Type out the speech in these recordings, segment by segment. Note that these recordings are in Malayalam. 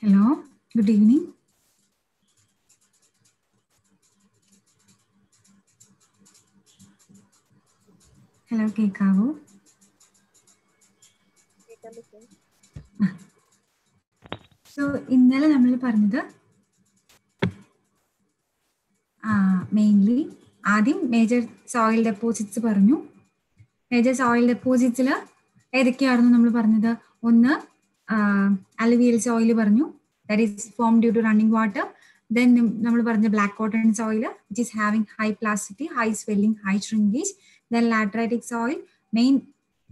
Hello, good evening. Hello, Kekavu. So, ഇന്നലെ നമ്മൾ പറഞ്ഞത് മെയിൻലി ആദ്യം മേജർ സോയിൽ ഡെപ്പോസിറ്റ്സ് പറഞ്ഞു. മേജർ സോയിൽ ഡെപ്പോസിറ്റ്സിൽ ഏതൊക്കെയായിരുന്നു നമ്മൾ പറഞ്ഞത്? ഒന്ന് അലുവിയൽ സോയിൽ പറഞ്ഞു, that is form due to running water. Then നമ്മൾ പറഞ്ഞ black cotton soil which is having high plasticity, high swelling, high shrinkage. Then lateritic soil, main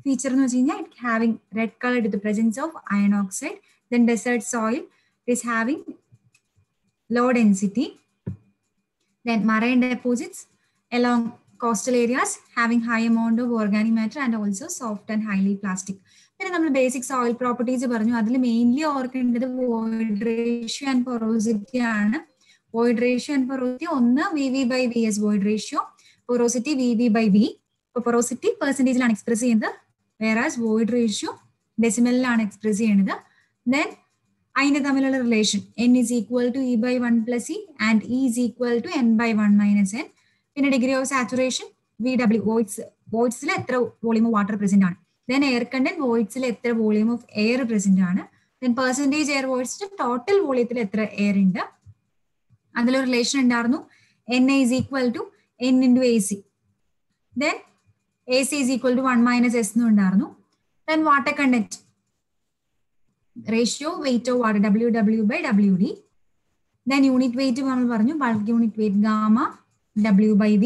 feature എന്ന് വെച്ച് കഴിഞ്ഞാൽ it having red color with the presence of iron oxide. Then desert soil is having low density. Then marine deposits along coastal areas having high amount of organic matter and also soft and highly plastic. പിന്നെ നമ്മൾ ബേസിക് സോയിൽ പ്രോപ്പർട്ടീസ് പറഞ്ഞു. അതിൽ മെയിൻലി ഓർക്കേണ്ടത് വോയിഡ് റേഷ്യോ ആൻഡ് പൊറോസിറ്റി ആണ്. വോയിഡ് റേഷ്യോ ആൻഡ് പൊറോസിറ്റി ഒന്ന് VV/VS void ratio, porosity VV/V. ഇപ്പോൾ പൊറോസിറ്റി പെർസെൻറ്റേജിലാണ് എക്സ്പ്രസ് ചെയ്യുന്നത്, whereas void ratio decimal express ചെയ്യുന്നത്. Then അതിന്റെ തമ്മിലുള്ള relation n is equal to E/1 plus E and E is equal to n/1 minus n. പിന്നെ ഡിഗ്രി ഓഫ് സാച്ചുറേഷൻ VW, വോയിഡ്സിൽ എത്ര വോളിയം ഓഫ് വാട്ടർ പ്രസന്റ് ആണ്. ദെൻ എയർ കണ്ടന്റ്, വോയിഡ്സിൽ എത്ര വോളിയം ഓഫ് എയർ പ്രസന്റ് ആണ്. ദെൻ പെർസെൻറ്റേജ് എയർ വോയിഡ്സിൽ ടോട്ടൽ വോളിയത്തിൽ എത്ര എയർ ഉണ്ട്. അതിലൊരു റിലേഷൻ ഉണ്ടായിരുന്നു, NA is equal to n into AC. Then AC is equal to 1 minus S nu undarnu. Then water content ratio, weight of water WW/WD. Then unit weight നമ്മൾ പറഞ്ഞു, bulk unit weight gamma W/V.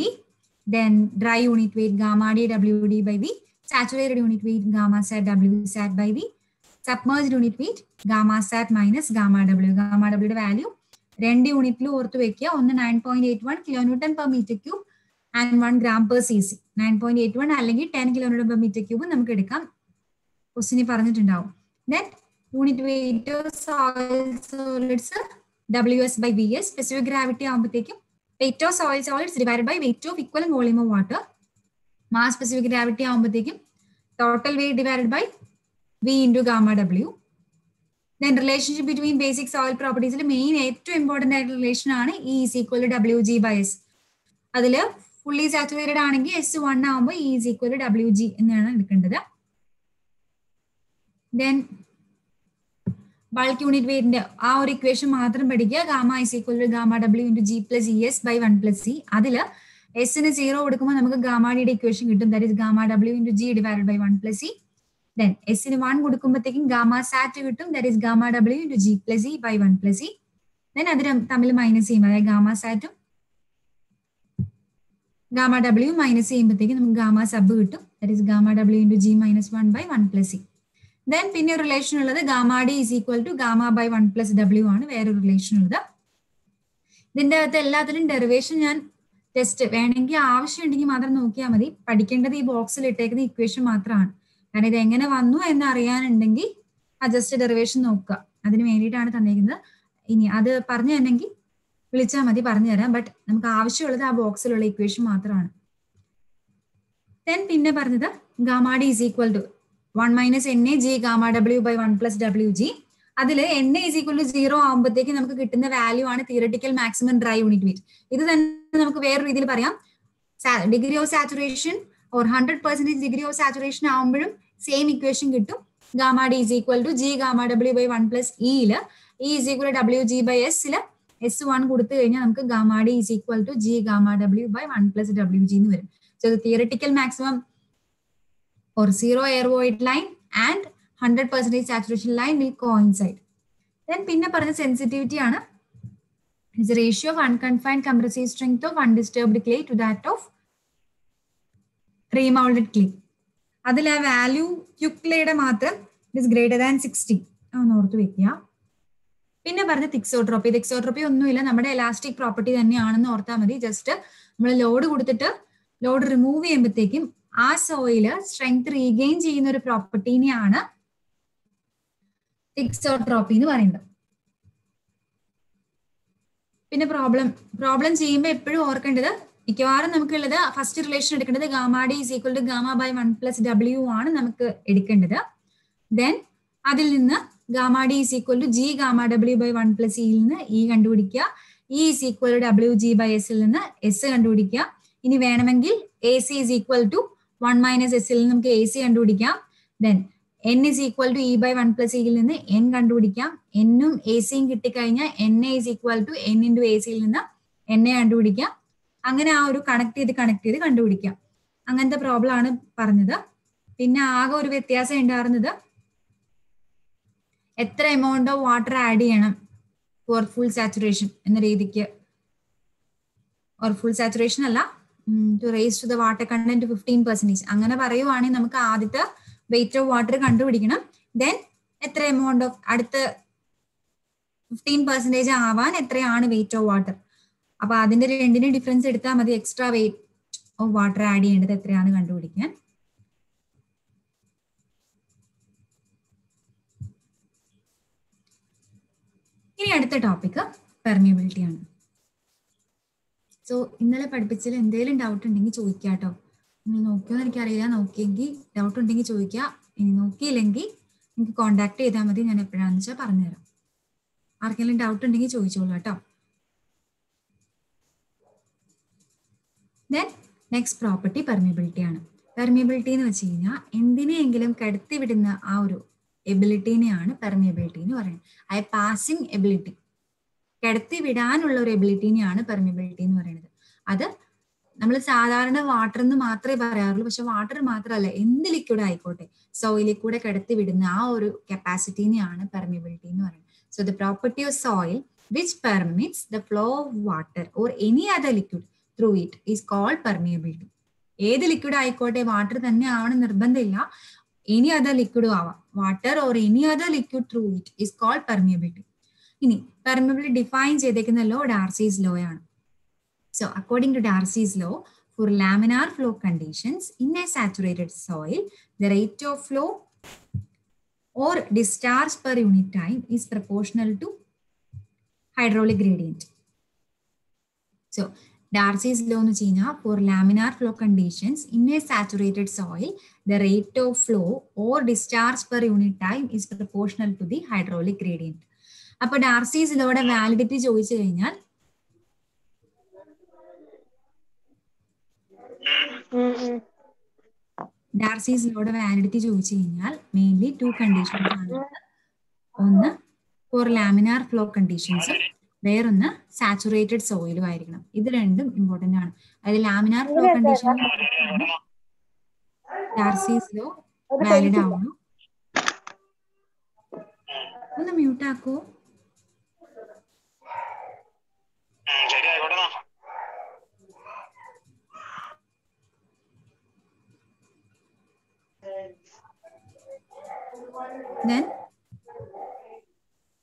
Then dry unit weight gamma D WD/V. Saturated unit weight gamma sat W sat/V. Submerged unit weight gamma sat minus gamma W. Gamma W യുടെ വാല്യൂ രണ്ട് യൂണിറ്റിൽ ഓർത്ത് വെക്കുക. ഒന്ന് 9.81 kilonewton per meter cube and 1 gram per cc. 9.81 അല്ലെങ്കിൽ 10 kilonewton per meter cube നമുക്ക് എടുക്കാം. ക്വസ്റ്റിനെ പറഞ്ഞിട്ടുണ്ടാവും. Then unit weight of soil solids WS/VS. Specific gravity ആകുമ്പോഴത്തേക്കും weight of soil solids divided by weight of equivalent volume of water. Mass specific gravity ആകുമ്പോഴത്തേക്കും total weight divided by V into gamma W. Then relationship between basic soil properties main ഏറ്റവും ഇമ്പോർട്ടന്റ് ആയിട്ടുള്ള റിലേഷൻ ആണ് E is equal to WG/S. അതിൽ ഫുള്ളി സാച്ചുറേറ്റഡ് ആണെങ്കിൽ S1 ആകുമ്പോൾ E is equal to WG എന്നാണ് എടുക്കേണ്ടത്. ദെൻ ബൾക്ക് യൂണിറ്റ് വെയിറ്റിന്റെ ആ ഒരു ഇക്വേഷൻ മാത്രം പഠിക്കുക. Gamma is equal to gamma W into G plus ES/1 plus C. അതിൽ എസിന് 0 കൊടുക്കുമ്പോൾ നമുക്ക് ഗാമ ഡിയുടെ ഇക്വേഷൻ കിട്ടും, that is gamma W into G divided by 1 plus C. Then എസിന് 1 കൊടുക്കുമ്പോഴത്തേക്കും ഗാമ സാറ്റ് കിട്ടും, that is gamma W into G plus E by 1 plus C. Then അതിന് തമ്മിൽ മൈനസ് ചെയ്യും, അതായത് ഗാമ സാറ്റും ഗാമ W മൈനസ് ചെയ്യുമ്പോഴത്തേക്ക് നമുക്ക് ഗാമ സബ് കിട്ടും, that is gamma W into G minus 1 by 1 plus C. Then പിന്നെ ഒരു റിലേഷൻ ഉള്ളത് gamma D is equal to gamma by 1 plus W ആണ് വേറൊരു റിലേഷൻ ഉള്ളത്. ഇതിന്റെ അകത്ത് എല്ലാത്തിലും ഡെറിവേഷൻ ഞാൻ ടെസ്റ്റ് വേണമെങ്കിൽ ആവശ്യമുണ്ടെങ്കിൽ മാത്രം നോക്കിയാൽ മതി. പഠിക്കേണ്ടത് ഈ ബോക്സിൽ ഇട്ടേക്കുന്ന ഇക്വേഷൻ മാത്രമാണ്. കാരണം ഇത് എങ്ങനെ വന്നു എന്ന് അറിയാനുണ്ടെങ്കിൽ ആ ജസ്റ്റ് ഡെറിവേഷൻ നോക്കുക, അതിന് വേണ്ടിയിട്ടാണ് തന്നിരിക്കുന്നത്. ഇനി അത് പറഞ്ഞു തന്നെങ്കിൽ വിളിച്ചാൽ മതി, പറഞ്ഞു തരാം. ബട്ട് നമുക്ക് ആവശ്യമുള്ളത് ആ ബോക്സിലുള്ള ഇക്വേഷൻ മാത്രമാണ്. ദെൻ പിന്നെ പറഞ്ഞത് gamma D is equal to 1 minus NA G gamma W by 1 plus WG. അതിൽ NA is equal to 0 ആകുമ്പോഴത്തേക്ക് നമുക്ക് കിട്ടുന്ന വാല്യൂ ആണ് theoretical maximum dry unit weight. ഇത് തന്നെ നമുക്ക് വേറെ രീതിയിൽ പറയാം, degree of saturation or 100% degree of saturation ആകുമ്പോഴും സെയിം ഇക്വേഷൻ കിട്ടും. Gamma D is equal to G gamma W by 1 plus E ല് E is equal to WG by S ല് S1 കൊടുത്തു കഴിഞ്ഞാൽ നമുക്ക് gamma D is equal to G gamma W by 1 plus WG എന്ന് വരും. So the theoretical maximum or zero air void line and 100% saturation line will coincide. Then pinna parana sensitivity ana is a ratio of unconfined compressive strength of undisturbed clay to that of remolded clay. Adile value q clay ide matram is greater than 60 ആണ് ഓർത്തു വെക്കുക. പിന്നെ പറഞ്ഞ തിക്സോട്രോപ്പി. തിക്സോട്രോപ്പി ഒന്നുമില്ല, നമ്മുടെ എലാസ്റ്റിക് പ്രോപ്പർട്ടി തന്നെയാണെന്ന് ഓർത്താൽ മതി. ജസ്റ്റ് നമ്മൾ ലോഡ് കൊടുത്തിട്ട് ലോഡ് റിമൂവ് ചെയ്യുമ്പോഴത്തേക്കും ആ സോയില് സ്ട്രെങ്ത് റീഗെയിൻ ചെയ്യുന്ന ഒരു പ്രോപ്പർട്ടീനെയാണ് തിക്സോട്രോപ്പി എന്ന് പറയുന്നത്. പിന്നെ പ്രോബ്ലം ചെയ്യുമ്പോൾ എപ്പോഴും ഓർക്കേണ്ടത്, മിക്കവാറും നമുക്കുള്ളത് ഫസ്റ്റ് റിലേഷൻ എടുക്കേണ്ടത് gamma D is equal to gamma by 1 plus W ആണ് നമുക്ക് എടുക്കേണ്ടത്. ദെൻ അതിൽ നിന്ന് gamma D is equal to G gamma W by 1 plus ഇയിൽ നിന്ന് ഇ കണ്ടുപിടിക്കുക. E is equal to W G by എസിൽ നിന്ന് എസ് കണ്ടുപിടിക്കുക. ഇനി വേണമെങ്കിൽ A C is equal to 1 minus എസിൽ നിന്ന് നമുക്ക് എ സി കണ്ടുപിടിക്കാം. Then N is equal to E by 1 plus ഇയിൽ നിന്ന് എൻ കണ്ടുപിടിക്കാം. എന്നും എ സിയും കിട്ടിക്കഴിഞ്ഞാൽ N A is equal to N into A സിയിൽ നിന്ന് എൻ എ കണ്ടുപിടിക്കാം. അങ്ങനെ ആ ഒരു കണക്ട് ചെയ്ത് കണ്ടുപിടിക്കാം. അങ്ങനത്തെ പ്രോബ്ലം ആണ് പറഞ്ഞത്. പിന്നെ ആകെ ഒരു വ്യത്യാസം ഉണ്ടായിരുന്നത് എത്ര എമൗണ്ട് ഓഫ് വാട്ടർ ആഡ് ചെയ്യണം ഫോർ ഫുൾ സാച്ചുറേഷൻ എന്ന രീതിക്ക്, ഓർ ഫുൾ സാച്ചുറേഷൻ അല്ല, to raise to the water content 15%. അങ്ങനെ പറയുവാണെങ്കിൽ നമുക്ക് ആദ്യത്തെ വെയിറ്റ് ഓഫ് വാട്ടർ കണ്ടുപിടിക്കണം. ദെൻ എത്ര എമൗണ്ട് ഓഫ് അടുത്ത 15% ആവാൻ എത്രയാണ് വെയിറ്റ് ഓഫ് വാട്ടർ. അപ്പൊ അതിന്റെ രണ്ടിനും ഡിഫറൻസ് എടുത്താൽ മതി. Extra wait of water add ചെയ്യേണ്ടത് എത്രയാണ് കണ്ടുപിടിക്കാൻ. ഇനി അടുത്ത ടോപ്പിക് പെർമിയബിലിറ്റി ആണ്. സോ ഇന്നലെ പഠിപ്പിച്ചതിൽ എന്തെങ്കിലും ഡൗട്ട് ഉണ്ടെങ്കിൽ ചോദിക്കാം കേട്ടോ. നിങ്ങൾ നോക്കിയോന്ന് എനിക്കറിയില്ല. നോക്കിയെങ്കിൽ ഡൗട്ട് ഉണ്ടെങ്കിൽ ചോദിക്കുക. ഇനി നോക്കിയില്ലെങ്കിൽ എനിക്ക് കോണ്ടാക്ട് ചെയ്താൽ മതി. ഞാൻ എപ്പോഴാണെന്ന് വെച്ചാൽ പറഞ്ഞുതരാം. ആർക്കെങ്കിലും ഡൗട്ട് ഉണ്ടെങ്കിൽ ചോദിച്ചോളൂ കേട്ടോ. ദെൻ നെക്സ്റ്റ് പ്രോപ്പർട്ടി പെർമിയബിലിറ്റി ആണ്. പെർമിയബിലിറ്റി എന്ന് വെച്ച് കഴിഞ്ഞാൽ എന്തിനെയെങ്കിലും കടത്തിവിടുന്ന ആ ഒരു എബിലിറ്റീനെയാണ് പെർമിയബിലിറ്റി എന്ന് പറയുന്നത്. ആ പാസിംഗ് എബിലിറ്റി, കടത്തി വിടാനുള്ള ഒരു എബിലിറ്റീനെയാണ് പെർമിയബിലിറ്റി എന്ന് പറയുന്നത്. അത് നമ്മൾ സാധാരണ വാട്ടർ എന്ന് മാത്രമേ പറയാറുള്ളൂ. പക്ഷെ വാട്ടർ മാത്രമല്ല, എന്ത് ലിക്വിഡ് ആയിക്കോട്ടെ സോയിലിൽ കൂടെ കടത്തി വിടുന്ന ആ ഒരു കപ്പാസിറ്റീനെയാണ് പെർമിയബിലിറ്റി എന്ന് പറയുന്നത്. So the property of soil which permits the flow of water or any other liquid through it is called permeability. ഏത് ലിക്വിഡ് ആയിക്കോട്ടെ, വാട്ടർ തന്നെ ആവണം നിർബന്ധമില്ല, എനി അതർ ലിക്വിഡും ആവാം. Water or any other liquid through it is called permeability. ഇനി പെർമിയബിലിറ്റി ഡിഫൈൻ ചെയ്തേക്കുന്ന ലോ ഡാർസീസ് ലോ ആണ്. So according to Darcy's law, for laminar flow conditions in a saturated soil, the rate of flow or discharge per unit time is proportional to hydraulic gradient. So Darcy's law nu china, for laminar flow conditions in a saturated soil, the rate of flow or discharge per unit time is proportional to the hydraulic gradient. Appo Darcy's law ode validity ചോദിച്ചു കഴിഞ്ഞാൽ Darcy's law of validity ചോദിച്ചു കഴിഞ്ഞാൽ മെയിൻലി 2 കണ്ടീഷൻസ് ആണ്. ഒന്ന് ഫോർ ലാമിനാർ ഫ്ലോ കണ്ടീഷൻസും വേറൊന്ന് സാച്ചുറേറ്റഡ് സോയിലും ആയിരിക്കണം. ഇത് രണ്ടും ഇമ്പോർട്ടന്റ് ആണ്. അതായത് laminar flow condition Darcy's law valid ആവുന്നു. ഒന്ന് മ്യൂട്ട് ആക്കൂ. Then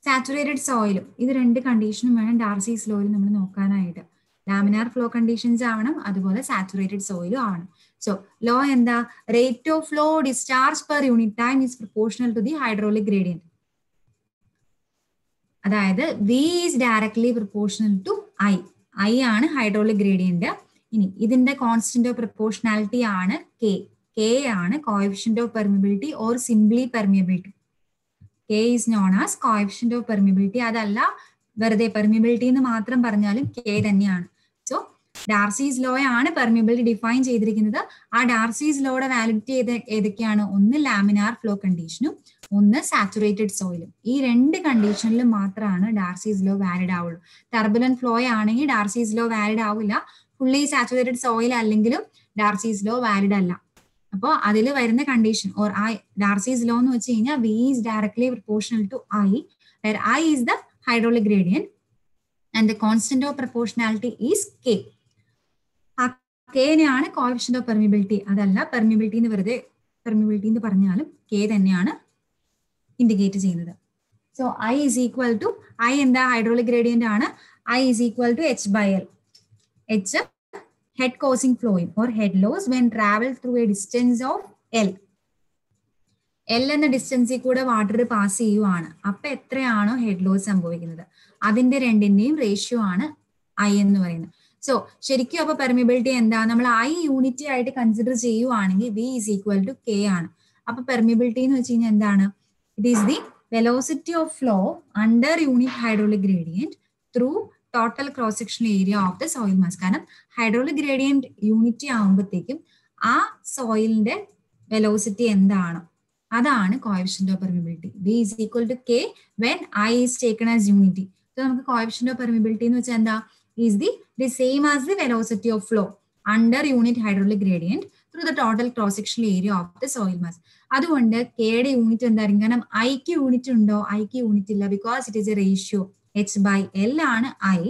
സാച്ചുറേറ്റഡ് സോയിലും ഇത് രണ്ട് കണ്ടീഷനും വേണം ഡാർസീസ് ലോയിൽ നമ്മൾ നോക്കാനായിട്ട്. ലാമിനാർ ഫ്ലോ കണ്ടീഷൻസ് ആവണം, അതുപോലെ സാച്ചുറേറ്റഡ് സോയിലും ആവണം. സോ ലോ എന്താ? Rate of flow discharge per unit time is proportional to the hydraulic gradient. അതായത് V is directly proportional to I. I ആണ് ഹൈഡ്രോളിക് ഗ്രേഡിയന്റ്. ഇനി ഇതിന്റെ കോൺസ്റ്റന്റ് ഓഫ് പ്രൊപ്പോർഷണാലിറ്റി ആണ് കെ. K ആണ് coefficient of permeability or simply permeability. K is known as coefficient of permeability. അതല്ല, വെറുതെ പെർമിയബിലിറ്റി എന്ന് മാത്രം പറഞ്ഞാലും K തന്നെയാണ്. സോ ഡാർസീസ് ലോ ആണ് പെർമിയബിലിറ്റി ഡിഫൈൻ ചെയ്തിരിക്കുന്നത്. ആ ഡാർസീസ് ലോയുടെ വാലിഡിറ്റി ഏതൊക്കെയാണ്? ഒന്ന് ലാമിനാർ ഫ്ലോ കണ്ടീഷനും ഒന്ന് സാച്ചുറേറ്റഡ് സോയിലും. ഈ രണ്ട് കണ്ടീഷനിലും മാത്രമാണ് ഡാർസീസ് ലോ വാലിഡ് ആവുള്ളൂ. ടർബുലന്റ് ഫ്ലോ ആണെങ്കിൽ ഡാർസീസ് ലോ വാലിഡ് ആവില്ല. ഫുള്ളി സാച്ചുറേറ്റഡ് സോയിൽ അല്ലെങ്കിലും ഡാർസീസ് ലോ വാലിഡ് അല്ല. അപ്പോൾ അതിൽ വരുന്ന condition or I, Darcy's law എന്ന് വെച്ച് കഴിഞ്ഞാൽ V is directly proportional to I, where I is the hydraulic gradient and the constant of proportionality is K. ആ കെനെയാണ് കോഎഫിഷ്യന്റ് ഓഫ് പെർമിയബിലിറ്റി. അതല്ല പെർമിയബിലിറ്റി എന്ന് വെറുതെ പെർമിയബിലിറ്റി എന്ന് പറഞ്ഞാലും കെ തന്നെയാണ് ഇൻഡിക്കേറ്റ് ചെയ്യുന്നത്. So I is equal to, I എന്താ? ഹൈഡ്രോളിക് ഗ്രേഡിയന്റ് ആണ്. I is equal to H by L. H head causing flowing or head loss when traveled through a distance of L. L എന്ന ഡിസ്റ്റൻസിൽ കൂടെ വാട്ടർ പാസ് ചെയ്യുവാണ്. അപ്പൊ എത്രയാണോ ഹെഡ് ലോസ് സംഭവിക്കുന്നത് അതിന്റെ രണ്ടിന്റെയും റേഷ്യോ ആണ് ഐ എന്ന് പറയുന്നത്. സോ ശരിക്കും അപ്പൊ പെർമിയബിലിറ്റി എന്താ? നമ്മൾ ഐ യൂണിറ്റ് ആയിട്ട് കൺസിഡർ ചെയ്യുവാണെങ്കിൽ V is equal to K ആണ്. അപ്പൊ പെർമിയബിലിറ്റി എന്ന് വെച്ച് കഴിഞ്ഞാൽ എന്താണ്? It is the velocity of flow under unit hydraulic gradient through total cross-sectional area of the soil mass. കാരണം ഹൈഡ്രോളിക് ഗ്രേഡിയന്റ് യൂണിറ്റി ആകുമ്പോഴത്തേക്കും ആ സോയിലിന്റെ വെലോസിറ്റി എന്താണ്, അതാണ് coefficient of permeability. V is equal to K when I is taken as unity. So നമുക്ക് കോഎഫിഷ്യന്റ് ഓഫ് പെർമിബിലിറ്റി എന്ന് വെച്ചാൽ എന്താ, is the same as the velocity of flow under unit hydraulic gradient through the total cross sectional area of the soil mass. അതുകൊണ്ട് കെയുടെ യൂണിറ്റ് എന്തായിരിക്കും, കാരണം ഐക്ക് യൂണിറ്റ് ഉണ്ടോ, ഐക്ക് യൂണിറ്റ് ഇല്ല, because it is a ratio H by L ആണ് ഐ.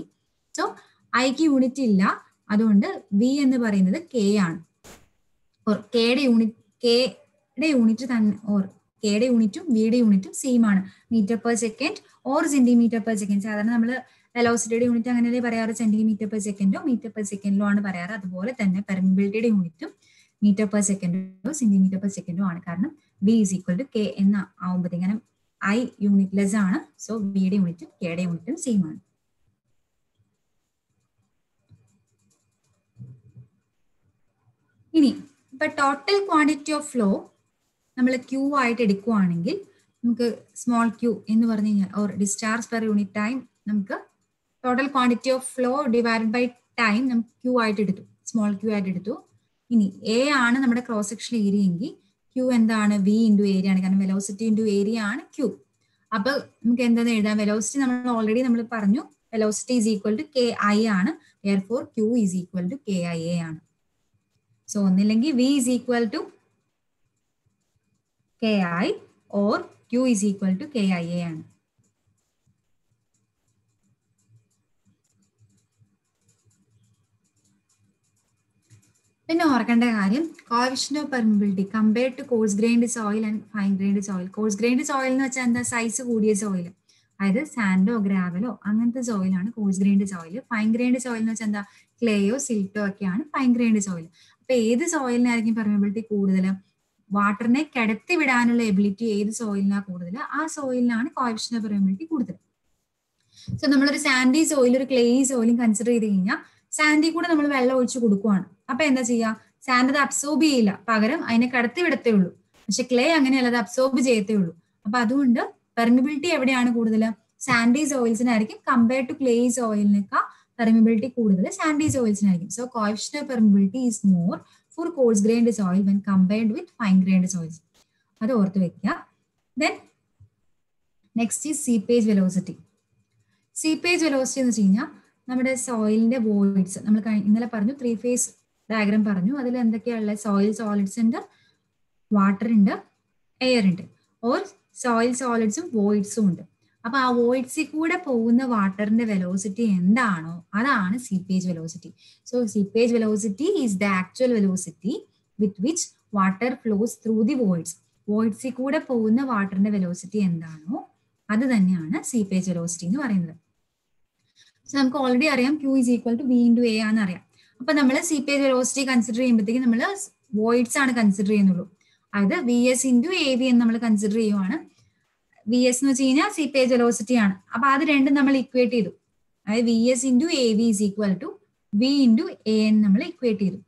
സോ ഐക്ക് യൂണിറ്റ് ഇല്ല, അതുകൊണ്ട് വി എന്ന് പറയുന്നത് കെ ആണ്. കെയുടെ യൂണിറ്റ് തന്നെ, ഓർ കെയുടെ യൂണിറ്റും വിയുടെ യൂണിറ്റും സെയിം ആണ്, metre per second or centimetre per second. സാധാരണ നമ്മൾ വെലോസിറ്റിയുടെ യൂണിറ്റ് അങ്ങനെയല്ലേ പറയാറ്, സെന്റിമീറ്റർ പെർ സെക്കൻഡോ മീറ്റർ പെർ സെക്കൻഡിലോ ആണ് പറയാറ്. അതുപോലെ തന്നെ പെർമിബിലിറ്റിയുടെ യൂണിറ്റും മീറ്റർ പെർ സെക്കൻഡോ സെന്റിമീറ്റർ പെർ സെക്കൻഡോ ആണ്. കാരണം V is equal to K എന്ന ആവുമ്പോഴത്തേക്കും, കാരണം ഐ യൂണിറ്റ് ലെസ് ആണ്, സോ ബിയുടെ യൂണിറ്റും കെയുടെ യൂണിറ്റും സെയിം ആണ്. ഇനി ഇപ്പൊ ടോട്ടൽ ക്വാണ്ടിറ്റി ഓഫ് ഫ്ലോ നമ്മൾ ക്യൂ ആയിട്ട് എടുക്കുവാണെങ്കിൽ നമുക്ക് സ്മോൾ ക്യൂ എന്ന് പറഞ്ഞു കഴിഞ്ഞാൽ, or discharge per unit time, നമുക്ക് total quantity of flow divide by time നമുക്ക് ക്യൂ ആയിട്ട് എടുത്തു, സ്മോൾ ക്യൂ ആയിട്ട് എടുത്തു. ഇനി എ ആണ് നമ്മുടെ ക്രോസ് സെക്ഷണൽ ഏരിയ എങ്കിൽ ക്യൂ എന്താണ്, വി ഇൻറ്റു ഏരിയ ആണ്, കാരണം വെലോസിറ്റി ഇൻറ്റു ഏരിയ ആണ് ക്യൂ. അപ്പൊ നമുക്ക് എന്താന്ന് എഴുതാം, വെലോസിറ്റി നമ്മൾ ഓൾറെഡി നമ്മൾ പറഞ്ഞു, velocity is equal to K I ആണ്, therefore Q is equal to K I A ആണ്. സോ ഒന്നില്ലെങ്കിൽ V is equal to K I or Q is equal to K I A ആണ്. പിന്നെ ഓർക്കേണ്ട കാര്യം, coefficient of permeability compared two course grained soil and fine grained soil. Course grained soil എന്ന് വെച്ചാൽ എന്താ, സൈസ് കൂടിയ സോയിൽ, അതായത് സാൻഡോ ഗ്രാവലോ അങ്ങനത്തെ സോയിലാണ് coarse grained soil. Fine grained soil എന്ന് വെച്ചാൽ എന്താ, ക്ലേയോ സിൽട്ടോ ഒക്കെയാണ് ഫൈൻ ഗ്രൈൻഡ് സോയിൽ. അപ്പൊ ഏത് സോയിലിനായിരിക്കും പെർമിബിലിറ്റി കൂടുതൽ, വാട്ടറിനെ കിടത്തി വിടാനുള്ള എബിലിറ്റി ഏത് സോയിലിനാണ് കൂടുതൽ, ആ സോയിലിനാണ് കോഎഫിഷ്യന്റ് ഓഫ് പെർമിബിലിറ്റി കൂടുതൽ. സോ നമ്മളൊരു സാൻഡി സോയിൽ ഒരു ക്ലേയി സോയിലും കൺസിഡർ ചെയ്ത് കഴിഞ്ഞാൽ സാൻഡി കൂടെ നമ്മൾ വെള്ളം ഒഴിച്ച് കൊടുക്കുവാണ്. അപ്പൊ എന്താ ചെയ്യുക, സാൻഡ് അത് അബ്സോർബ് ചെയ്യില്ല, പകരം അതിനെ കടത്തി വിടത്തേ ഉള്ളൂ. പക്ഷെ ക്ലേ അങ്ങനെയല്ല, അത് അബ്സോർബ് ചെയ്യത്തേ ഉള്ളൂ. അപ്പൊ അതുകൊണ്ട് പെർമിബിലിറ്റി എവിടെയാണ് കൂടുതൽ, സാൻഡി സോയിൽസിനായിരിക്കും. കമ്പയർഡ് ടു ക്ലേയി സോയിലിനേക്കാൾ പെർമിബിലിറ്റി കൂടുതൽ സാൻഡി സോയിൽസിനായിരിക്കും. So coefficient of permeability is more for coarse grained soil when compared with fine grained soils. അത് ഓർത്ത് വെക്കുക. Then next is seepage velocity. Seepage velocity എന്ന് വെച്ച് കഴിഞ്ഞാൽ നമ്മുടെ സോയിലിന്റെ വോയിഡ്സ്, നമ്മൾ ഇന്നലെ പറഞ്ഞു 3 ഫേസ് ഡയഗ്രാം പറഞ്ഞു, അതിൽ എന്തൊക്കെയുള്ള സോയിൽ സോളിഡ്സ് ഉണ്ട്, വാട്ടർ ഉണ്ട്, എയർ ഉണ്ട്, ഓർ സോയിൽ സോളിഡ്സും വോയിഡ്സും ഉണ്ട്. അപ്പൊ ആ വോയിഡ്സിൽ കൂടെ പോകുന്ന വാട്ടറിന്റെ വെലോസിറ്റി എന്താണോ അതാണ് seepage velocity. So seepage velocity is the actual velocity with which water flows through the voids. വോയിഡ്സിൽ കൂടെ പോകുന്ന വാട്ടറിന്റെ വെലോസിറ്റി എന്താണോ അത് തന്നെയാണ് സീപ്പേജ് വെലോസിറ്റി എന്ന് പറയുന്നത്. സോ നമുക്ക് ഓൾറെഡി അറിയാം Q is equal to V into A ആണെന്ന് അറിയാം. അപ്പൊ നമ്മൾ സീപ്പേജ് വെലോസിറ്റി കൺസിഡർ ചെയ്യുമ്പോഴത്തേക്ക് നമ്മൾ വോയിഡ്സ് ആണ് കൺസിഡർ ചെയ്യുന്നുള്ളൂ. അതായത് V S into A V എന്ന് നമ്മൾ കൺസിഡർ ചെയ്യുവാണ്. വി എസ് എന്ന് വെച്ച് കഴിഞ്ഞാൽ സീപ്പേജ് വെലോസിറ്റി ആണ്. അപ്പൊ അത് രണ്ടും നമ്മൾ ഇക്വേറ്റ് ചെയ്തു. അതായത് V S into A V is equal to V into A N നമ്മൾ ഇക്വേറ്റ് ചെയ്തു.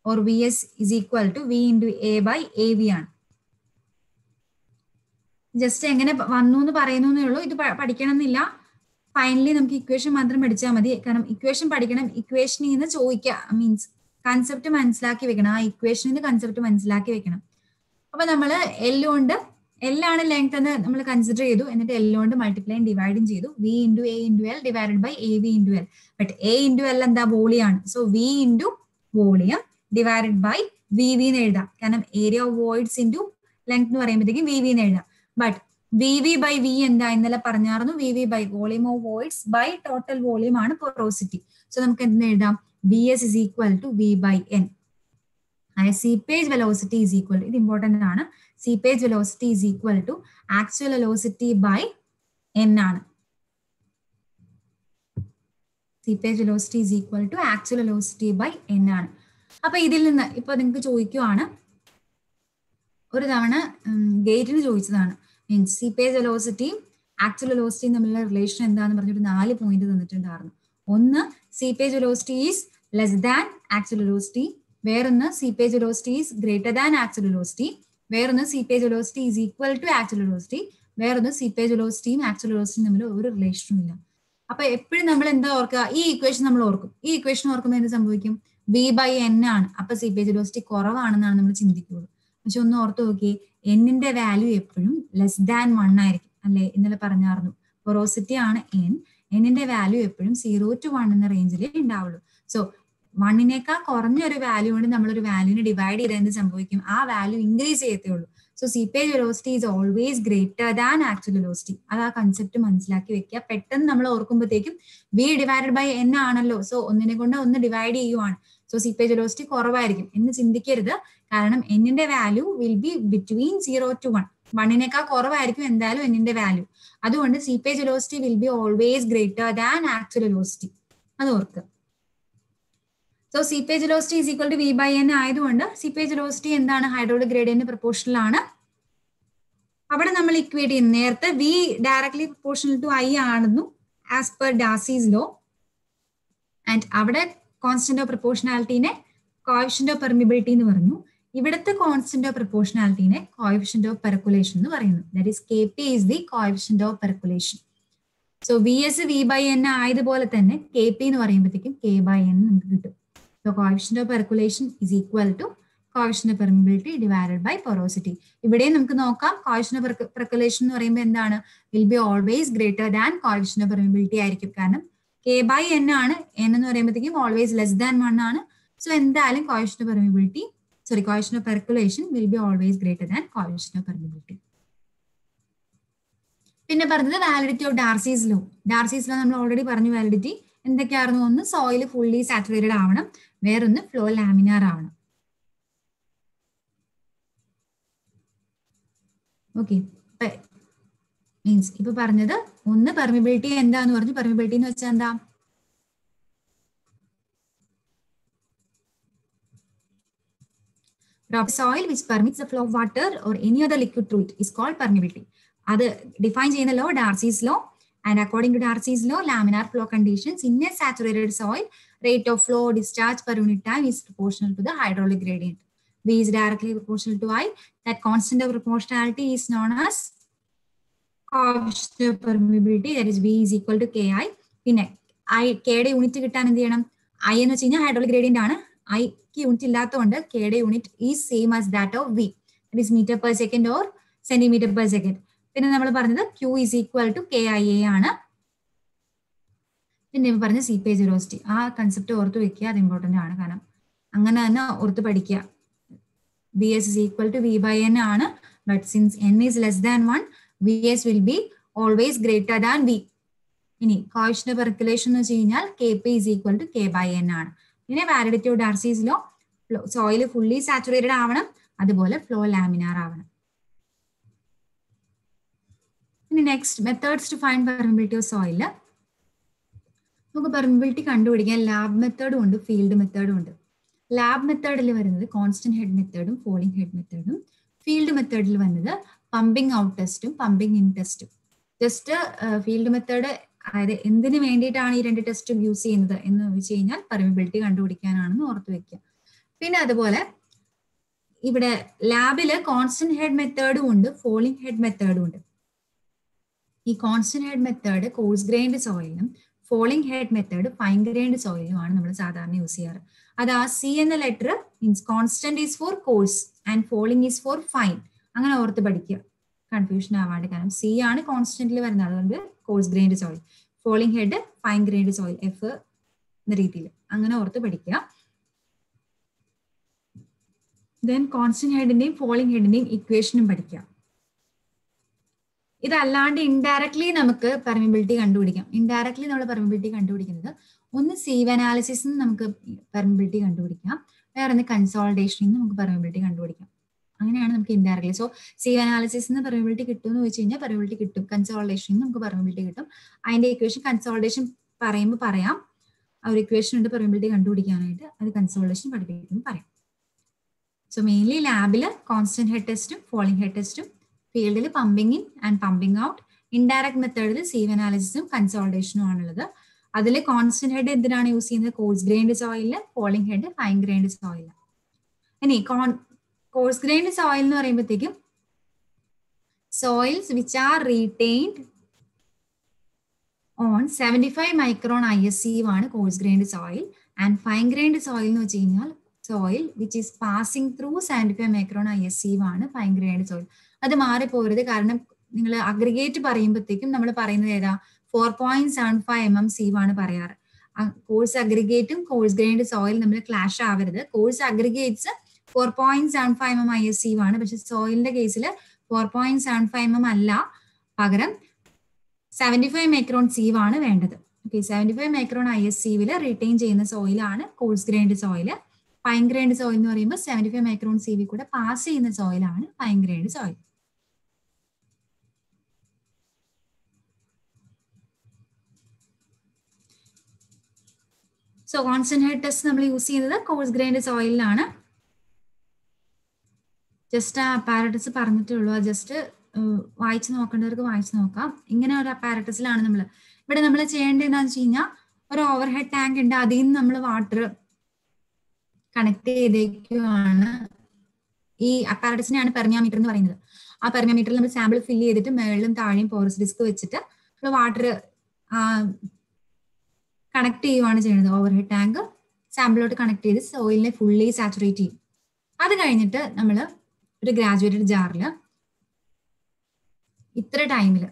Or V S is equal to V into A by A V ആണ്. ജസ്റ്റ് എങ്ങനെ വന്നു എന്ന് പറയുന്നേ ഉള്ളൂ, ഇത് പഠിക്കണം എന്നില്ല. ഫൈനലി നമുക്ക് ഇക്വേഷൻ മാത്രം പഠിച്ചാൽ മതി. കാരണം ഇക്വേഷൻ പഠിക്കണം, ഇക്വേഷനിൽ നിന്ന് ചോദിക്കുക, മീൻസ് കൺസെപ്റ്റ് മനസ്സിലാക്കി വെക്കണം, ആ ഇക്വേഷനിൽ കൺസെപ്റ്റ് മനസ്സിലാക്കി വെക്കണം. അപ്പൊ നമ്മൾ എല്ലാണ് ലെങ്ത് എന്ന് നമ്മൾ കൺസിഡർ ചെയ്തു, എന്നിട്ട് എല്ലുകൊണ്ട് മൾട്ടിപ്ലൈ ഡിവൈഡും ചെയ്തു. V into A into L divided by A V into L. But A into L എന്താ, വോളിയാണ്. So V into volume divided by V V എന്ന് എഴുതാം. കാരണം area of voids into length എന്ന് പറയുമ്പോഴത്തേക്കും വി വി എന്ന് എഴുതാം. But V V by V എന്താ, ഇന്നലെ പറഞ്ഞായിരുന്നു, V V by volume of voids by total volume ആണ് പോറോസിറ്റി. സോ നമുക്ക് എന്ത് എഴുതാം, V S is equal to V by N. അതായത് സീപ്പേജ് വെലോസിറ്റി ഈസ് ഈക്വൽ, ഇത് ഇമ്പോർട്ടന്റ് ആണ്, seepage velocity is equal to actual velocity by N ആണ്. Seepage velocity is equal to actual velocity by N ആണ്. അപ്പൊ ഇതിൽ നിന്ന് ഇപ്പൊ നിങ്ങൾക്ക് ചോദിക്കുവാണ്, ഒരു തവണ ഗേറ്റിന് ചോദിച്ചതാണ്, മീൻസ് സീപ്പേജ് വെലോസിറ്റിയും ആക്ച്വൽ വെലോസിറ്റിയും തമ്മിലുള്ള റിലേഷൻ എന്താന്ന് പറഞ്ഞിട്ട് 4 പോയിന്റ് തന്നിട്ടുണ്ടായിരുന്നു. ഒന്ന്, seepage velocity is less than actual velocity. വേറൊന്ന്, seepage velocity is greater than actual velocity. വേറൊന്ന്, seepage velocity is equal to actual velocity. വേറൊന്ന് സീപ്പേജ് വെലോസിറ്റിയും ആക്ച്വൽ വെലോസിറ്റിയും തമ്മിൽ ഒരു റിലേഷനും ഇല്ല. അപ്പൊ എപ്പോഴും നമ്മൾ എന്താ ഓർക്കുക, ഈ ഇക്വേഷൻ നമ്മൾ ഓർക്കും. ഈ ഇക്വേഷൻ ഓർക്കുമ്പോൾ എന്ത് സംഭവിക്കും? V/N ആണ്. അപ്പൊ സീപ്പേജ് വെലോസിറ്റി കുറവാണെന്നാണ് നമ്മൾ ചിന്തിക്കുള്ളൂ. പക്ഷെ ഒന്ന് ഓർത്ത് നോക്കിയേ, എന്നിന്റെ വാല്യൂ എപ്പോഴും ലെസ് ദാൻ 1 ആയിരിക്കും അല്ലെ? ഇന്നലെ പറഞ്ഞായിരുന്നു പൊറോസിറ്റി ആണ് n, എന്നിന്റെ വാല്യൂ എപ്പോഴും 0 to 1 എന്ന റേഞ്ചിലേ ഉണ്ടാവുള്ളൂ. സോ 1നേക്കാൾ കുറഞ്ഞ ഒരു വാല്യൂ കൊണ്ട് നമ്മളൊരു വാല്യൂവിനെ ഡിവൈഡ് ചെയ്താൽ എന്ത് സംഭവിക്കും? ആ വാല്യൂ ഇൻക്രീസ് ചെയ്യത്തേ ഉള്ളൂ. So seepage velocity is always greater than actual velocity. അത് ആ കൺസെപ്റ്റ് മനസ്സിലാക്കി വെക്കുക. പെട്ടെന്ന് നമ്മൾ ഓർക്കുമ്പോഴത്തേക്കും V/N ആണല്ലോ, സോ ഒന്നിനെ കൊണ്ട് ഒന്ന് ഡിവൈഡ് ചെയ്യുവാണ്, സോ സീപ്പേജ് വെലോസിറ്റി കുറവായിരിക്കും എന്ന് ചിന്തിക്കരുത്. കാരണം എന്നിന്റെ value will be between 0 to 1. 1നേക്കാൾ കുറവായിരിക്കും എന്തായാലും എന്നിന്റെ വാല്യൂ. അതുകൊണ്ട് seepage velocity will be always greater than actual velocity. അത് ഓർക്കുക. So seepage velocity is equal to V/N ആയതുകൊണ്ട് സീപ്പേജ് വെലോസിറ്റി എന്താണ്? ഹൈഡ്രോളിക് ഗ്രേഡിയന്റ് പ്രൊപ്പോർഷണൽ ആണ്. അവിടെ നമ്മൾ ഇക്വേറ്റ് ചെയ്യുന്നു. നേരത്തെ V directly proportional to I ആണെന്നു as per Darcy's law. And അവിടെ കോൺസ്റ്റന്റ് ഓഫ് പ്രൊപ്പോർഷണാലിറ്റിനെ കോഎഫിഷ്യന്റ് ഓഫ് പെർമിബിലിറ്റി എന്ന് പറഞ്ഞു. ഇവിടുത്തെ കോൺസ്റ്റന്റ് ഓഫ് പ്രൊപ്പോർഷണാലിറ്റിനെ കോഎഫിഷ്യന്റ് ഓഫ് പെർക്കുലേഷൻ എന്ന് പറയുന്നു. That is Kp is the coefficient of percolation. So Vs V/N ആയതുപോലെ തന്നെ Kp എന്ന് പറയുമ്പോഴത്തേക്കും K/N നമുക്ക് കിട്ടും. So coefficient of percolation is equal to coefficient of permeability divided by porosity. ഇവിടെ നമുക്ക് നോക്കാം, coefficient of percolation എന്ന് പറയുമ്പോൾ എന്താണ്? Will be always greater than coefficient of permeability ആയിരിക്കും. കാരണം K/N ആണ്. N എന്ന് പറയുമ്പോഴത്തേക്കും always less than 1 ആണ്. സോ എന്തായാലും coefficient of permeability, coefficient of percolation will be always greater than coefficient of permeability. പിന്നെ പറഞ്ഞത് validity of Darcy's law. Darcy's law നമ്മൾ ഓൾറെഡി പറഞ്ഞു വാലിഡിറ്റി എന്തൊക്കെയായിരുന്നു. ഒന്ന് സോയിൽ ഫുള്ളി സാച്ചുറേറ്റഡ് ആവണം, വേറൊന്ന് ഫ്ലോ ലാമിനാർ ആവണം. ഓക്കെ, മീൻസ് ഇപ്പൊ പറഞ്ഞത് ഒന്ന് പെർമിബിലിറ്റി എന്താന്ന് പറഞ്ഞു. പെർമിബിലിറ്റി എന്ന് വെച്ചാൽ എന്താ? soil which permits the flow of water or any other liquid through it is called permeability. അത് ഡിഫൈൻ ചെയ്യുന്ന law Darcy's law. And according to Darcy's law, laminar flow conditions in a saturated soil, rate of flow discharge per unit time is proportional to the hydraulic gradient. V is directly proportional to I. That constant of proportionality is known as coefficient of permeability. That is V is equal to Ki. പിന്നെ Kയുടെ യൂണിറ്റ് കിട്ടാൻ എന്ത് ചെയ്യണം? I എന്ന് വെച്ച് കഴിഞ്ഞാൽ ഹൈഡ്രോളിക് ഗ്രേഡിയന്റ് ആണ്. Iക്ക് യൂണിറ്റ് ഇല്ലാത്തതുകൊണ്ട് Kയുടെ unit is same as that of V. That is meter per second or centimeter per second. പിന്നെ നമ്മൾ പറഞ്ഞത് Q is equal to KIA ആണ്. പിന്നെ പറഞ്ഞ സീപ്പേജ് വെലോസിറ്റി, ആ കൺസെപ്റ്റ് ഓർത്ത് വെക്കുക. അത് ഇമ്പോർട്ടന്റ് ആണ്. കാരണം അങ്ങനെ തന്നെ ഓർത്ത് പഠിക്കുക. Vs is equal to V/N ആണ്. But since N is less than 1, Vs will be always greater than V. ഇനി coefficient of percolation എന്ന് വെച്ച് കഴിഞ്ഞാൽ Kp is equal to K/N ആണ്. പിന്നെ validity of Darcy's law, soil fully saturated ആവണം, അതുപോലെ ഫ്ലോ ലാമിനാർ ആവണം. ഇനി next methods to find permeability of soil. നമുക്ക് പെർമിബിലിറ്റി കണ്ടുപിടിക്കാൻ ലാബ് മെത്തേഡും ഉണ്ട്, ഫീൽഡ് മെത്തേഡും ഉണ്ട്. ലാബ് മെത്തേഡിൽ വരുന്നത് കോൺസ്റ്റന്റ് ഹെഡ് മെത്തേഡും ഫോളിംഗ് ഹെഡ് മെത്തേഡും. ഫീൽഡ് മെത്തേഡിൽ വരുന്നത് പമ്പിംഗ് ഔട്ട് ടെസ്റ്റും പമ്പിംഗ് ഇൻ ടെസ്റ്റും. ജസ്റ്റ് ഫീൽഡ് മെത്തേഡ് അതായത് എന്തിനു വേണ്ടിയിട്ടാണ് ഈ രണ്ട് ടെസ്റ്റും യൂസ് ചെയ്യുന്നത് എന്ന് വെച്ച് കഴിഞ്ഞാൽ പെർമിബിലിറ്റി കണ്ടുപിടിക്കാനാണെന്ന് ഓർത്ത് വെക്കുക. പിന്നെ അതുപോലെ ഇവിടെ ലാബില് കോൺസ്റ്റന്റ് ഹെഡ് മെത്തേഡും ഉണ്ട്, ഫോളിംഗ് ഹെഡ് മെത്തേഡും ഉണ്ട്. ഈ constant head method coarse grained സോയിലിനും falling head method fine grained സോയിലുമാണ് നമ്മൾ സാധാരണ യൂസ് ചെയ്യാറ്. അത് ആ C എന്ന letter means constant is for coarse and falling is for fine. അങ്ങനെ ഓർത്ത് പഠിക്കുക, കൺഫ്യൂഷൻ ആവാണ്ട്. കാരണം C ആണ് കോൺസ്റ്റന്റിൽ വരുന്നത്, അതുകൊണ്ട് coarse grained soil. Falling head fine grained soil, F എന്ന രീതിയിൽ അങ്ങനെ ഓർത്ത് പഠിക്കുക. ദെൻ കോൺസ്റ്റന്റ് ഹെഡിന്റെയും ഫോളിംഗ് ഹെഡിന്റെയും ഇക്വേഷനും പഠിക്കുക. ഇതല്ലാണ്ട് ഇൻഡയറക്ട്ലി നമുക്ക് പെർമിബിലിറ്റി കണ്ടുപിടിക്കാം. ഇൻഡയറക്ട്ലി നമ്മൾ പെർമിബിലിറ്റി കണ്ടുപിടിക്കുന്നത് ഒന്ന് സീവ് അനാലിസിസ് നമുക്ക് പെർമിബിലിറ്റി കണ്ടുപിടിക്കാം, വേറെ ഒന്ന് കൺസോൾട്ടേഷനിൽ നിന്ന് നമുക്ക് പെർമിബിലിറ്റി കണ്ടുപിടിക്കാം. അങ്ങനെയാണ് നമുക്ക് ഇൻഡയറക്ട്ലി. സോ സീവ് അനാലിസിസ് നിന്ന് പെർമിബിലിറ്റി കിട്ടുമെന്ന് വെച്ച് കഴിഞ്ഞാൽ പെർമിബിലിറ്റി കിട്ടും, കൺസോൾട്ടേഷനിൽ നമുക്ക് പെർമിബിലിറ്റി കിട്ടും. അതിന്റെ ഇക്വേഷൻ കൺസോൾട്ടേഷൻ പറയുമ്പോൾ പറയാം. ആ ഒരു ഇക്വേഷൻ ഉണ്ട് പെർമിബിലിറ്റി കണ്ടുപിടിക്കാനായിട്ട്, അത് കൺസോൾട്ടേഷൻ പഠിപ്പിക്കുമ്പോൾ പറയാം. സോ മെയിൻലി ലാബില് കോൺസ്റ്റന്റ് ഹെഡ് ടെസ്റ്റും ഫോളിംഗ് ഹെഡ് ടെസ്റ്റും, ഫീൽഡിൽ pumping in and pumping out. Indirect മെത്തേഡിൽ സീവ് അനാലിസിസും കൺസോൾട്ടേഷനും ആണുള്ളത്. അതിൽ കോൺസ്റ്റന്റ് ഹെഡ് എന്തിനാണ് യൂസ് ചെയ്യുന്നത്? കോഴ്സ് ഗ്രൈൻഡ് സോയിലില്, ഫോളിംഗ് ഹെഡ് ഫൈൻ ഗ്രൈൻഡ് സോയിലില്. ഇനി കോഴ്സ് ഗ്രൈൻഡ് സോയിൽ എന്ന് പറയുമ്പോഴത്തേക്കും soils which are retained on 75 micron ISCV ആണ് coarse grained soil, and fine grained soil എന്ന് വെച്ച് കഴിഞ്ഞാൽ soil which is passing through 75 micron ISCV ആണ് fine grained soil. അത് മാറിപ്പോരുത്, കാരണം നിങ്ങൾ അഗ്രിഗേറ്റ് പറയുമ്പോഴത്തേക്കും നമ്മൾ പറയുന്നത് ഏതാ 4.75 mm സീവ് ആണ് പറയാറ്. കോഴ്സ് അഗ്രിഗേറ്റും കോഴ്സ് ഗ്രൈൻഡ് സോയിൽ നമ്മൾ ക്ലാഷ് ആവരുത്. കോഴ്സ് അഗ്രിഗേറ്റ്സ് 4.75 mm ISCV ആണ്, പക്ഷെ സോയിലിന്റെ കേസിൽ 4.75 mm അല്ല, പകരം 75 മൈക്രോൺ സീവ് ആണ് വേണ്ടത്. ഓക്കെ, 75 മൈക്രോൺ ISCV റിട്ടൈൻ ചെയ്യുന്ന സോയിലാണ് coarse grained soil. Fine grained soil എന്ന് പറയുമ്പോൾ 75 മൈക്രോൺ സീവി കൂടെ പാസ് ചെയ്യുന്ന സോയിലാണ് fine grained soil. So constant head test നമ്മൾ യൂസ് ചെയ്യുന്നത് കോഴ്സ് ഗ്രൈൻഡ് സോയിലാണ്. ജസ്റ്റ് ആ അപ്പാരറ്റസ് പറഞ്ഞിട്ടുള്ളൂ, അത് ജസ്റ്റ് വായിച്ചു നോക്കേണ്ടവർക്ക് വായിച്ചു നോക്കാം. ഇങ്ങനെ ഒരു അപ്പാരറ്റസിലാണ് ഇവിടെ നമ്മൾ ചെയ്യേണ്ടത് എന്താണെന്ന് വെച്ച് കഴിഞ്ഞാൽ, ഒരു ഓവർ ഹെഡ് ടാങ്ക് ഉണ്ട്, അതിൽ നിന്ന് നമ്മൾ വാട്ടർ കണക്ട് ചെയ്തേക്കുവാണ്. ഈ അപ്പാരറ്റസിനെയാണ് പെർമിയോമീറ്റർ എന്ന് പറയുന്നത്. ആ പെർമിയോമീറ്ററിൽ നമ്മൾ സാമ്പിൾ ഫില്ല് ചെയ്തിട്ട് മേളിലും താഴെയും പോറസ് ഡിസ്ക് വെച്ചിട്ട് വാട്ടർ കണക്ട് ചെയ്യുവാണ് ചെയ്യുന്നത്. ഓവർ ഹെഡ് ടാങ്ക് സാമ്പിളോട്ട് കണക്ട് ചെയ്ത് സോയിലിനെ ഫുള്ളി സാച്ചുറേറ്റ് ചെയ്യും. അത് കഴിഞ്ഞിട്ട് നമ്മൾ ഒരു ഗ്രാജുവേറ്റഡ് ജാറിൽ ഇത്ര ടൈമിൽ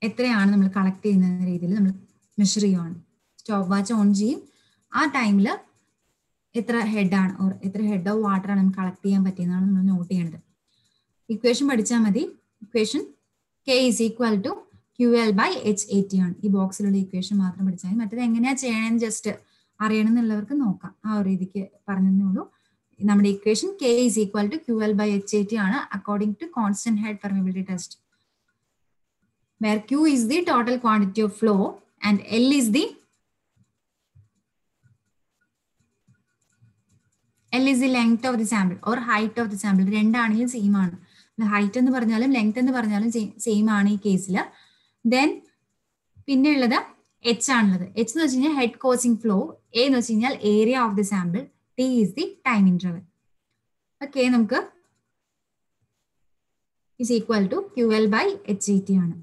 എത്രയാണ് നമ്മൾ കളക്ട് ചെയ്യുന്ന രീതിയിൽ നമ്മൾ മെഷർ ചെയ്യുവാണ്. സ്റ്റോപ്പ് വാച്ച് ഓൺ ചെയ്യും. ആ ടൈമിൽ എത്ര ഹെഡാണ് ഓർ എത്ര ഹെഡ് ഓഫ് വാട്ടറാണ് നമുക്ക് കളക്ട് ചെയ്യാൻ പറ്റിയെന്നാണ് നമ്മൾ നോട്ട് ചെയ്യണത്. ഇക്വേഷൻ പഠിച്ചാൽ മതി. ഇക്വേഷൻ K = QL/H80 ആണ്. ഈ ബോക്സിലുള്ള ഇക്വേഷൻ മാത്രം പഠിച്ചാൽ മതി. മറ്റേത് എങ്ങനെയാ ചെയ്യണമെന്ന് ജസ്റ്റ് അറിയണം എന്നുള്ളവർക്ക് നോക്കാം. ആ ഒരു രീതിക്ക് പറഞ്ഞതേ ഉള്ളൂ. നമ്മുടെ ഇക്വേഷൻ K = QL/H80 ആണ് according to constant head permeability test, where Q is the total quantity of flow and L is the length of the sample or height of the sample. രണ്ടാണെങ്കിലും സെയിം ആണ്. ഹൈറ്റ് എന്ന് പറഞ്ഞാലും ലെങ്ത് എന്ന് പറഞ്ഞാലും സെയിം ആണ് ഈ കേസിൽ. ദെൻ പിന്നെ ഉള്ളത് H ആണുള്ളത്. H എന്ന് വെച്ച് കഴിഞ്ഞാൽ ഹെഡ് കോസിംഗ് ഫ്ലോ, A എന്ന് വെച്ച് കഴിഞ്ഞാൽ area of the sample, T is the time interval. Okay, നമുക്ക് ഈസ് ഈക്വൽ ടു QL/H80 ആണ്.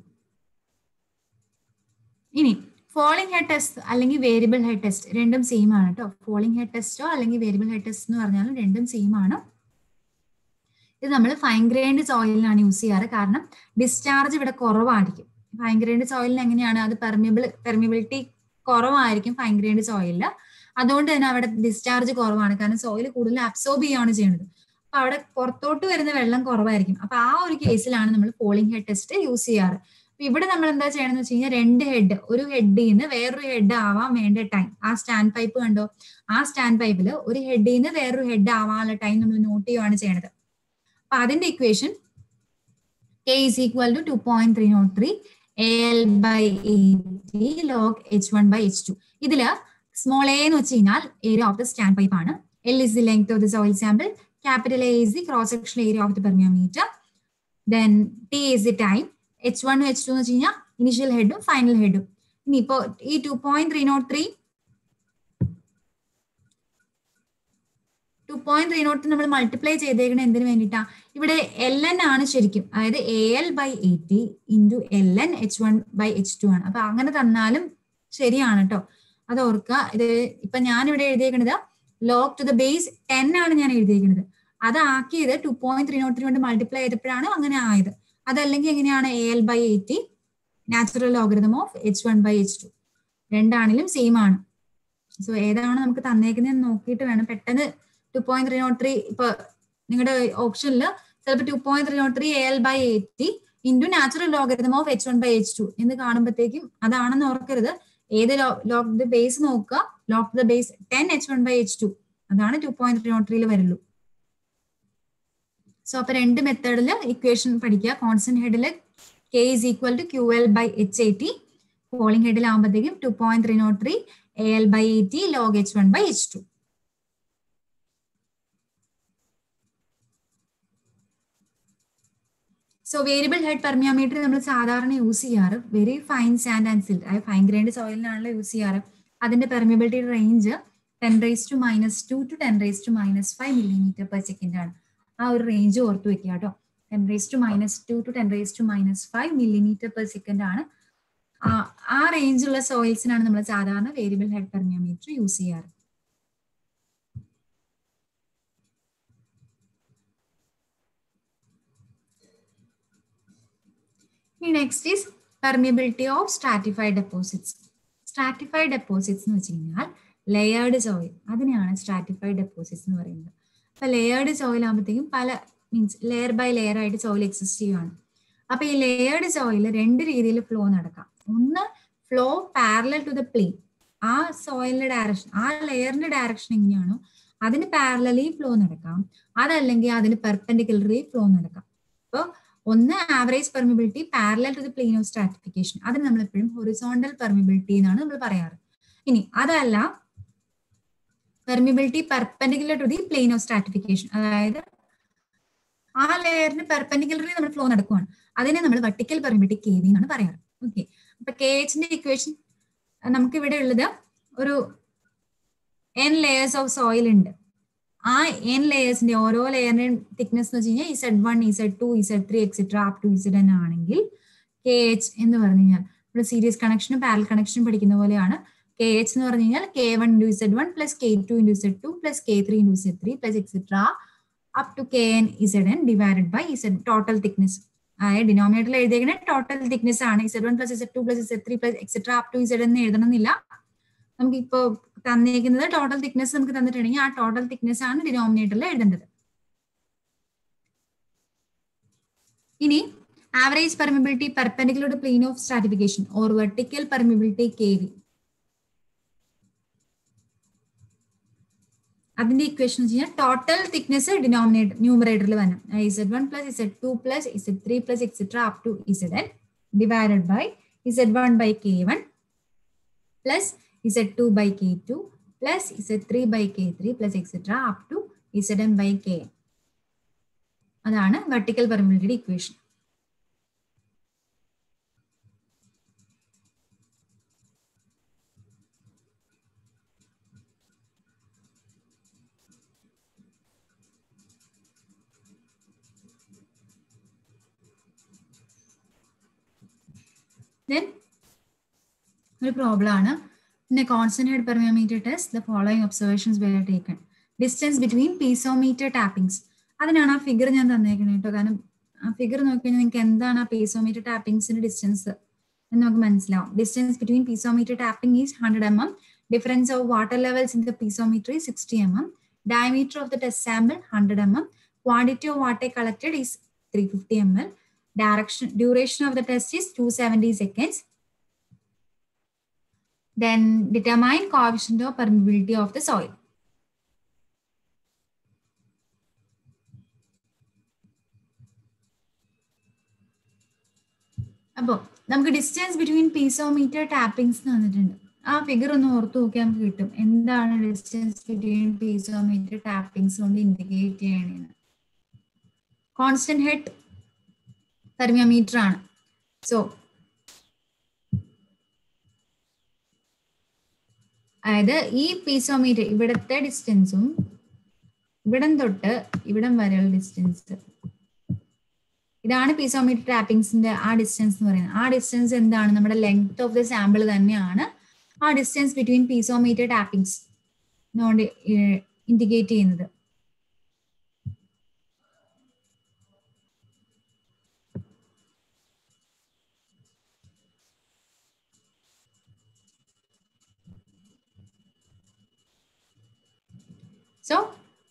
ഇനി ഫോളിംഗ് ഹെഡ് ടെസ്റ്റ് അല്ലെങ്കിൽ വേരിയബിൾ ഹെഡ് ടെസ്റ്റ് രണ്ടും സെയിം ആണ് കേട്ടോ. ഫോളിംഗ് ഹെഡ് ടെസ്റ്റോ അല്ലെങ്കിൽ വേരിയബിൾ ഹെഡ് ടെസ്റ്റ് എന്ന് പറഞ്ഞാലും രണ്ടും സെയിം ആണ്. ഇത് നമ്മൾ ഫൈൻ ഗ്രൈൻഡ് സോയിലിനാണ് യൂസ് ചെയ്യാറ്, കാരണം ഡിസ്ചാർജ് ഇവിടെ കുറവായിരിക്കും. ഫൈൻ ഗ്രൈൻഡ് സോയിലിന് എങ്ങനെയാണ്, അത് പെർമിയബിലിറ്റി കുറവായിരിക്കും ഫൈൻ ഗ്രൈൻഡ് സോയിലിൽ. അതുകൊണ്ട് തന്നെ അവിടെ ഡിസ്ചാർജ് കുറവാണ്, കാരണം സോയിൽ കൂടുതൽ അബ്സോർബ് ചെയ്യുകയാണ് ചെയ്യുന്നത്. അപ്പൊ അവിടെ പുറത്തോട്ട് വരുന്ന വെള്ളം കുറവായിരിക്കും. അപ്പൊ ആ ഒരു കേസിലാണ് നമ്മൾ ഫോളിംഗ് ഹെഡ് ടെസ്റ്റ് യൂസ് ചെയ്യാറ്. ഇവിടെ നമ്മൾ എന്താ ചെയ്യണമെന്ന് വെച്ച് കഴിഞ്ഞാൽ, രണ്ട് ഹെഡ്, ഒരു ഹെഡിൽ നിന്ന് വേറൊരു ഹെഡ് ആവാൻ വേണ്ട ടൈം, ആ സ്റ്റാൻഡ് പൈപ്പ് കണ്ടോ, ആ സ്റ്റാൻഡ് പൈപ്പിൽ ഒരു ഹെഡിൽ നിന്ന് വേറൊരു ഹെഡ് ആവാനുള്ള ടൈം നമ്മൾ നോട്ട് ചെയ്യുകയാണ് ചെയ്യണത്. അപ്പൊ അതിന്റെ equation K = 2.303 AL/80 log H1/H2. ഇതില് സ്മോൾ a എന്ന് വെച്ച് കഴിഞ്ഞാൽ area of the stand pipe ആണ്. L is the length of the soil sample. Capital A is the cross sectional area of the permeometer. Then T is the time. H1 H2 എന്ന് വെച്ച് കഴിഞ്ഞാൽ ഇനിഷ്യൽ ഹെഡും ഫൈനൽ ഹെഡും. ഇനിയിപ്പോ ഈ 2.303 നമ്മൾ മൾട്ടിപ്ലൈ ചെയ്തേക്കണ എന്തിനു വേണ്ടിയിട്ടാ, ഇവിടെ LN ആണ് ശരിക്കും, അതായത് AL/80 × LN H1/H2 ആണ്. അപ്പൊ അങ്ങനെ തന്നാലും ശരിയാണ് കേട്ടോ, അത് ഓർക്കുക. ഇത് ഇപ്പൊ ഞാൻ ഇവിടെ എഴുതിയേക്കണത് log to the base 10 ആണ് ഞാൻ എഴുതിയേക്കുന്നത്. അത് ആക്കിയത് 2.303 കൊണ്ട് മൾട്ടിപ്ലൈ ചെയ്തപ്പോഴാണ് അങ്ങനെ ആയത്. അതല്ലെങ്കിൽ എങ്ങനെയാണ് AL/80 natural logarithm of H1/H2. രണ്ടാണെങ്കിലും സെയിം ആണ്. സോ ഏതാണ് നമുക്ക് തന്നേക്കുന്നതെന്ന് നോക്കിയിട്ട് വേണം. പെട്ടെന്ന് 2.303 ഇപ്പൊ നിങ്ങളുടെ ഓപ്ഷനിൽ ചിലപ്പോൾ 2.303 AL/80 × natural logarithm of H1/H2 എന്ന് കാണുമ്പോഴത്തേക്കും അതാണെന്ന് ഓർക്കരുത്. ഏത് ലോഗ് ദ ബേസ് നോക്കുക, ലോഗ് ദ ബേസ് 10 H1/H2 അതാണ് 2.303 വരുള്ളൂ. സോ അപ്പൊ രണ്ട് മെത്തേഡില് ഇക്വേഷൻ പഠിക്കുക. കോൺസ്റ്റന്റ് ഹെഡില് K = QL/H80, ഫോളിംഗ് ഹെഡിലാകുമ്പോഴത്തേക്കും 2.303 AL/80 log H1/H2. So variable head permeameter നമ്മൾ സാധാരണ യൂസ് ചെയ്യാറ് very fine sand and silt, അതായത് ഫൈൻ ഗ്രൈൻഡ് സോയിലിനാണല്ലോ യൂസ് ചെയ്യാറ്. അതിന്റെ പെർമിയബിലിറ്റി റേഞ്ച് 10⁻² to 10⁻⁵ mm/s ആണ്. ആ ഒരു റേഞ്ച് ഓർത്ത് വെക്കുക കേട്ടോ. 10⁻² to 10⁻⁵ millimeter per second ആണ്. ആ റേഞ്ചുള്ള സോയിൽസിനാണ് നമ്മൾ സാധാരണ വേരിയബിൾ ഹെഡ് പെർമിയോമീറ്റർ യൂസ് ചെയ്യാറ്. Next is permeability of stratified deposits. Stratified deposits എന്ന് വെച്ച് കഴിഞ്ഞാൽ ലെയേർഡ് സോയിൽ, അതിനെയാണ് സ്ട്രാറ്റിഫൈഡ് ഡെപ്പോസിറ്റ്സ് എന്ന് പറയുന്നത്. അപ്പൊ ലെയേർഡ് സോയിൽ ആകുമ്പോഴത്തേക്കും പല മീൻസ് ലെയർ ബൈ ലെയർ ആയിട്ട് സോയിൽ എക്സിസ്റ്റ് ചെയ്യുകയാണ്. അപ്പൊ ഈ ലെയേർഡ് സോയിൽ രണ്ട് രീതിയിൽ ഫ്ലോ നടക്കാം. ഒന്ന് flow parallel to the plane, ആ സോയിലിന്റെ ഡയറക്ഷൻ, ആ ലെയറിന്റെ ഡയറക്ഷൻ എങ്ങനെയാണോ അതിന് പാരലലി ഫ്ലോ നടക്കാം, അതല്ലെങ്കിൽ അതിന് പെർപെൻഡിക്കുലറി ഫ്ലോ നടക്കാം. അപ്പോൾ ഒന്ന് average permeability parallel to the plane of stratification, അതിന് നമ്മൾ എപ്പോഴും ഹൊറിസോണ്ടൽ പെർമിബിലിറ്റി എന്നാണ് നമ്മൾ പറയാറ്. ഇനി അതല്ല permeability perpendicular to the plane of stratification, അതായത് ആ ലെയറിന് പെർപെൻഡിക്കുലർലി നമ്മൾ ഫ്ലോ നടക്കുവാണ്, അതിനെ നമ്മൾ വെർട്ടിക്കൽ പെർമിബിലിറ്റി KV എന്നാണ് പറയാറ്. ഓക്കെ, അപ്പൊ KHന്റെ ഇക്വേഷൻ നമുക്ക് ഇവിടെ ഉള്ളത് ഒരു n layers ഓഫ് സോയിൽ ഉണ്ട്. ആ n ലേയേഴ്സിന്റെ ഓരോ ലെയറിന്റെയും തിക്നെസ് എന്ന് വെച്ച് കഴിഞ്ഞാൽ Z1, Z2, Z3 etcetera up to Zn ആണെങ്കിൽ KH എന്ന് പറഞ്ഞു കഴിഞ്ഞാൽ ഇവിടെ സീരീസ് കണക്ഷനും പാരലൽ കണക്ഷനും പഠിക്കുന്ന പോലെയാണ്. KH എന്ന് പറഞ്ഞു കഴിഞ്ഞാൽ K1 into Z1 plus K2 into Z2 plus K3 into Z3 plus etcetera up to Kn Zn divided by Z total thickness. ഡിനോമിനേറ്ററിൽ എഴുതിയേക്കുന്ന ടോട്ടൽ തിക്നെസ് ആണ്. Z1 plus Z2 plus Z3 plus etcetera up to Zn എന്ന് എഴുതണമെന്നില്ല. നമുക്ക് ഇപ്പോൾ തന്നിരിക്കുന്നത് ടോട്ടൽ തിക്നെസ് നമുക്ക് തന്നിട്ടുണ്ടെങ്കിൽ ആ ടോട്ടൽ തിക്നെസ് ആണ് ഡിനോമിനേറ്ററിൽ എഴുതേണ്ടത്. ഇനി average permeability perpendicular to plane of stratification or vertical permeability KV, അതിന്റെ ഇക്വേഷൻ വെച്ച് കഴിഞ്ഞാൽ ടോട്ടൽ തിക്നെസ് ന്യൂമറേറ്ററിൽ വരണം Z1 plus Z2 plus Z3 plus etcetera up to Zn divided by Z1 by K1 plus Z2 by K2 plus Z3 by K3 plus etcetera up to Zn by Kn. അതാണ് വെർട്ടിക്കൽ പെർമിബിലിറ്റിയുടെ ഇക്വേഷൻ. Then ഒരു പ്രോബ്ലം ആണ്. In a constant head permeometer test, the following observations were taken. Distance between piezometer tappings. അതിനാണ് ആ ഫിഗർ ഞാൻ തന്നേക്കുന്നത് കേട്ടോ. കാരണം ആ ഫിഗർ നോക്കിക്കഴിഞ്ഞാൽ നിങ്ങൾക്ക് എന്താണ് ആ പീസോമീറ്റർ ടാപ്പിംഗ്സിന്റെ ഡിസ്റ്റൻസ് എന്ന് നമുക്ക് മനസ്സിലാവും. Distance between piezometer tapping is 100 mm. Difference of water levels in the piezometer is 60 mm. Diameter of the test sample 100 mm. Quantity of water collected is 350 ml. Duration of the test is 270 seconds. Then determine coefficient of permeability of the soil. അപ്പോൾ നമുക്ക് ഡിസ്റ്റൻസ് ബിറ്റ്വീൻ പീസോമീറ്റർ ടാപ്പിംഗ്സ് തന്നിട്ടുണ്ട്. ആ ഫിഗർ ഒന്ന് ഓർത്ത് നോക്കിയാൽ നമുക്ക് കിട്ടും എന്താണ് ഡിസ്റ്റൻസ് ബിറ്റ്വീൻ പീസോമീറ്റർ ടാപ്പിംഗ്സ് കൊണ്ട് ഇൻഡിക്കേറ്റ് ചെയ്യണേന്ന്. കോൺസ്റ്റന്റ് ഹെഡ് പെർമിയോമീറ്റർ ആണ്. സോ അതായത് ഈ പീസോമീറ്റർ ഇവിടത്തെ ഡിസ്റ്റൻസും ഇവിടം തൊട്ട് ഇവിടം വരെയുള്ള ഡിസ്റ്റൻസ്, ഇതാണ് പീസോമീറ്റർ ടാപ്പിംഗ്സിന്റെ ആ ഡിസ്റ്റൻസ് എന്ന് പറയുന്നത്. ആ ഡിസ്റ്റൻസ് എന്താണ്? നമ്മുടെ ലെങ്ത് ഓഫ് ദ സാമ്പിൾ തന്നെയാണ് ആ ഡിസ്റ്റൻസ് ബിറ്റ്വീൻ പീസോമീറ്റർ ടാപ്പിംഗ്സ് കൊണ്ട് ഇൻഡിക്കേറ്റ് ചെയ്യുന്നത്. So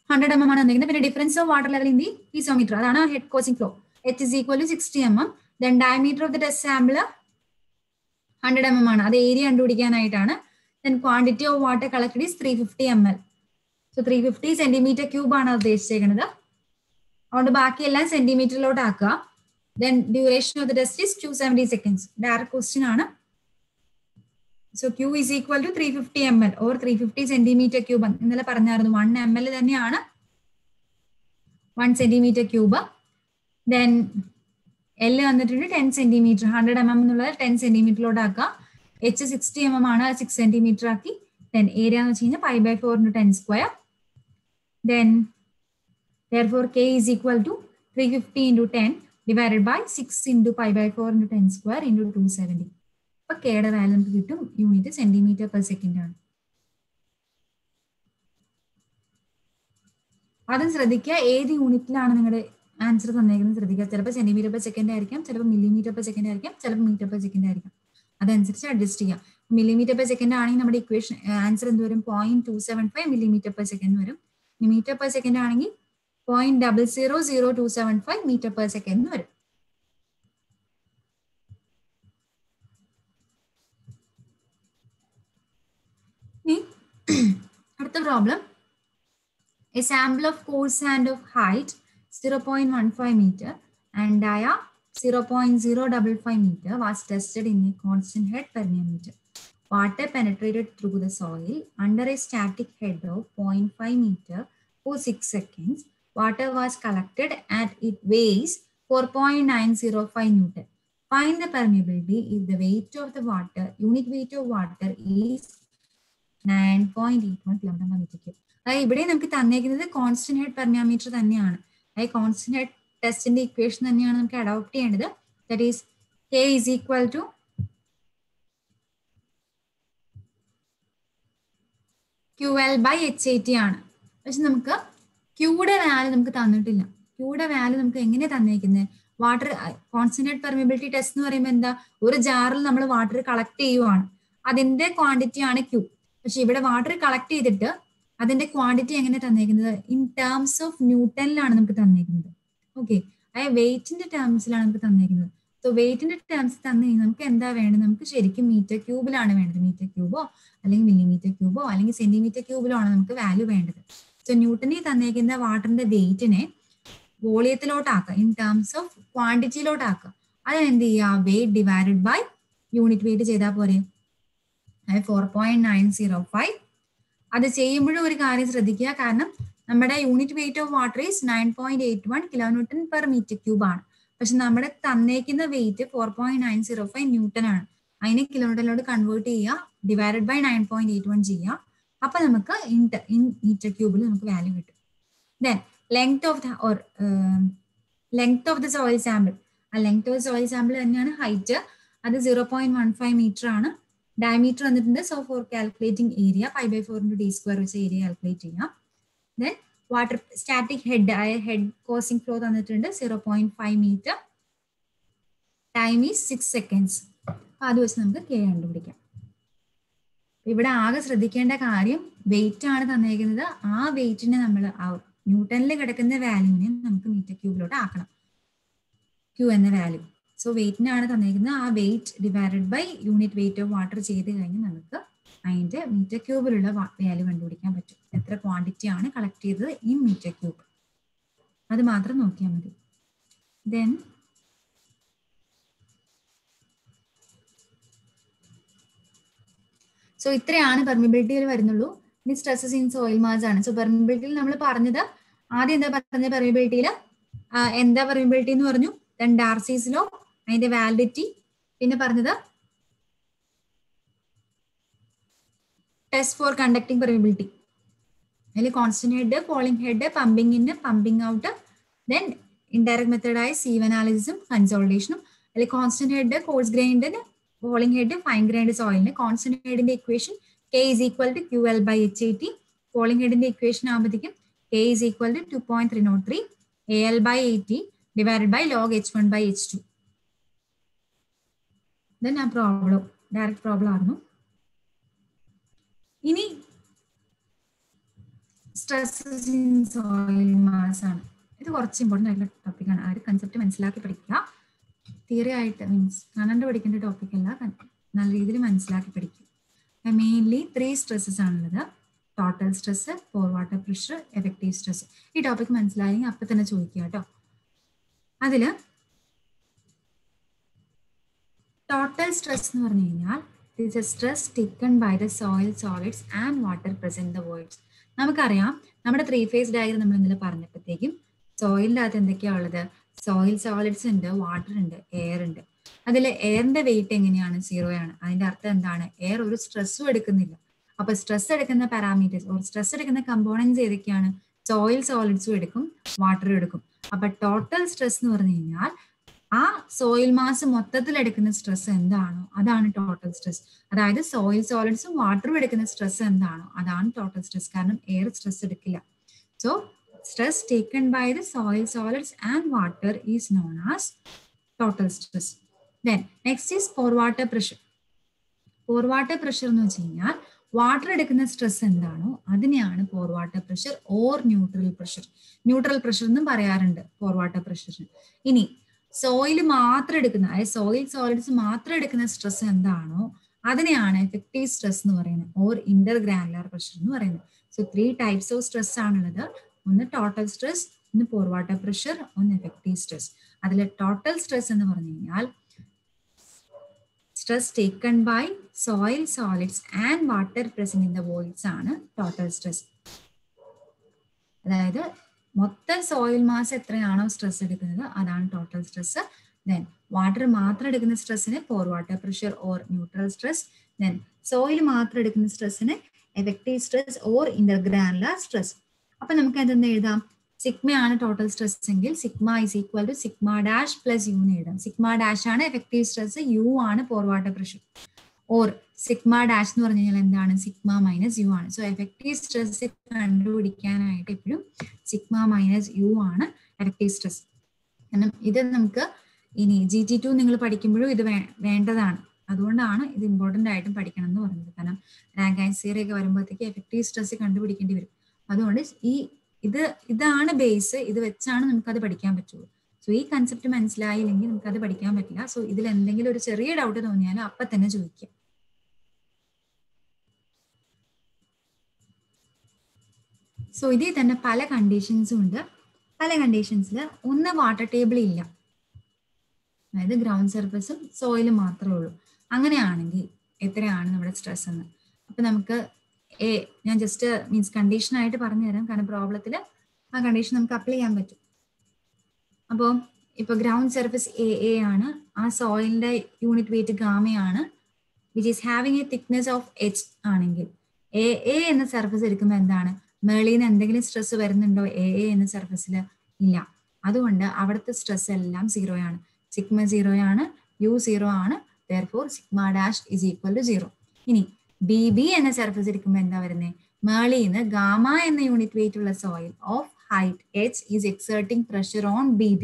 100 mm ആണ് തന്നിരിക്കുന്നത്. പിന്നെ difference of water level in the piezometer, അതാണ് head causing flow. H is equal to 60 mm. Then diameter of the test sample 100 mm ആണ്. അത് area കണ്ടുപിടിക്കാനായിട്ടാണ്. Then quantity of water collected is 350 ml. So 350 centimeter cube ആണ് ഉദ്ദേശിച്ചേക്കുന്നത്. അതുകൊണ്ട് ബാക്കിയെല്ലാം സെന്റിമീറ്ററിലോട്ട് ആക്കുക. Then duration of the test is 270 seconds. Direct question ആണ്. So Q is equal to 350 ml or 350 centimeter cube. ഇന്നലെ പറഞ്ഞായിരുന്നു 1 ml തന്നെയാണ് 1 centimeter cube. Then L വന്നിട്ടുണ്ട് 10 centimeter. 100 mm എന്നുള്ളത് 10 centimeterലോട്ട് ആക്കുക. H 60 mm ആണ്, 6 centimeter ആക്കി. Then area എന്ന് വെച്ച് കഴിഞ്ഞാൽ pi/4 into 10 square. Then therefore K is equal to 350 into 10 divided by 6 into pi by 4 into 10 square into 270. അപ്പൊ കെയുടെ വാല്യൂ നമുക്ക് കിട്ടും യൂണിറ്റ് സെന്റിമീറ്റർ പെർ സെക്കൻഡ് ആണ്. അതും ശ്രദ്ധിക്കുക ഏത് യൂണിറ്റിലാണ് നിങ്ങളുടെ ആൻസർ തന്നേക്കുന്നത് ശ്രദ്ധിക്കുക. ചിലപ്പോൾ സെന്റിമീറ്റർ പെർ സെക്കൻഡ് ആയിരിക്കാം, ചിലപ്പോൾ മില്ലിമീറ്റർ പെർ സെക്കൻഡ് ആയിരിക്കാം, ചിലപ്പോൾ മീറ്റർ പെർ സെക്കൻഡ് ആയിരിക്കാം. അതനുസരിച്ച് അഡ്ജസ്റ്റ് ചെയ്യാം. മില്ലിമീറ്റർ പെർ സെക്കൻഡ് ആണെങ്കിൽ നമ്മുടെ ഇക്വേഷൻ ആൻസർ എന്ത് വരും? 0.275 മില്ലിമീറ്റർ പെർ സെക്കൻഡ് വരും. മീറ്റർ പെർ സെക്കൻഡ് ആണെങ്കിൽ 0.000275 മീറ്റർ പെർ സെക്കൻഡ് വരും. അടുത്ത problem, a sample of coarse sand of height 0.15 meter and dia 0.055 meter was tested in a constant head permeameter. Water penetrated through the soil under a static head of 0.5 meter for 6 seconds. Water was collected and it weighs 4.905 Newton. Find the permeability if the weight of the water, unit weight of water is 9.81 kg/m3. അതായത് ഇവിടെ നമുക്ക് തന്നേക്കുന്നത് കോൺസ്റ്റന്റ് ഹെഡ് പെർമിയാമീറ്റർ തന്നെയാണ്. അതായത് കോൺസ്റ്റന്റ് ഹെഡ് ടെസ്റ്റിന്റെ ഇക്വേഷൻ തന്നെയാണ് നമുക്ക് അഡോപ്റ്റ് ചെയ്യേണ്ടത്. That is K is equal to QL by HAT ആണ്. പക്ഷെ നമുക്ക് ക്യൂയുടെ വാല്യൂ നമുക്ക് തന്നിട്ടില്ല. ക്യൂയുടെ വാല്യൂ നമുക്ക് എങ്ങനെ തന്നേക്കുന്നത്? Water constant head permeability test എന്ന് പറയുമ്പോൾ എന്താ, ഒരു ജാറിൽ നമ്മൾ വാട്ടർ കളക്ട് ചെയ്യുവാണ്, അതിന്റെ ക്വാണ്ടിറ്റി ആണ് ക്യൂ. പക്ഷെ ഇവിടെ വാട്ടർ കളക്ട് ചെയ്തിട്ട് അതിന്റെ ക്വാണ്ടിറ്റി എങ്ങനെ തന്നേക്കുന്നത്? ഇൻ ടേംസ് ഓഫ് ന്യൂട്ടനിലാണ് നമുക്ക് തന്നേക്കുന്നത്. ഓക്കെ, അതായത് വെയിറ്റിന്റെ ടേംസിലാണ് നമുക്ക് തന്നേക്കുന്നത്. സോ വെയിറ്റിന്റെ ടേംസ് തന്നു കഴിഞ്ഞാൽ നമുക്ക് എന്താ വേണ്ടത്? നമുക്ക് ശരിക്കും മീറ്റർ ക്യൂബിലാണ് വേണ്ടത്. മീറ്റർ ക്യൂബോ അല്ലെങ്കിൽ മില്ലിമീറ്റർ ക്യൂബോ അല്ലെങ്കിൽ സെന്റിമീറ്റർ ക്യൂബിലോ ആണ് നമുക്ക് വാല്യൂ വേണ്ടത്. സോ ന്യൂട്ടനിൽ തന്നേക്കുന്ന വാട്ടറിന്റെ വെയിറ്റിനെ വോളിയത്തിലോട്ടാക്കുക, ഇൻ ടേംസ് ഓഫ് ക്വാണ്ടിറ്റിയിലോട്ടാക്കുക. അതിനെന്ത് ചെയ്യുക? Weight divided by unit weight ചെയ്താൽ പോരെ. അതായത് 4.905. അത് ചെയ്യുമ്പോഴും ഒരു കാര്യം ശ്രദ്ധിക്കുക, കാരണം നമ്മുടെ unit weight of water is 9.81 kilonewton per metre cube ആണ്. പക്ഷെ നമ്മുടെ തന്നേക്കുന്ന വെയിറ്റ് 4.905 ന്യൂട്ടൺ ആണ്. അതിനെ കിലോമീറ്ററിലോട്ട് കൺവേർട്ട് ചെയ്യുക, ഡിവൈഡഡ് ബൈ 9.81 ചെയ്യുക. അപ്പൊ നമുക്ക് ഇൻ മീറ്റർ ക്യൂബിൽ നമുക്ക് വാല്യൂ കിട്ടും. Then length of the soil sample. ആ ലെങ്ത് ഓഫ് സോയിൽ സാമ്പിൾ തന്നെയാണ് ഹൈറ്റ്. അത് 0.15 മീറ്റർ ആണ്. ഡയമീറ്റർ വന്നിട്ടുണ്ട്. So four calculating area π/4 × d² വെച്ച് ഏരിയ കാൽക്കുലേറ്റ് ചെയ്യാം. ദെൻ വാട്ടർ സ്റ്റാറ്റിക് ഹെഡ് ആയ ഹെഡ് കോസിംഗ് ഫ്ലോ തന്നിട്ടുണ്ട് 0.5 മീറ്റർ. Time is 6 seconds. അത് വെച്ച് നമുക്ക് K കണ്ടുപിടിക്കാം. ഇവിടെ ആകെ ശ്രദ്ധിക്കേണ്ട കാര്യം വെയിറ്റ് ആണ് തന്നേക്കുന്നത്. ആ വെയിറ്റിനെ നമ്മൾ ന്യൂട്ടണിൽ കിടക്കുന്ന വാല്യൂവിനെ നമുക്ക് മീറ്റർ ക്യൂബിലോട്ട് ആക്കണം, Q എന്ന വാല്യൂ. സോ വെയിറ്റിനാണ് തന്നേക്കുന്നത്. ആ weight divided by unit weight of water ചെയ്ത് കഴിഞ്ഞ് നമുക്ക് അതിന്റെ മീറ്റർ ക്യൂബിലുള്ള വാല്യൂ കണ്ടുപിടിക്കാൻ പറ്റും. എത്ര ക്വാണ്ടിറ്റി ആണ് കളക്ട് ചെയ്തത് ഇൻ മീറ്റർ ക്യൂബ്, അത് മാത്രം നോക്കിയാൽ മതി. ദെൻ സോ ഇത്രയാണ് പെർമിബിലിറ്റിയിൽ വരുന്നുള്ളൂ. ഇനി സ്ട്രെസ്സസ് ഇൻ സോയിൽ മാസ് ആണ്. സോ പെർമിബിലിറ്റിയിൽ നമ്മൾ പറഞ്ഞത് ആദ്യം എന്താ പറഞ്ഞത്? പെർമിബിലിറ്റിയിൽ എന്താ പെർമിബിലിറ്റി എന്ന് പറഞ്ഞു, ദെൻ ഡാർസീസ് ലോ, അതിന്റെ വാലിഡിറ്റി, പിന്നെ പറഞ്ഞത് ടെസ്റ്റ് ഫോർ കണ്ടക്ടിങ് പെർമിബിലിറ്റി. അതിൽ constant head, falling head, pumping in, pumping out, then indirect മെത്തേഡായ സീവ് അനാലിസിസും കൺസോൾട്ടേഷനും. അതിൽ കോൺസ്റ്റന്റ് ഹെഡ് കോഴ്സ് ഗ്രൈൻഡിന്, ഫോളിംഗ് ഹെഡ് ഫൈൻ ഗ്രൈൻഡ് സോയിലിന്. കോൺസ്റ്റന്റ് ഹെഡിന്റെ equation K is equal to QL by HAT. Falling ഹെഡിന്റെ ഇക്വേഷൻ ആകുമ്പോഴത്തേക്കും K is equal to 2.303 AL by 80 divided by log H1 by H2. Then ആ പ്രോബ്ലം ഡയറക്റ്റ് പ്രോബ്ലം ആയിരുന്നു. ഇനി സ്ട്രെസ്സസ് ഇൻ സോയിൽ മാസ് ആണ്. ഇത് കുറച്ച് ഇമ്പോർട്ടൻ്റ് ആയിട്ടുള്ള ടോപ്പിക്കാണ്. ആ ഒരു കൺസെപ്റ്റ് മനസ്സിലാക്കി പഠിക്കുക. തിയറി ആയിട്ട് മീൻസ് കാണാണ്ട് പഠിക്കേണ്ട ടോപ്പിക് അല്ല, നല്ല രീതിയിൽ മനസ്സിലാക്കി പഠിക്കുക. മെയിൻലി 3 സ്ട്രെസ്സസ് ആണുള്ളത്: ടോട്ടൽ സ്ട്രെസ്, പോർ വാട്ടർ പ്രഷർ, എഫക്റ്റീവ് സ്ട്രെസ്. ഈ ടോപ്പിക് മനസ്സിലായെങ്കിൽ അപ്പം തന്നെ ചോദിക്കുക കേട്ടോ. അതില് ടോട്ടൽ സ്ട്രെസ് എന്ന് പറഞ്ഞു കഴിഞ്ഞാൽ it's a stress taken by the soil solids and water present the voids. നമുക്കറിയാം നമ്മുടെ 3 ഫേസ് ഡയഗ്രം നമ്മൾ ഇന്നലെ പറഞ്ഞപ്പോഴത്തേക്കും സോയിലിൻ്റെ അകത്ത് എന്തൊക്കെയാണ് ഉള്ളത്? സോയിൽ സോളിഡ്സ് ഉണ്ട്, വാട്ടർ ഉണ്ട്, എയർ ഉണ്ട്. അതിൽ എയറിന്റെ വെയിറ്റ് എങ്ങനെയാണ്? 0 ആണ്. അതിന്റെ അർത്ഥം എന്താണ്? എയർ ഒരു സ്ട്രെസ്സും എടുക്കുന്നില്ല. അപ്പൊ സ്ട്രെസ് എടുക്കുന്ന പാരാമീറ്റേഴ്സ് ഓർ സ്ട്രെസ് എടുക്കുന്ന കമ്പോണൻസ് ഏതൊക്കെയാണ്? സോയിൽ സോളിഡ്സും എടുക്കും, വാട്ടറും എടുക്കും. അപ്പൊ ടോട്ടൽ സ്ട്രെസ് എന്ന് പറഞ്ഞു കഴിഞ്ഞാൽ ആ സോയിൽ മാസ് മൊത്തത്തിൽ എടുക്കുന്ന സ്ട്രെസ് എന്താണോ അതാണ് ടോട്ടൽ സ്ട്രെസ്. അതായത് സോയിൽ സോളിഡ്സും വാട്ടറും എടുക്കുന്ന സ്ട്രെസ് എന്താണോ അതാണ് ടോട്ടൽ സ്ട്രെസ്. കാരണം എയർ സ്ട്രെസ് എടുക്കില്ല. So stress taken by the soil solids and water is known as total stress. Then next is pore water pressure. Pore water pressure എന്ന് വെച്ച് കഴിഞ്ഞാൽ വാട്ടർ എടുക്കുന്ന സ്ട്രെസ് എന്താണോ അതിനെയാണ് pore water pressure or neutral pressure. Neutral pressure എന്നും പറയാറുണ്ട് പോർ വാട്ടർ പ്രഷറിന്. ഇനി സോയിൽ മാത്രം എടുക്കുന്ന, അതായത് സോയിൽ സോളിഡ്സ് മാത്രം എടുക്കുന്ന സ്ട്രെസ് എന്താണോ അതിനെയാണ് എഫക്റ്റീവ് സ്ട്രെസ് എന്ന് പറയുന്നത് ഓർ ഇന്റർഗ്രാനുലർ പ്രഷർ എന്ന് പറയുന്നത്. സോ 3 ടൈപ്സ് ഓഫ് സ്ട്രെസ് ആണുള്ളത്. ഒന്ന് ടോട്ടൽ സ്ട്രെസ്, ഒന്ന് പോർ വാട്ടർ പ്രഷർ, ഒന്ന് എഫക്റ്റീവ് സ്ട്രെസ്. അതിൽ ടോട്ടൽ സ്ട്രെസ് എന്ന് പറഞ്ഞു കഴിഞ്ഞാൽ stress taken by soil solids and water present in the voids ആണ് ടോട്ടൽ സ്ട്രെസ്. അതായത് മൊത്തം സോയിൽ മാസ് എത്രയാണോ സ്ട്രെസ് എടുക്കുന്നത് അതാണ് ടോട്ടൽ സ്ട്രെസ്. ദെൻ വാട്ടർ മാത്രം എടുക്കുന്ന സ്ട്രെസ്സിന് pore water pressure or neutral stress. Then soil മാത്രം എടുക്കുന്ന സ്ട്രെസ്സിന് effective stress or intergranular stress. അപ്പൊ നമുക്ക് എന്തെന്ന് എഴുതാം? സിഗ്മയാണ് ടോട്ടൽ സ്ട്രെസ് എങ്കിൽ sigma is equal to sigma dash plus U എന്ന് എഴുതാം. സിഗ്മ ഡാഷ് ആണ് എഫക്റ്റീവ് സ്ട്രെസ്, യു ആണ് pore water pressure. Or sigma dash എന്ന് പറഞ്ഞു കഴിഞ്ഞാൽ എന്താണ്? സിഗ്മ മൈനസ് യു ആണ്. സോ എഫക്റ്റീവ് സ്ട്രെസ് കണ്ടുപിടിക്കാനായിട്ട് എപ്പോഴും സിഗ്മ മൈനസ് യു ആണ് എഫക്റ്റീവ് സ്ട്രെസ്. കാരണം ഇത് നമുക്ക് ഇനി GT2 നിങ്ങൾ പഠിക്കുമ്പോഴും ഇത് വേണ്ടതാണ്. അതുകൊണ്ടാണ് ഇത് ഇമ്പോർട്ടൻ്റ് ആയിട്ടും പഠിക്കണം എന്ന് പറഞ്ഞത്. കാരണം റാങ്ക് ആൻഡ് സീറോ ഒക്കെ വരുമ്പോഴത്തേക്ക് എഫക്റ്റീവ് സ്ട്രെസ് കണ്ടുപിടിക്കേണ്ടി വരും. അതുകൊണ്ട് ഇതാണ് ബേസ്. ഇത് വെച്ചാണ് നമുക്കത് പഠിക്കാൻ പറ്റുള്ളൂ. സോ ഈ കൺസെപ്റ്റ് മനസ്സിലായില്ലെങ്കിൽ നമുക്കത് പഠിക്കാൻ പറ്റില്ല. സോ ഇതിൽ എന്തെങ്കിലും ഒരു ചെറിയ ഡൗട്ട് തോന്നിയാൽ അപ്പൊ തന്നെ ചോദിക്കാം. സോ ഇതിൽ തന്നെ പല കണ്ടീഷൻസും ഉണ്ട്. പല കണ്ടീഷൻസിൽ ഒന്ന് വാട്ടർ ടേബിൾ ഇല്ല, അതായത് ഗ്രൗണ്ട് സർഫസും സോയിലും മാത്രമേ ഉള്ളൂ. അങ്ങനെയാണെങ്കിൽ എത്രയാണ് നമ്മുടെ സ്ട്രെസ് എന്ന് അപ്പൊ നമുക്ക് ഞാൻ ജസ്റ്റ് മീൻസ് കണ്ടീഷൻ ആയിട്ട് പറഞ്ഞു തരാം. കാരണം പ്രോബ്ലത്തിൽ ആ കണ്ടീഷൻ നമുക്ക് അപ്ലൈ ചെയ്യാൻ പറ്റും. അപ്പോൾ ഇപ്പൊ ഗ്രൗണ്ട് സർഫസ് എ ആണ്, ആ സോയിലിന്റെ യൂണിറ്റ് വെയിറ്റ് ഗാമയാണ്, which is having a thickness of H ആണെങ്കിൽ എ എന്ന സർഫസ് എടുക്കുമ്പോൾ എന്താണ്? മേളിൽ നിന്ന് എന്തെങ്കിലും സ്ട്രെസ് വരുന്നുണ്ടോ എ എന്ന സർഫസിൽ? ഇല്ല. അതുകൊണ്ട് അവിടുത്തെ സ്ട്രെസ് എല്ലാം 0 ആണ്. സിഗ്മ 0 ആണ്, യു 0 ആണ്. therefore sigma dash is equal to 0. ഇനി BB എന്ന സർഫസ് എടുക്കുമ്പോൾ എന്താ വരുന്നത്? മേളിൽ നിന്ന് ഗാമ എന്ന യൂണിറ്റ് വെയിറ്റ് ഉള്ള soil of height H is exerting pressure on BB.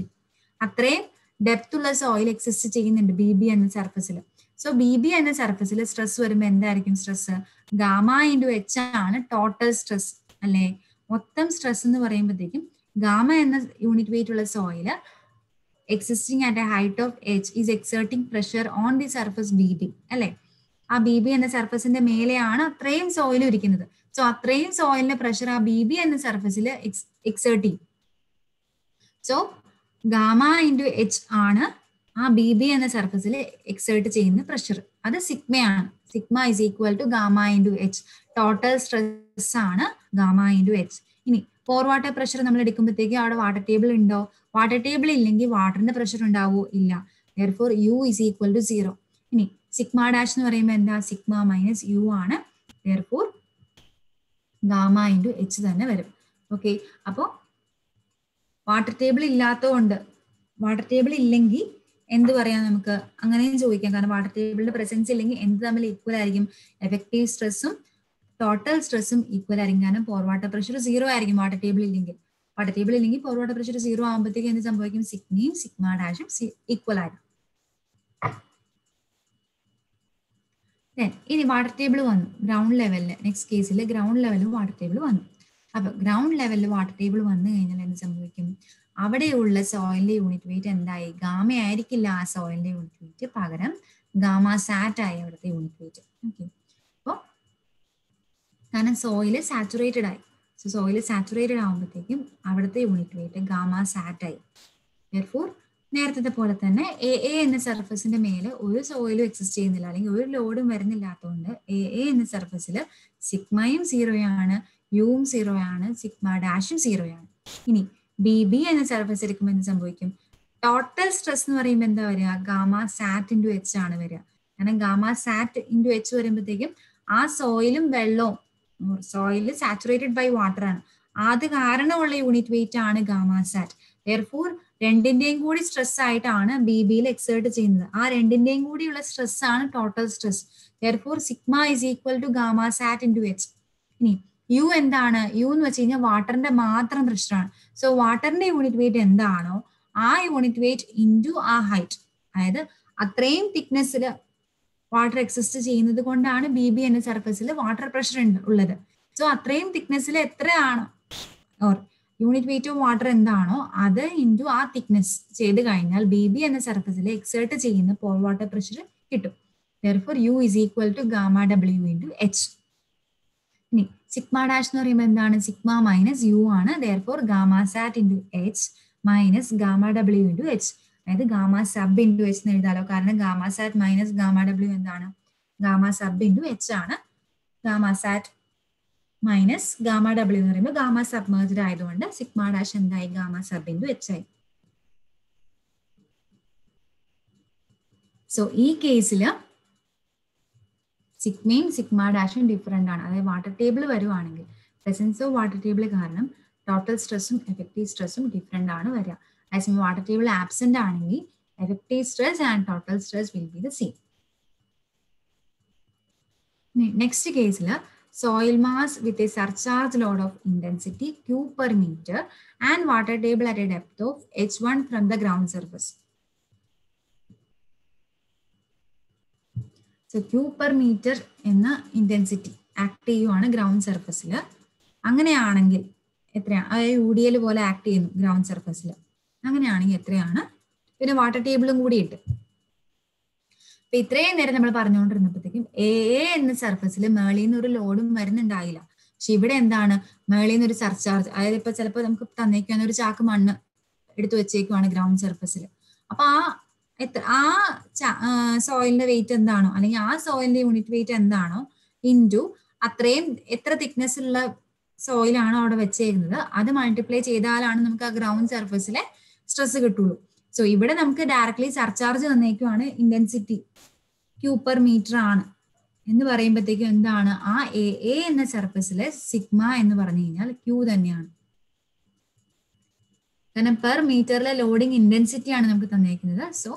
അത്രയും ഡെപ്ത് ഉള്ള സോയിൽ എക്സിസ്റ്റ് ചെയ്യുന്നുണ്ട് BB എന്ന സർഫസിൽ. സോ BB എന്ന സർഫസിൽ സ്ട്രെസ് വരുമ്പോൾ എന്തായിരിക്കും സ്ട്രെസ്? ഗാമ ഇൻറ്റു H ആണ് ടോട്ടൽ സ്ട്രെസ് അല്ലേ? മൊത്തം സ്ട്രെസ് എന്ന് പറയുമ്പോഴത്തേക്കും ഗാമ എന്ന യൂണിറ്റ് വെയിറ്റ് ഉള്ള soil existing at a height of H is exerting pressure on the surface BB അല്ലെ? ആ BB എന്ന സർഫസിന്റെ മേലെയാണ് അത്രയും സോയിൽ ഇരിക്കുന്നത്. സോ അത്രയും സോയിലിന്റെ പ്രഷർ ആ BB എന്ന സർഫസിൽ എക്സേർട്ട് ചെയ്യും. സോ ഗാമ ഇൻറ്റു H ആണ് ആ BB എന്ന സർഫസിൽ എക്സേർട്ട് ചെയ്യുന്ന പ്രഷർ. അത് സിഗ്മയാണ്. Sigma is equal to gamma into H. Total stress ആണ് ഗാമ ഇൻറ്റു H. ഇനി പോർ വാട്ടർ പ്രഷർ നമ്മൾ എടുക്കുമ്പോഴത്തേക്ക് അവിടെ വാട്ടർ ടേബിൾ ഉണ്ടോ? വാട്ടർ ടേബിൾ ഇല്ലെങ്കിൽ വാട്ടറിന്റെ പ്രഷർ ഉണ്ടാവോ? ഇല്ല. therefore U is equal to 0. ഇനി സിഗ്മ ഡാഷ് എന്ന് പറയുമ്പോൾ എന്താ? സിഗ്മ മൈനസ് യു ആണ്. therefore ഗാമ ഇൻറ്റു H തന്നെ വരും. ഓക്കെ. അപ്പോൾ വാട്ടർ ടേബിൾ ഇല്ലാത്തതുകൊണ്ട്, വാട്ടർ ടേബിൾ ഇല്ലെങ്കിൽ എന്ത് പറയാം നമുക്ക്? അങ്ങനെയും ചോദിക്കാം. കാരണം വാട്ടർ ടേബിളിന്റെ പ്രസൻസ് ഇല്ലെങ്കിൽ എന്ത് തമ്മിൽ ഈക്വൽ ആയിരിക്കും? എഫക്റ്റീവ് സ്ട്രെസ്സും ടോട്ടൽ സ്ട്രെസ്സും ഈക്വൽ ആയിരിക്കും. കാരണം പോർ വാട്ടർ പ്രഷർ 0 ആയിരിക്കും വാട്ടർ ടേബിൾ ഇല്ലെങ്കിൽ. വാട്ടർ ടേബിൾ ഇല്ലെങ്കിൽ പോർ വാട്ടർ പ്രഷർ 0 ആകുമ്പോഴത്തേക്ക് എന്ത് സംഭവിക്കും? സിഗ്മയും സിഗ്മ ഡാഷും ഈക്വൽ ആയിരിക്കും. ഇനി വാട്ടർ ടേബിൾ വന്നു ഗ്രൗണ്ട് ലെവലില്. നെക്സ്റ്റ് കേസിൽ ഗ്രൗണ്ട് ലെവലിൽ വാട്ടർ ടേബിൾ വന്നു. അപ്പൊ ഗ്രൗണ്ട് ലെവലിൽ വാട്ടർ ടേബിൾ വന്നു കഴിഞ്ഞാൽ എന്ത് സംഭവിക്കും? അവിടെയുള്ള സോയിലിന്റെ യൂണിറ്റ് വെയിറ്റ് എന്തായി? ഗാമ ആയിരിക്കില്ല ആ സോയിലിന്റെ യൂണിറ്റ് വെയിറ്റ്, പകരം ഗാമ സാറ്റ് ആയി അവിടുത്തെ യൂണിറ്റ് വെയിറ്റ്. ഓക്കെ. അപ്പോൾ കാരണം സോയിൽ സാച്ചുറേറ്റഡ് ആയി. സോ സോയിൽ സാച്ചുറേറ്റഡ് ആകുമ്പോഴത്തേക്കും അവിടുത്തെ യൂണിറ്റ് വെയിറ്റ് ഗാമ സാറ്റ് ആയി. therefore നേരത്തെ പോലെ തന്നെ എ എന്ന സർഫസിന്റെ മേലെ ഒരു സോയിലും എക്സിസ്റ്റ് ചെയ്യുന്നില്ല, അല്ലെങ്കിൽ ഒരു ലോഡും വരുന്നില്ലാത്തതുകൊണ്ട് എ എന്ന സർഫസിൽ സിഗ്മയും 0 ആണ്, യുവും 0 ആണ്, സിഗ്മ ഡാഷും 0 ആണ്. ഇനി BB എന്ന സർഫസ് എടുക്കുമ്പോൾ എന്ത് സംഭവിക്കും? ടോട്ടൽ സ്ട്രെസ് എന്ന് പറയുമ്പോൾ എന്താ വരിക? ഗാമ സാറ്റ് ഇൻറ്റു H ആണ് വരിക. കാരണം ഗാമ സാറ്റ് ഇൻറ്റു H വരുമ്പോഴത്തേക്കും ആ സോയിലും വെള്ളവും, സോയിൽ സാച്ചുറേറ്റഡ് ബൈ വാട്ടർ ആണ്, അത് കാരണമുള്ള യൂണിറ്റ് വെയിറ്റ് ആണ് ഗാമ സാറ്റ്. Therefore, രണ്ടിന്റെയും കൂടി സ്ട്രെസ് ആയിട്ടാണ് ബി ബിയിൽ എക്സേർട്ട് ചെയ്യുന്നത്. ആ രണ്ടിന്റെയും കൂടിയുള്ള സ്ട്രെസ് ആണ് total stress. Therefore, sigma is equal to gamma sat into H. ഇനി യു എന്താണ്? യു എന്ന് വെച്ച് കഴിഞ്ഞാൽ വാട്ടറിന്റെ മാത്രം പ്രഷറാണ്. സോ വാട്ടറിന്റെ യൂണിറ്റ് വെയിറ്റ് എന്താണോ ആ യൂണിറ്റ് വെയിറ്റ് ഇൻറ്റു ആ ഹൈറ്റ്, അതായത് അത്രയും തിക്നെസ്സിൽ വാട്ടർ എക്സിസ്റ്റ് ചെയ്യുന്നത് കൊണ്ടാണ് ബി ബി എന്ന സർഫസിൽ വാട്ടർ പ്രഷർ ഉള്ളത്. സോ അത്രയും തിക്നെസ്സിൽ എത്രയാണോ or unit weight of water എന്താണോ അത് ഇൻറ്റു ആ തിക്നെസ് ചെയ്ത് കഴിഞ്ഞാൽ ബി ബി എന്ന സർഫസിൽ എക്സേർട്ട് ചെയ്യുന്ന പോൾ വാട്ടർ പ്രഷർ കിട്ടും. Therefore, U is equal to gamma W into H. ഇനി സിഗ്മ ഡാഷ് എന്ന് പറയുമ്പോൾ എന്താണ്? സിഗ്മ മൈനസ് യു ആണ്. Therefore, gamma sat into H minus gamma W into H. അതായത് ഗാമ സബ് ഇൻറ്റു എച്ച് എന്ന് എഴുതാലോ. കാരണം gamma sat minus gamma W എന്താണ്? ഗാമ സബ് ഇൻറ്റു എച്ച് ആണ്. Gamma sat minus gamma W എന്ന് പറയുമ്പോൾ ഗാമ സബ്മേർജ്ഡ് ആയതുകൊണ്ട് സിഗ്മ ഡാഷ് എന്തായി? ഗാമ സബ് ഇൻറ്റു എച്ച് ആയി. സോ ഈ കേസിൽ സിഗ്മയും സിഗ്മ ഡാഷും ഡിഫറെൻ്റ് ആണ്. അതായത് വാട്ടർ ടേബിൾ വരുവാണെങ്കിൽ പ്രസൻസ് ഓഫ് വാട്ടർ ടേബിൾ കാരണം ടോട്ടൽ സ്ട്രെസ്സും എഫക്റ്റീവ് സ്ട്രെസ്സും ഡിഫറെൻ്റ് ആണ് വരിക. അതേസമയം വാട്ടർ ടേബിൾ ആബ്സെന്റ് ആണെങ്കിൽ effective stress and total stress will be the same. Next കേസിൽ soil mass with a surcharge load of intensity Q per meter and water table at a depth of H1 from the ground surface. So Q per meter എന്ന ഇന്റൻസിറ്റി ആക്ട് ചെയ്യുവാണ് ഗ്രൗണ്ട് സർഫസിൽ. അങ്ങനെയാണെങ്കിൽ എത്രയാണ്? അതായത് UDL പോലെ ആക്ട് ചെയ്യുന്നു ഗ്രൗണ്ട് സർഫസിൽ. അങ്ങനെയാണെങ്കിൽ എത്രയാണ്? പിന്നെ വാട്ടർ ടേബിളും കൂടി ഇട്ട്. അപ്പൊ ഇത്രയും നേരം നമ്മൾ പറഞ്ഞുകൊണ്ടിരുന്നപ്പോഴത്തേക്കും എ എന്ന സർഫസിൽ മേളിൽ നിന്ന് ഒരു ലോഡും വരുന്നുണ്ടായില്ല. പക്ഷെ ഇവിടെ എന്താണ്? മേളിൽ നിന്ന് ഒരു സർചാർജ്, അതായത് ഇപ്പൊ ചിലപ്പോൾ നമുക്ക് തന്നേക്കാണ് ഒരു ചാക്ക് മണ്ണ് എടുത്തു വെച്ചേക്കുവാണ് ഗ്രൗണ്ട് സർഫസിൽ. അപ്പൊ ആ സോയിലിന്റെ വെയിറ്റ് എന്താണോ അല്ലെങ്കിൽ ആ സോയിലിന്റെ യൂണിറ്റ് വെയിറ്റ് എന്താണോ ഇൻറ്റു അത്രയും എത്ര തിക്നെസ്സിലുള്ള സോയിലാണോ അവിടെ വെച്ചേക്കുന്നത് അത് മൾട്ടിപ്ലൈ ചെയ്താലാണ് നമുക്ക് ആ ഗ്രൗണ്ട് സർഫസിലെ സ്ട്രെസ് കിട്ടുള്ളൂ. സോ ഇവിടെ നമുക്ക് ഡയറക്ട്ലി സർചാർജ് തന്നേക്കുവാണ് ഇന്റൻസിറ്റി Q per meter ആണ് എന്ന് പറയുമ്പോഴത്തേക്കും എന്താണ്? ആ എ എന്ന സർഫസിലെ സിഗ്മ എന്ന് പറഞ്ഞു കഴിഞ്ഞാൽ Q തന്നെയാണ്. കാരണം പെർ മീറ്ററിലെ ലോഡിങ് ഇന്റൻസിറ്റി ആണ് നമുക്ക് തന്നേക്കുന്നത്. സോ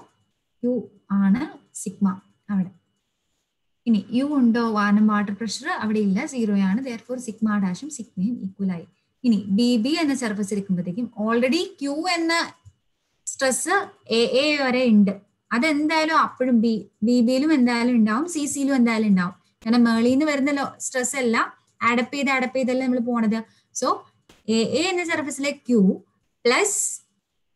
Q ആണ് സിഗ്മ അവിടെ. ഇനി യു ഉണ്ടോ? വാട്ടർ പ്രഷർ അവിടെ ഇല്ല, 0 ആണ്. Therefore, സിഗ്മ ഡാഷും സിഗ്മയും ഈക്വൽ ആയി. ഇനി ബി ബി എന്ന സർഫസ് ഇരിക്കുമ്പോഴത്തേക്കും ഓൾറെഡി Q എന്ന സ്ട്രെസ് എ വരെ ഉണ്ട്. അതെന്തായാലും അപ്പോഴും ബി ബിയിലും എന്തായാലും ഉണ്ടാവും, സി സിയിലും എന്തായാലും ഉണ്ടാവും. കാരണം മേളിൽ നിന്ന് വരുന്ന സ്ട്രെസ് എല്ലാം അഡപ്പ് ചെയ്തല്ലേ നമ്മൾ പോണത്. സോ എ എന്ന സർഫസിലെ Q പ്ലസ്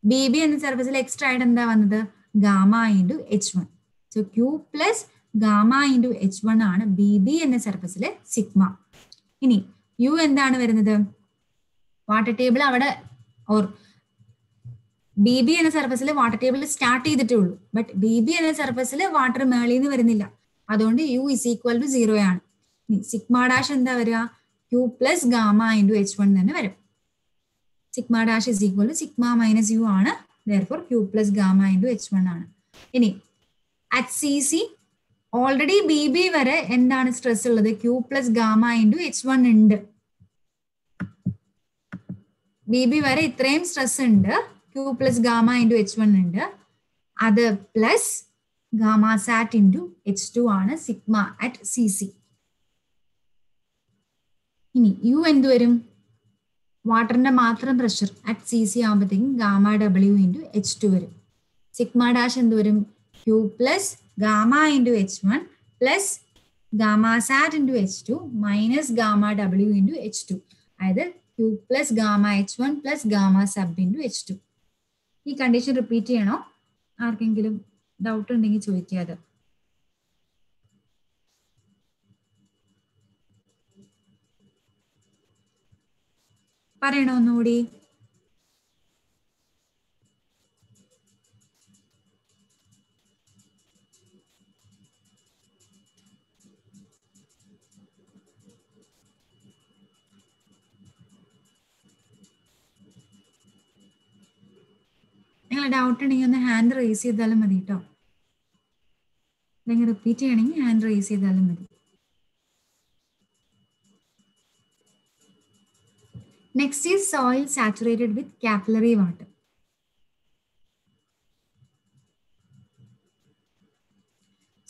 ബി ബി എന്ന സർഫസിലെ എക്സ്ട്രാ ആയിട്ട് എന്താ വന്നത്? Gamma into H1. So Q plus gamma into H1 ആണ് ബി ബി എന്ന സർഫസിലെ സിഗ്മ. ഇനി യു എന്താണ് വരുന്നത്? വാട്ടർ ടേബിൾ അവിടെ ഓർ ബി ബി എന്ന സർഫസിൽ വാട്ടർ ടേബിൾ സ്റ്റാർട്ട് ചെയ്തിട്ടേ ഉള്ളൂ. ബട്ട് ബി ബി എന്ന സർഫസിൽ വാട്ടർ മേളിൽ നിന്ന് വരുന്നില്ല. അതുകൊണ്ട് യു ഇസ് ഈക്വൽ ടു 0 ആണ്. സിഗ്മ ഡാഷ് എന്താ വരിക? Q plus gamma into H1 തന്നെ വരും. Sigma dash is equal to sigma minus U ആണ്. Therefore, Q plus gamma into H1 ആണ്. ഇനി at C C already B B വരെ എന്താണ് സ്ട്രെസ് ഉള്ളത്? Q plus gamma into H1 ഉണ്ട്. ബി ബി വരെ ഇത്രയും സ്ട്രെസ് ഉണ്ട്. Q plus gamma into H1 ഉണ്ട്. അത് plus gamma sat into H2 ആണ് സിഗ്മ അറ്റ് സി സി. ഇനി യു എന്ത് വരും? വാട്ടറിന്റെ മാത്രം പ്രഷർ അറ്റ് സി സി ആകുമ്പോഴത്തേക്കും ഗാമ ഡബ്ല്യു ഇൻറ്റു H2 വരും. സിഗ്മ ഡാഷ് എന്ത് വരും? Q plus gamma into H1 plus gamma sat into H2 minus gamma W into H2. അതായത് Q plus gamma H1 plus gamma sub into H2. ഈ കണ്ടീഷൻ റിപ്പീറ്റ് ചെയ്യണോ? ആർക്കെങ്കിലും ഡൗട്ട് ഉണ്ടെങ്കിൽ ചോദിക്കാതെ. പറയണോ ഒന്നുകൂടി? നിങ്ങൾ ഡൗട്ട് ഉണ്ടെങ്കിൽ ഒന്ന് ഹാൻഡ് റേസ് ചെയ്താലും മതി കേട്ടോ. അല്ലെങ്കിൽ റിപ്പീറ്റ് ചെയ്യണമെങ്കിൽ ഹാൻഡ് റേസ് ചെയ്താലും മതി. Next is soil saturated with capillary water.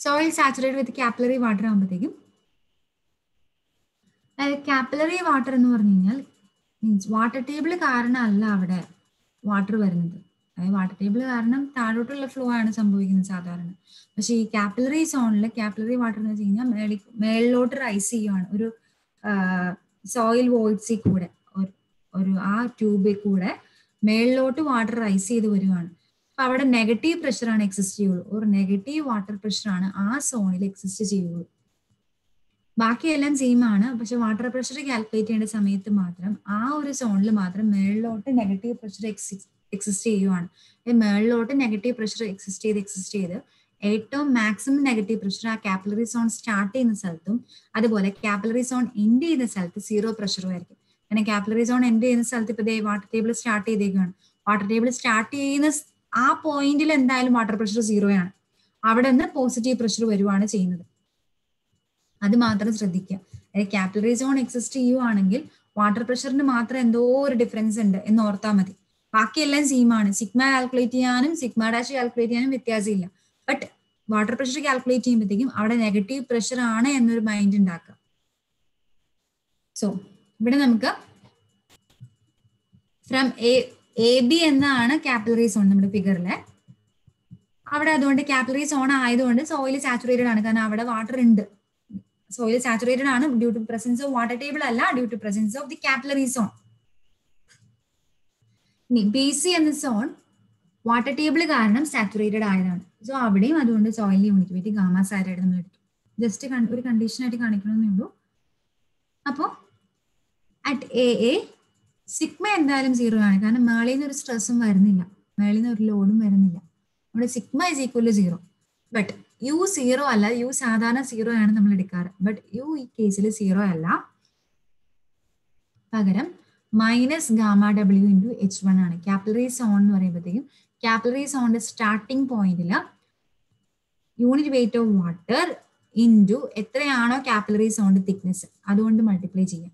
Soil saturated with capillary water ആകുമ്പോഴത്തേക്കും, കാപ്പിലറി വാട്ടർ എന്ന് പറഞ്ഞു കഴിഞ്ഞാൽ മീൻസ് വാട്ടർ ടേബിൾ കാരണമല്ല അവിടെ വാട്ടർ വരുന്നത്. അതായത് വാട്ടർ ടേബിൾ കാരണം താഴോട്ടുള്ള ഫ്ലോ ആണ് സംഭവിക്കുന്നത് സാധാരണ. പക്ഷേ ഈ കാപ്പിലറി സോണിൽ കാപ്പിലറി വാട്ടർ എന്ന് വെച്ച് കഴിഞ്ഞാൽ മേളിലോട്ട് റൈസ് ചെയ്യുവാണ്. ഒരു സോയിൽ വോയിഡ്സിൽ കൂടെ ഒരു ആ ട്യൂബിൽ കൂടെ മേളിലോട്ട് വാട്ടർ റൈസ് ചെയ്ത് വരുവാണ്. അപ്പൊ അവിടെ നെഗറ്റീവ് പ്രഷറാണ് എക്സിസ്റ്റ് ചെയ്യുള്ളൂ. ഒരു നെഗറ്റീവ് വാട്ടർ പ്രഷറാണ് ആ സോണിൽ എക്സിസ്റ്റ് ചെയ്യുള്ളൂ. ബാക്കിയെല്ലാം സെയിം ആണ്. പക്ഷെ വാട്ടർ പ്രഷർ കാൽക്കുലേറ്റ് ചെയ്യേണ്ട സമയത്ത് മാത്രം ആ ഒരു സോണിൽ മാത്രം മേളിലോട്ട് നെഗറ്റീവ് പ്രഷർ എക്സിസ്റ്റ് ചെയ്യുവാണ്. മേളിലോട്ട് നെഗറ്റീവ് പ്രഷർ എക്സിസ്റ്റ് ചെയ്ത് ഏറ്റവും മാക്സിമം നെഗറ്റീവ് പ്രഷർ ആ കാപ്പിലറി സോൺ സ്റ്റാർട്ട് ചെയ്യുന്ന സ്ഥലത്തും അതുപോലെ കാപ്പിലറി സോൺ എൻഡ് ചെയ്യുന്ന സ്ഥലത്ത് 0 പ്രഷറും ആയിരിക്കും. കാരണം കാപ്പിലറി സോൺ എൻഡ് ചെയ്യുന്ന സ്ഥലത്ത് ഇപ്പൊ വാട്ടർ ടേബിൾ സ്റ്റാർട്ട് ചെയ്തേക്കാണ്. വാട്ടർ ടേബിൾ സ്റ്റാർട്ട് ചെയ്യുന്ന ആ പോയിന്റിൽ എന്തായാലും വാട്ടർ പ്രഷർ 0 ആണ്. അവിടെ നിന്ന് പോസിറ്റീവ് പ്രഷർ വരുവാണ് ചെയ്യുന്നത്. അത് മാത്രം ശ്രദ്ധിക്കുക. കാപ്പിലറി സോൺ എക്സിസ്റ്റ് ചെയ്യുവാണെങ്കിൽ വാട്ടർ പ്രഷറിന് മാത്രം എന്തോ ഒരു ഡിഫറൻസ് ഉണ്ട് എന്ന് ഓർത്താൽ മതി. ബാക്കിയെല്ലാം സെയിം ആണ്. സിഗ്മ കാൽക്കുലേറ്റ് ചെയ്യാനും സിഗ്മ ഡാഷ് കാൽക്കുലേറ്റ് ചെയ്യാനും വ്യത്യാസമില്ല. ബട്ട് വാട്ടർ പ്രഷർ കാൽക്കുലേറ്റ് ചെയ്യുമ്പോഴത്തേക്കും അവിടെ നെഗറ്റീവ് പ്രഷർ ആണ് എന്നൊരു മൈൻഡ് ഉണ്ടാക്കുക. സോ ഇവിടെ നമുക്ക് ഫ്രം എ ബി എന്നാണ് കാപ്പിലറി സോൺ നമ്മുടെ ഫിഗറിലെ. അവിടെ അതുകൊണ്ട് കാപ്പിലറി സോൺ ആയതുകൊണ്ട് സോയിൽ സാച്ചുറേറ്റഡ് ആണ്. കാരണം അവിടെ വാട്ടർ ഉണ്ട്. സോയിൽ സാച്ചുറേറ്റഡ് ആണ് due to presence of water table അല്ല, due to presence of the capillary zone. ഇനി ബി സി എന്ന സോൺ വാട്ടർ ടേബിൾ കാരണം സാച്ചുറേറ്റഡ് ആയതാണ്. സോ അവിടെയും അതുകൊണ്ട് സോയിലിന്റെ യൂണിറ്റ് ഗാമ സാറ്റൈഡ് നമ്മൾ എടുത്തു. ജസ്റ്റ് ഒരു കണ്ടീഷൻ ആയിട്ട് കാണിക്കണമെന്നേ ഉള്ളൂ. അപ്പോൾ അറ്റ് എ സിഗ്മ എന്തായാലും 0 ആണ്. കാരണം മേളിൽ നിന്ന് ഒരു സ്ട്രെസ്സും വരുന്നില്ല, മേളിൽ നിന്ന് ഒരു ലോഡും വരുന്നില്ല. അവിടെ sigma is equal to 0. But U 0 അല്ല. യു സാധാരണ 0 ആണ് നമ്മൾ എടുക്കാറ്. ബട്ട് യു ഈ കേസിൽ 0 അല്ല. പകരം minus gamma W into H1 ആണ്. കാപ്പിലറി സോൺ എന്ന് പറയുമ്പോഴത്തേക്കും കാപ്പിലറി സോണിന്റെ സ്റ്റാർട്ടിംഗ് പോയിന്റിൽ unit weight of water into എത്രയാണോ കാപ്പിലറി സോണിന്റെ തിക്നെസ് അതുകൊണ്ട് മൾട്ടിപ്ലൈ ചെയ്യാം.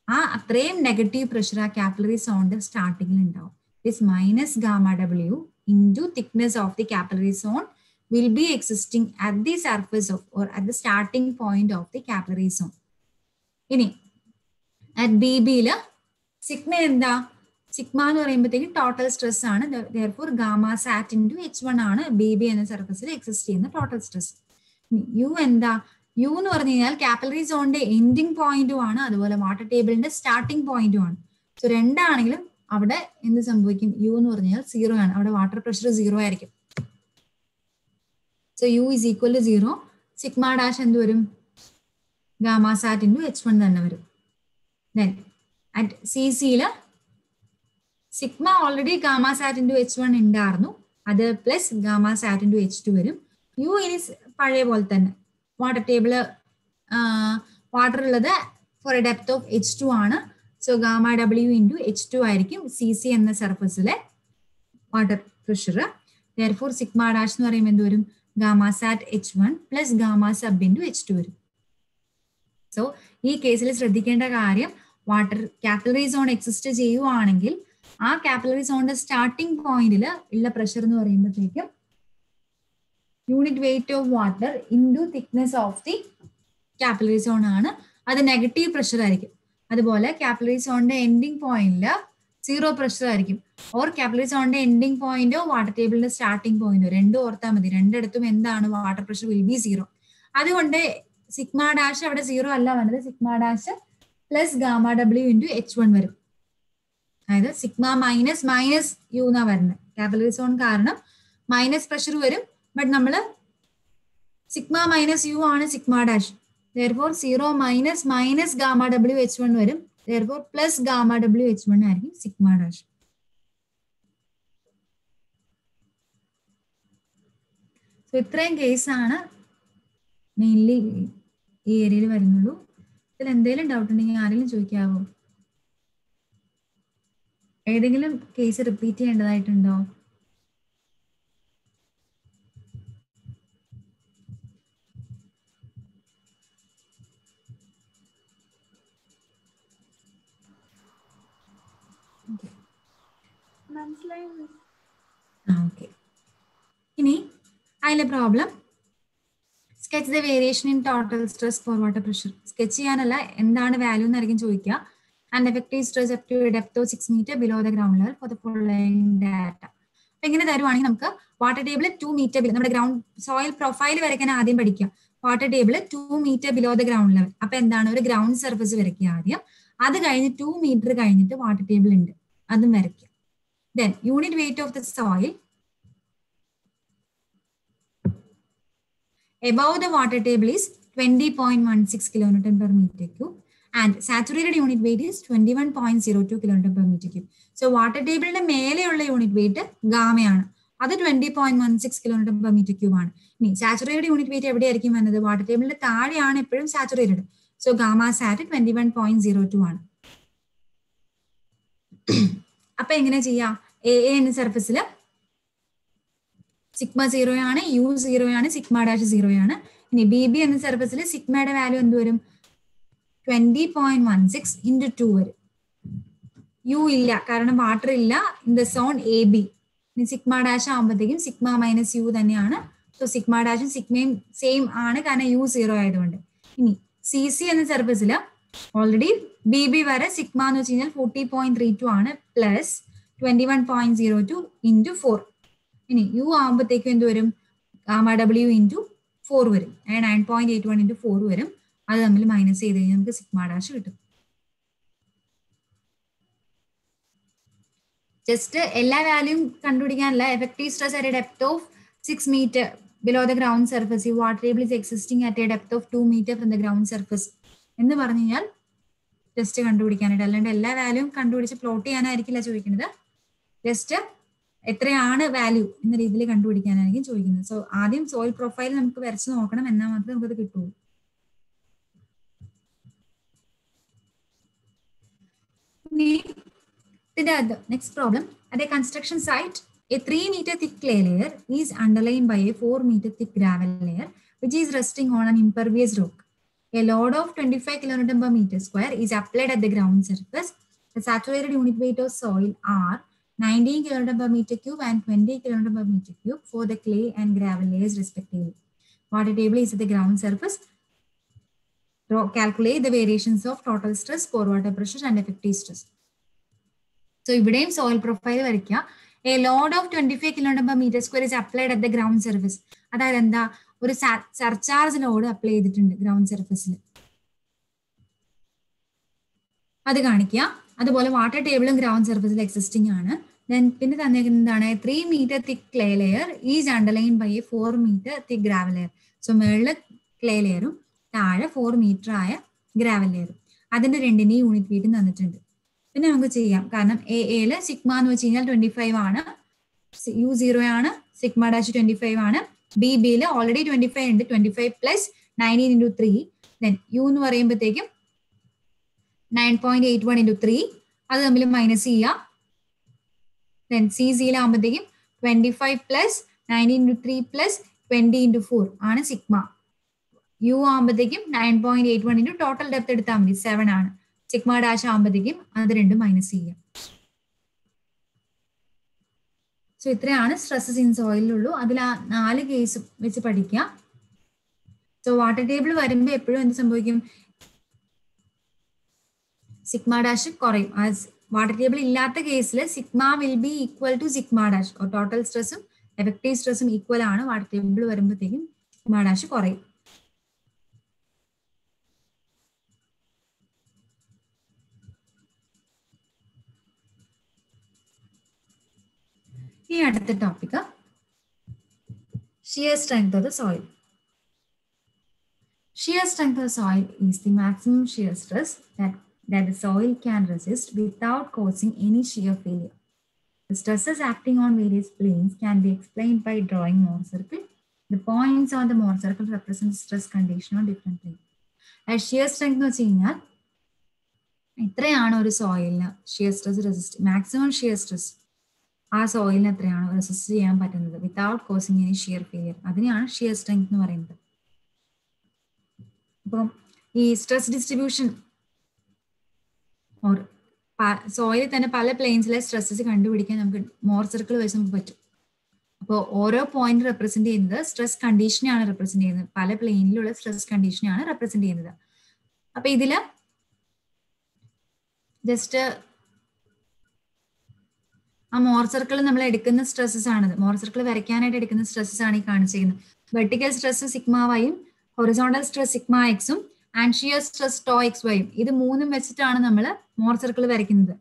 ആ അത്രയും നെഗറ്റീവ് പ്രഷർ ആ കാപ്പിലറി സോണിന്റെ സ്റ്റാർട്ടിങ്ങിൽ ഉണ്ടാവും. This minus gamma W into thickness of the capillary zone will be existing at the surface of or at the starting point of the capillary zone. ഇനി at BB സിഗ്മ എന്താ? സിഗ്മ എന്ന് പറയുമ്പോഴത്തേക്കും ടോട്ടൽ സ്ട്രെസ് ആണ്. therefore gamma sat into H1 ആണ് BB എന്ന സർഫസിൽ എക്സിസ്റ്റ് ചെയ്യുന്ന ടോട്ടൽ സ്ട്രെസ്. യു എന്താ? യു എന്ന് പറഞ്ഞു കഴിഞ്ഞാൽ കാപ്പിലറി സോണിന്റെ എൻഡിങ് പോയിന്റും ആണ്, അതുപോലെ വാട്ടർ ടേബിളിന്റെ സ്റ്റാർട്ടിംഗ് പോയിന്റും ആണ്. സോ രണ്ടാണെങ്കിലും അവിടെ എന്ത് സംഭവിക്കും? യു എന്ന് പറഞ്ഞാൽ 0 ആണ്. അവിടെ വാട്ടർ പ്രഷർ 0 ആയിരിക്കും. So U is equal to 0. Sigma dash എന്ത് വരും? Gamma sat into H1 തന്നെ വരും. Then at CC sigma already gamma sat into H1 ഉണ്ടായിരുന്നു. അത് പ്ലസ് ഗാമ സാറ്റ് into H2 വരും. U ഇനി പഴയ പോലെ തന്നെ വാട്ടർ ടേബിൾ വാട്ടർ ഉള്ളത് for a depth of H2 ആണ്. So gamma W into H2 ആയിരിക്കും CC എന്ന സർഫസിലെ water pressure. therefore sigma dash എന്ന് പറയുമ്പോൾ എന്ത് വരും? Gamma sat H1 plus gamma sub into H2 വരും. സോ ഈ കേസിൽ ശ്രദ്ധിക്കേണ്ട കാര്യം, വാട്ടർ കാപ്പിലറി സോൺ എക്സിസ്റ്റ് ചെയ്യുവാണെങ്കിൽ ആ കാപ്പിലറി സോണിന്റെ സ്റ്റാർട്ടിംഗ് പോയിന്റിൽ ഉള്ള പ്രഷർ എന്ന് പറയുമ്പോഴത്തേക്കും unit weight of water into thickness of the capillary zone ആണ്. അത് നെഗറ്റീവ് പ്രഷർ ആയിരിക്കും. അതുപോലെ കാപ്പിലറി സോണിന്റെ എൻഡിങ് പോയിന്റിൽ 0 പ്രഷർ ആയിരിക്കും. ഓർ കാപ്പിലറി സോണിന്റെ എൻഡിങ് പോയിന്റോ വാട്ടർ ടേബിളിന്റെ സ്റ്റാർട്ടിംഗ് പോയിന്റോ രണ്ടും ഓർത്താൽ മതി. രണ്ടിടത്തും എന്താണ്? Water pressure will be 0. അതുകൊണ്ട് സിഗ്മ ഡാഷ് അവിടെ 0 അല്ല വന്നത്. Sigma dash plus gamma W into H1 വരും. അതായത് സിഗ്മ മൈനസ് മൈനസ് യു എന്നാ വരുന്നത്. കാപ്പിലറി സോൺ കാരണം മൈനസ് പ്രഷർ വരും. ബട്ട് നമ്മൾ സിഗ്മ മൈനസ് യു ആണ് sigma dash. therefore 0 minus minus gamma W H1 വരും. therefore plus gamma W H1 ആയിരിക്കും സിഗ്മ ഡാഷ്. സോ ഇത്രയും കേസാണ് മെയിൻലി ഈ ഏരിയയിൽ വരുന്നുള്ളൂ. ഇതിൽ എന്തെങ്കിലും ഡൗട്ട് ഉണ്ടെങ്കിൽ ആരെങ്കിലും ചോദിക്കാവോ? ഏതെങ്കിലും കേസ് റിപ്പീറ്റ് ചെയ്യേണ്ടതായിട്ടുണ്ടോ? ഓക്കെ. ഇനി അതിലെ problem sketch the variation in total stress for water pressure. Sketch ചെയ്യാനല്ല, എന്താണ് വാല്യൂ എന്നായിരിക്കും ചോദിക്കുക. And effective stress up to depth of 6 metre below the ground level for the following data. അപ്പൊ ഇങ്ങനെ തരുവാണെങ്കിൽ നമുക്ക് വാട്ടർ ടേബിൾ 2 മീറ്റർ നമ്മുടെ ഗ്രൗണ്ട് സോയിൽ പ്രൊഫൈൽ വരയ്ക്കാൻ ആദ്യം പഠിക്കാം. Water table 2 metre below the ground level. അപ്പൊ എന്താണ്, ഒരു ഗ്രൗണ്ട് സർഫസ് വരയ്ക്കുക ആദ്യം. അത് കഴിഞ്ഞ് 2 മീറ്റർ കഴിഞ്ഞിട്ട് വാട്ടർ ടേബിൾ ഉണ്ട്, അതും വരയ്ക്കുക. Then unit weight of the soil above the water table is 20.16 kilonewton per meter cube and saturated unit weight is 21.02 kilonewton per meter cube. So water table ന്റെ മേലെയുള്ള യൂണിറ്റ് വെയിറ്റ് ഗാമയാണ്, അത് 20.16 kilonewton per meter cube ആണ്. ഇനി സാച്ചുറേറ്റഡ് യൂണിറ്റ് വെയിറ്റ് എവിടെയായിരിക്കും വന്നത്, വാട്ടർ ടേബിളിന്റെ താഴെയാണ് എപ്പോഴും സാച്ചുറേറ്റഡ്. സോ ഗാമ സാറ്റ് 21.02 ആണ്. അപ്പൊ എങ്ങനെ ചെയ്യാം, എ എന്ന സർഫസിൽ സിഗ്മ 0 ആണ്, യു 0 ആണ്, സിഗ്മ ഡാഷ് 0 ആണ്. ഇനി ബി ബി എന്ന സർഫസിൽ സിഗ്മയുടെ വാല്യൂ എന്ത് വരും, 20.16 into 2 വരും. യു ഇല്ല, കാരണം വാട്ടർ ഇല്ല in the zone A B. ഇനി സിഗ്മ ഡാഷ് ആകുമ്പോഴത്തേക്കും സിഗ്മ മൈനസ് യു തന്നെയാണ്. സോ സിഗ്മ ഡാഷും സിഗ്മയും സെയിം ആണ്, കാരണം യു 0 ആയതുകൊണ്ട്. ഇനി സി സി എന്ന സർഫസിൽ ഓൾറെഡി ബി ബി വരെ സിഗ്മ എന്ന് വെച്ച് കഴിഞ്ഞാൽ 40.32 ആണ്, പ്ലസ് 21.02 into 4. ഇനി യു ആകുമ്പോഴത്തേക്കും എന്ത് വരും, ഗാമ ഡബ്ല്യു ഇൻറ്റു 4 വരും, 9.81 into 4 വരും. അത് തമ്മിൽ മൈനസ് ചെയ്ത് കഴിഞ്ഞാൽ നമുക്ക് സിഗ്മ ഡാഷ് കിട്ടും. ജസ്റ്റ് എല്ലാ വാല്യൂം കണ്ടുപിടിക്കാനല്ല, effective stress at a depth of 6 metre below the ground surface, ഈ water table is existing at a depth of 2 metre from the ground surface എന്ന് പറഞ്ഞു കഴിഞ്ഞാൽ ജസ്റ്റ് കണ്ടുപിടിക്കാനായിട്ട്. അല്ലാണ്ട് എല്ലാ വാല്യൂം കണ്ടുപിടിച്ച് പ്ലോട്ട് ചെയ്യാനായിരിക്കില്ല ചോദിക്കുന്നത്, ജസ്റ്റ് എത്രയാണ് വാല്യൂ എന്ന രീതിയിൽ കണ്ടുപിടിക്കാനായിരിക്കും ചോദിക്കുന്നത്. സോ ആദ്യം സോയിൽ പ്രൊഫൈൽ നമുക്ക് വരച്ച് നോക്കണം, എന്നാൽ മാത്രമേ നമുക്കത് കിട്ടുള്ളൂ. Next problem, at a construction site, a 3 meter thick clay layer is underlain by a 4 meter thick gravel layer, which is resting on an impervious rock. A load of 25 kilonewton per meter square is applied at the ground surface. The saturated unit weight of soil are 19 kilonewton per meter cube and 20 kilonewton per meter cube for the clay and gravel layers respectively. Water table is at the ground surface. Calculate the variations of total stress, core water pressure and effective stress. So ഇവിടെയും സോയിൽ പ്രൊഫൈൽ വരയ്ക്കുക. A load of 25 kilonewton per meter square is applied at the ground surface. അതായത് എന്താ, ഒരു സർചാർജ് ലോഡ് അപ്ലൈ ചെയ്തിട്ടുണ്ട് ഗ്രൗണ്ട് സർഫസിൽ, അത് കാണിക്കുക. അതുപോലെ വാട്ടർ ടേബിളും ഗ്രൗണ്ട് സർഫസിൽ എക്സിസ്റ്റിംഗ് ആണ്. പിന്നെ തന്നേക്കുന്നത് എന്താണ്, 3 meter thick clay layer is underlain by a 4 meter thick gravel layer. So മുകളിൽ ക്ലേ ലെയറും താഴെ 4 meter ആയ ഗ്രാവൽ ലെയറും, അതിന്റെ രണ്ടിന്റെയും യൂണിറ്റ് വെയിറ്റ് തന്നിട്ടുണ്ട്. പിന്നെ നമുക്ക് ചെയ്യാം, കാരണം എയില് സിഗ്മ എന്ന് വെച്ച് കഴിഞ്ഞാൽ 25 ആണ്, യു 0 ആണ്, സിഗ്മ ഡാഷ് 25 ആണ്. ബി ബിയിൽ ഓൾറെഡി 25 ഉണ്ട്, 25 പ്ലസ് 19 into 3. ദെൻ യു എന്ന് പറയുമ്പോഴത്തേക്കും 9.81 into 3, അത് തമ്മിൽ മൈനസ് ചെയ്യുക. ദെൻ സി സിയിലാകുമ്പോഴത്തേക്കും 25 പ്ലസ് 19 into 3 പ്ലസ് 20 into 4 ആണ് സിഗ്മ. യു ആകുമ്പോഴത്തേക്കും 9.81 into ടോട്ടൽ ഡെപ്ത് എടുത്താൽ മതി, 7 ആണ്. സിഗ്മ ഡാഷ് ആകുമ്പോഴത്തേക്കും അത് രണ്ടും മൈനസ് ചെയ്യാം. സോ ഇത്രയാണ് സ്ട്രെസ്സസ് ഇൻ സോയിലുള്ളൂ. അതിൽ ആ 4 കേസ് വെച്ച് പഠിക്കുക. സോ വാട്ടർ ടേബിൾ വരുമ്പോൾ എപ്പോഴും എന്ത് സംഭവിക്കും, സിഗ്മ ഡാഷ് കുറയും. വാട്ടർ ടേബിൾ ഇല്ലാത്ത കേസിൽ sigma will be equal to sigma dash. Total സ്ട്രെസ്സും എഫക്റ്റീവ് സ്ട്രെസ്സും ഈക്വൽ ആണ്. വാട്ടർ ടേബിൾ വരുമ്പോഴത്തേക്കും സിഗ്മ ഡാഷ് കുറയും. ഈ അടുത്ത topic shear strength of the soil. Shear strength of the soil is the maximum shear stress that the soil can resist without causing any shear failure. The stresses acting on various planes can be explained by drawing Mohr circle. The points on the Mohr circle represent stress condition on different planes. Shear strength എന്ന് വെച്ച് കഴിഞ്ഞാൽ എത്രയാണ് ഒരു സോയിലിന് shear stress resist, maximum shear stress ആ സോയിലിന് എത്രയാണ് റെസിസ്റ്റ് ചെയ്യാൻ പറ്റുന്നത് without causing any shear failure, അതിനെയാണ് ഷിയർ സ്ട്രെങ്ത് എന്ന് പറയുന്നത്. അപ്പം ഈ സ്ട്രെസ് ഡിസ്ട്രിബ്യൂഷൻ ഓർ സോയിൽ തന്നെ പല പ്ലെയിൻസിലെ സ്ട്രെസ്സസ് കണ്ടുപിടിക്കാൻ നമുക്ക് മോർ സർക്കിൾ വെച്ച് നമുക്ക് പറ്റും. അപ്പോൾ ഓരോ പോയിന്റ് റെപ്രസെന്റ് ചെയ്യുന്നത് സ്ട്രെസ് കണ്ടീഷനെയാണ് റെപ്രസെന്റ് ചെയ്യുന്നത്. പല പ്ലെയിനിലുള്ള സ്ട്രെസ് കണ്ടീഷനെയാണ് റെപ്രസെന്റ് ചെയ്യുന്നത്. അപ്പൊ ഇതില് ജസ്റ്റ് ആ മോർ സർക്കിൾ നമ്മൾ എടുക്കുന്ന സ്ട്രെസ്സസ് ആണിത്. മോർ സർക്കിൾ വരയ്ക്കാനായിട്ട് എടുക്കുന്ന സ്ട്രെസ്സസ് ആണ് ഈ കാണിച്ചിരിക്കുന്നത്. വെർട്ടിക്കൽ സ്ട്രെസ് സിഗ്മ വൈയും ഹൊറിസോണ്ടൽ സ്ട്രെസ് സിഗ്മ എക്സും and shear stress tau X വൈയും, ഇത് മൂന്നും വെച്ചിട്ടാണ് നമ്മൾ മോർ സർക്കിൾ വരയ്ക്കുന്നത്.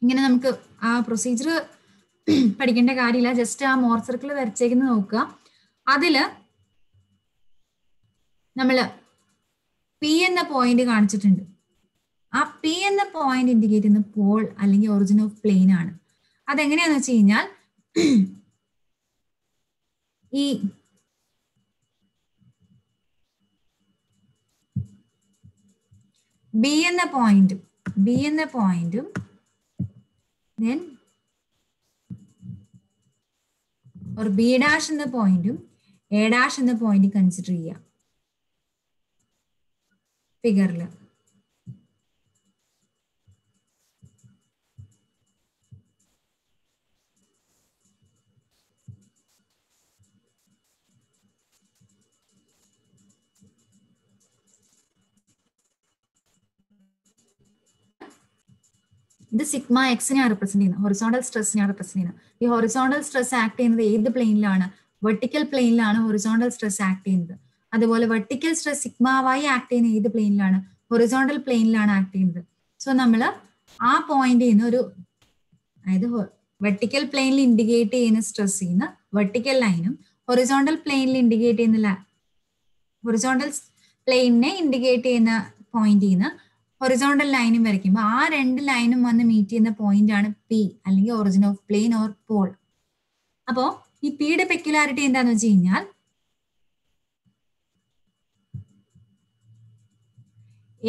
ഇങ്ങനെ നമുക്ക് ആ പ്രൊസീജിയർ പഠിക്കേണ്ട കാര്യമില്ല, ജസ്റ്റ് ആ മോർ സർക്കിൾ വരച്ചേക്കുന്നത് നോക്കുക. അതില് നമ്മള് പി എന്ന പോയിന്റ് കാണിച്ചിട്ടുണ്ട്. ആ പി എന്ന പോയിന്റ് ഇൻഡിക്കേറ്റ് ചെയ്യുന്ന പോൾ അല്ലെങ്കിൽ ഒറിജിൻ ഓഫ് പ്ലെയിൻ ആണ്. അതെങ്ങനെയാന്ന് വെച്ച് കഴിഞ്ഞാൽ ഈ ബി എന്ന പോയിന്റും then or B dash എന്ന പോയിന്റും A dash എന്ന പോയിന്റ് കൺസിഡർ ചെയ്യാം ഫിഗറിൽ. ഇത് സിഗ്മ എക്സിനെയാണ് റെപ്രസെന്റ് ചെയ്യുന്നത്, ഹൊറിസോണ്ടൽ സ്ട്രെസ്സിനെയാണ് റെപ്രസെന്റ് ചെയ്യുന്നത്. ഈ ഹൊറിസോണ്ടൽ സ്ട്രെസ് ആക്ട് ചെയ്യുന്നത് ഏത് പ്ലെയിനിലാണ്? വെർട്ടിക്കൽ പ്ലെയിനിലാണ് ഹൊറിസോണ്ടൽ സ്ട്രെസ് ആക്ട് ചെയ്യുന്നത്. അതുപോലെ vertical stress sigma Y act ചെയ്യുന്ന ഏത് പ്ലെയിനിലാണ്? ഹൊറിസോണ്ടൽ പ്ലെയിനിലാണ് ആക്ട് ചെയ്യുന്നത്. സോ നമ്മൾ ആ പോയിന്റ് ചെയ്യുന്ന ഒരു, അതായത് വെർട്ടിക്കൽ പ്ലെയിനിൽ ഇൻഡിക്കേറ്റ് ചെയ്യുന്ന സ്ട്രെസ് ചെയ്യുന്ന വെർട്ടിക്കൽ ലൈനും ഹൊറിസോണ്ടൽ പ്ലെയിനിൽ ഇൻഡിക്കേറ്റ് ചെയ്യുന്ന ഹൊറിസോണ്ടൽ പ്ലെയിനിനെ ഇൻഡിക്കേറ്റ് ചെയ്യുന്ന പോയിന്റ് ചെയ്യുന്ന ഹൊറിസോണ്ടൽ ലൈനും വരയ്ക്കുമ്പോൾ ആ രണ്ട് ലൈനും വന്ന് മീറ്റ് ചെയ്യുന്ന പോയിന്റ് ആണ് പി, അല്ലെങ്കിൽ origin of plane or pole. അപ്പോ ഈ പിയുടെ പെക്യുലാരിറ്റി എന്താന്ന് വെച്ച് കഴിഞ്ഞാൽ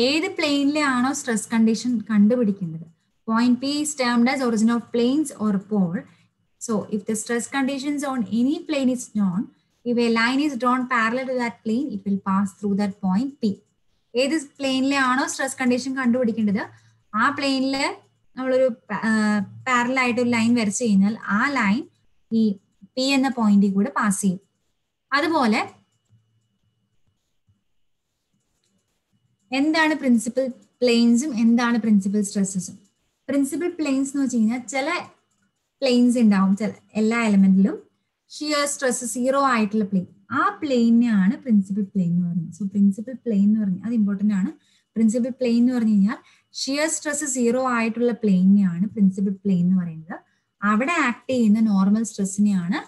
ഏത് പ്ലെയിനിലെ ആണോ സ്ട്രെസ് കണ്ടീഷൻ കണ്ടുപിടിക്കേണ്ടത്, point P is termed as origin of planes or pole. So if the stress conditions on any plane is known, if a line is drawn parallel to that plane, it will pass through that point P. ഏത് പ്ലെയിനിലെ ആണോ സ്ട്രെസ് കണ്ടീഷൻ കണ്ടുപിടിക്കേണ്ടത് ആ പ്ലെയിനില് നമ്മളൊരു പാരലൽ ആയിട്ട് ഒരു ലൈൻ വരച്ചു കഴിഞ്ഞാൽ ആ ലൈൻ ഈ പി എന്ന പോയിന്റിൽ കൂടെ പാസ് ചെയ്യും. അതുപോലെ എന്താണ് പ്രിൻസിപ്പൽ പ്ലെയിൻസും എന്താണ് പ്രിൻസിപ്പൽ സ്ട്രെസ്സസും? പ്രിൻസിപ്പൽ പ്ലെയിൻസ് എന്ന് വെച്ച് കഴിഞ്ഞാൽ ചില പ്ലെയിൻസ് ഉണ്ടാവും, ചില എല്ലാ എലമെന്റിലും ഷിയർ സ്ട്രെസ് 0 ആയിട്ടുള്ള പ്ലെയിൻ, ആ പ്ലെയിനെയാണ് പ്രിൻസിപ്പൽ പ്ലെയിൻ എന്ന് പറയുന്നത്. സോ പ്രിൻസിപ്പൽ പ്ലെയിൻ എന്ന് പറഞ്ഞാൽ അത് ഇമ്പോർട്ടന്റ് ആണ്. പ്രിൻസിപ്പൽ പ്ലെയിൻ എന്ന് പറഞ്ഞു കഴിഞ്ഞാൽ ഷിയർ സ്ട്രെസ് 0 ആയിട്ടുള്ള പ്ലെയിനെയാണ് പ്രിൻസിപ്പൽ പ്ലെയിൻ എന്ന് പറയുന്നത്. അവിടെ ആക്ട് ചെയ്യുന്ന നോർമൽ സ്ട്രെസ്സിനെയാണ്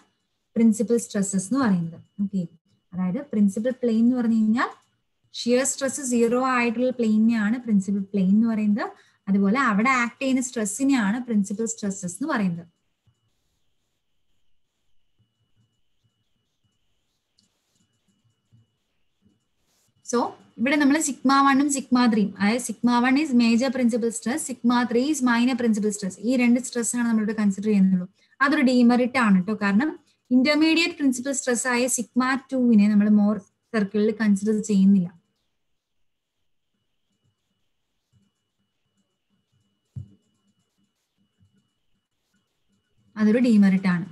പ്രിൻസിപ്പൽ സ്ട്രെസ്സസ് എന്ന് പറയുന്നത്. ഓക്കെ, അതായത് പ്രിൻസിപ്പൽ പ്ലെയിൻ എന്ന് പറഞ്ഞു കഴിഞ്ഞാൽ ഷിയർ സ്ട്രെസ് 0 ആയിട്ടുള്ള പ്ലെയിനെയാണ് പ്രിൻസിപ്പൽ പ്ലെയിൻ എന്ന് പറയുന്നത്. അതുപോലെ അവിടെ ആക്ട് ചെയ്യുന്ന സ്ട്രെസ്സിനെയാണ് പ്രിൻസിപ്പൽ സ്ട്രെസ്സസ് എന്ന് പറയുന്നത്. സോ ഇവിടെ നമ്മൾ സിഗ്മ 1ഉം സിഗ്മ 3യും, അതായത് sigma 1 is major principal stress, sigma 3 is minor principal stress, ഈ രണ്ട് സ്ട്രെസ് ആണ് നമ്മളിവിടെ കൺസിഡർ ചെയ്യുന്നുള്ളൂ. അതൊരു ഡീമെറിറ്റ് ആണ് കേട്ടോ, കാരണം ഇന്റർമീഡിയറ്റ് പ്രിൻസിപ്പൽ സ്ട്രെസ് ആയ സിഗ്മ 2വിനെ നമ്മൾ മോർ സർക്കിളിൽ കൺസിഡർ ചെയ്യുന്നില്ല. അതൊരു ഡീമെറിറ്റ് ആണ്.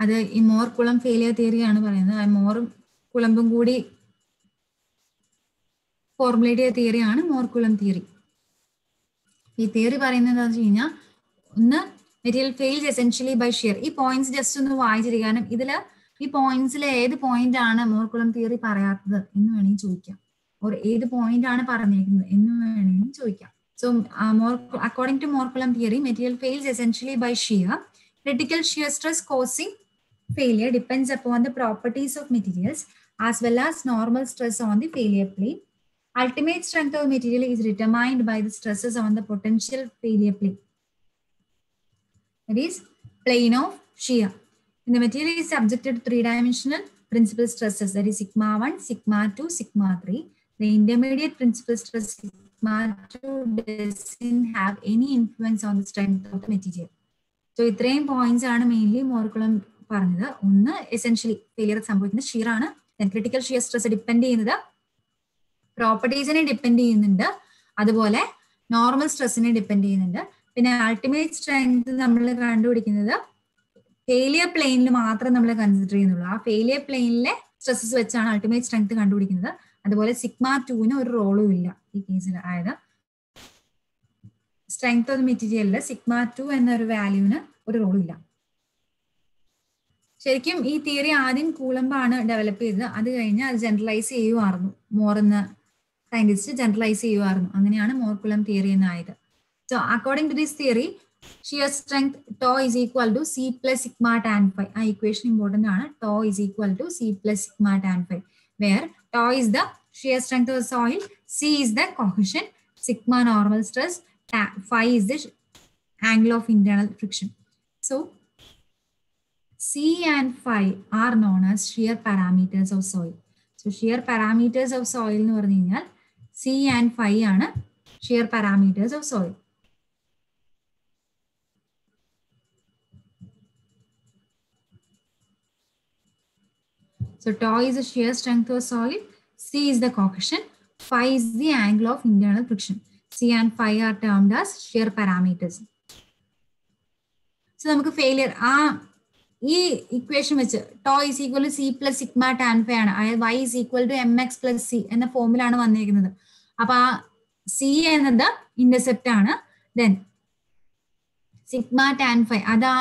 അത് ഈ മോർ കുളം ഫെയിലിയർ തിയറിയാണ് പറയുന്നത്. ആ മോറും കുളമ്പും കൂടി ഫോർമുലേറ്റ് ചെയ്ത തിയറിയാണ് മോർ കുളം തിയറി. ഈ തിയറി പറയുന്നത് എന്താണെന്ന് വെച്ച് കഴിഞ്ഞാൽ, ഒന്ന് material fails essentially by shear. ഈ പോയിന്റ്സ് ജസ്റ്റ് ഒന്ന് വായിച്ചിരിക്കുക, കാരണം ഇതില് ഈ പോയിന്റ്സിൽ ഏത് പോയിന്റ് ആണ് മോർ കുളം തിയറി പറയാത്തത് എന്ന് വേണമെങ്കിൽ ചോദിക്കാം, ഓർ ഏത് പോയിന്റ് ആണ് പറഞ്ഞേക്കുന്നത് എന്ന് വേണമെങ്കിൽ ചോദിക്കാം. So according to Mohr Coulomb theory, material fails essentially by shear. Critical shear stress causing failure depends upon the properties of materials as well as normal stress on the failure plane. Ultimate strength of material is determined by the stresses on the potential failure plane. That is plane of shear. And the material is subjected to three-dimensional principal stresses, that is sigma 1, sigma 2, sigma 3. The intermediate principal stress sigma 2 doesn't have any influence on the strength of the material. So ഇത്രയും പോയിന്റ്സ് ആണ് മെയിൻലി മോർ കുളം പറഞ്ഞത്. ഒന്ന് എസെൻഷ്യലി ഫെയിലിയർ സംഭവിക്കുന്ന ഷിയർ ആണ്, ക്രിട്ടിക്കൽ ഷിയർ സ്ട്രെസ് ഡിപ്പെൻഡ് ചെയ്യുന്നത് പ്രോപ്പർട്ടീസിനെ ഡിപ്പെൻഡ് ചെയ്യുന്നുണ്ട്, അതുപോലെ നോർമൽ സ്ട്രെസ്സിനെ ഡിപ്പെൻഡ് ചെയ്യുന്നുണ്ട്. പിന്നെ അൾട്ടിമേറ്റ് സ്ട്രെങ്ത് നമ്മൾ കണ്ടുപിടിക്കുന്നത് ഫെയിലിയർ പ്ലെയിനിൽ മാത്രം നമ്മൾ കൺസിഡർ ചെയ്യുന്നുള്ളൂ. ആ ഫെയിലിയർ പ്ലെയിനിലെ സ്ട്രെസ്സസ് വെച്ചാണ് അൾട്ടിമേറ്റ് സ്ട്രെങ്ത് കണ്ടുപിടിക്കുന്നത്. അതുപോലെ സിഗ്മ 2ന് ഒരു റോളും ഇല്ല ഈ കേസിൽ. അതായത് സ്ട്രെങ്ത് ഓഫ് മെറ്റീരിയലിൽ സിഗ്മ 2 എന്നൊരു വാല്യൂവിന് ഒരു റോളും ഇല്ല. ശരിക്കും ഈ തിയറി ആദ്യം കൂളംബാണ് ഡെവലപ്പ് ചെയ്തത്. അത് കഴിഞ്ഞ് അത് ജനറലൈസ് ചെയ്യുമായിരുന്നു. മോർ എന്ന സയന്റിസ്റ്റ് ജനറലൈസ് ചെയ്യുമായിരുന്നു. അങ്ങനെയാണ് മോർ കുളം തിയറി എന്നായത്. So according to this theory shear strength tau is equal to C plus sigma tan phi. ആ ഇക്വേഷൻ ഇമ്പോർട്ടന്റ് ആണ്. Tau is equal to C plus sigma tan phi, where tau is the shear strength of soil, C is the cohesion, sigma normal stress, phi is the angle of internal friction. So C and phi are known as shear parameters of soil. So shear parameters of soil എന്ന് പറഞ്ഞു കഴിഞ്ഞാൽ C and phi ആണ് shear parameters of soil. So tau is the shear strength of soil, C is the cohesion, phi is the angle of internal friction. C and phi are termed as shear parameters. So നമുക്ക് ഫെയിലിയർ ഈ ഇക്വേഷൻ വെച്ച് tau is equal to C plus sigma tan phi ആണ്. അതായത് Y is equal to M X plus C എന്ന ഫോമിലാണ് വന്നിരിക്കുന്നത്. അപ്പൊ ആ സി എന്നത് ഇന്റർസെപ്റ്റ് ആണ്, ദെൻ സിഗ്മ ടാൻ ഫൈ അത് ആ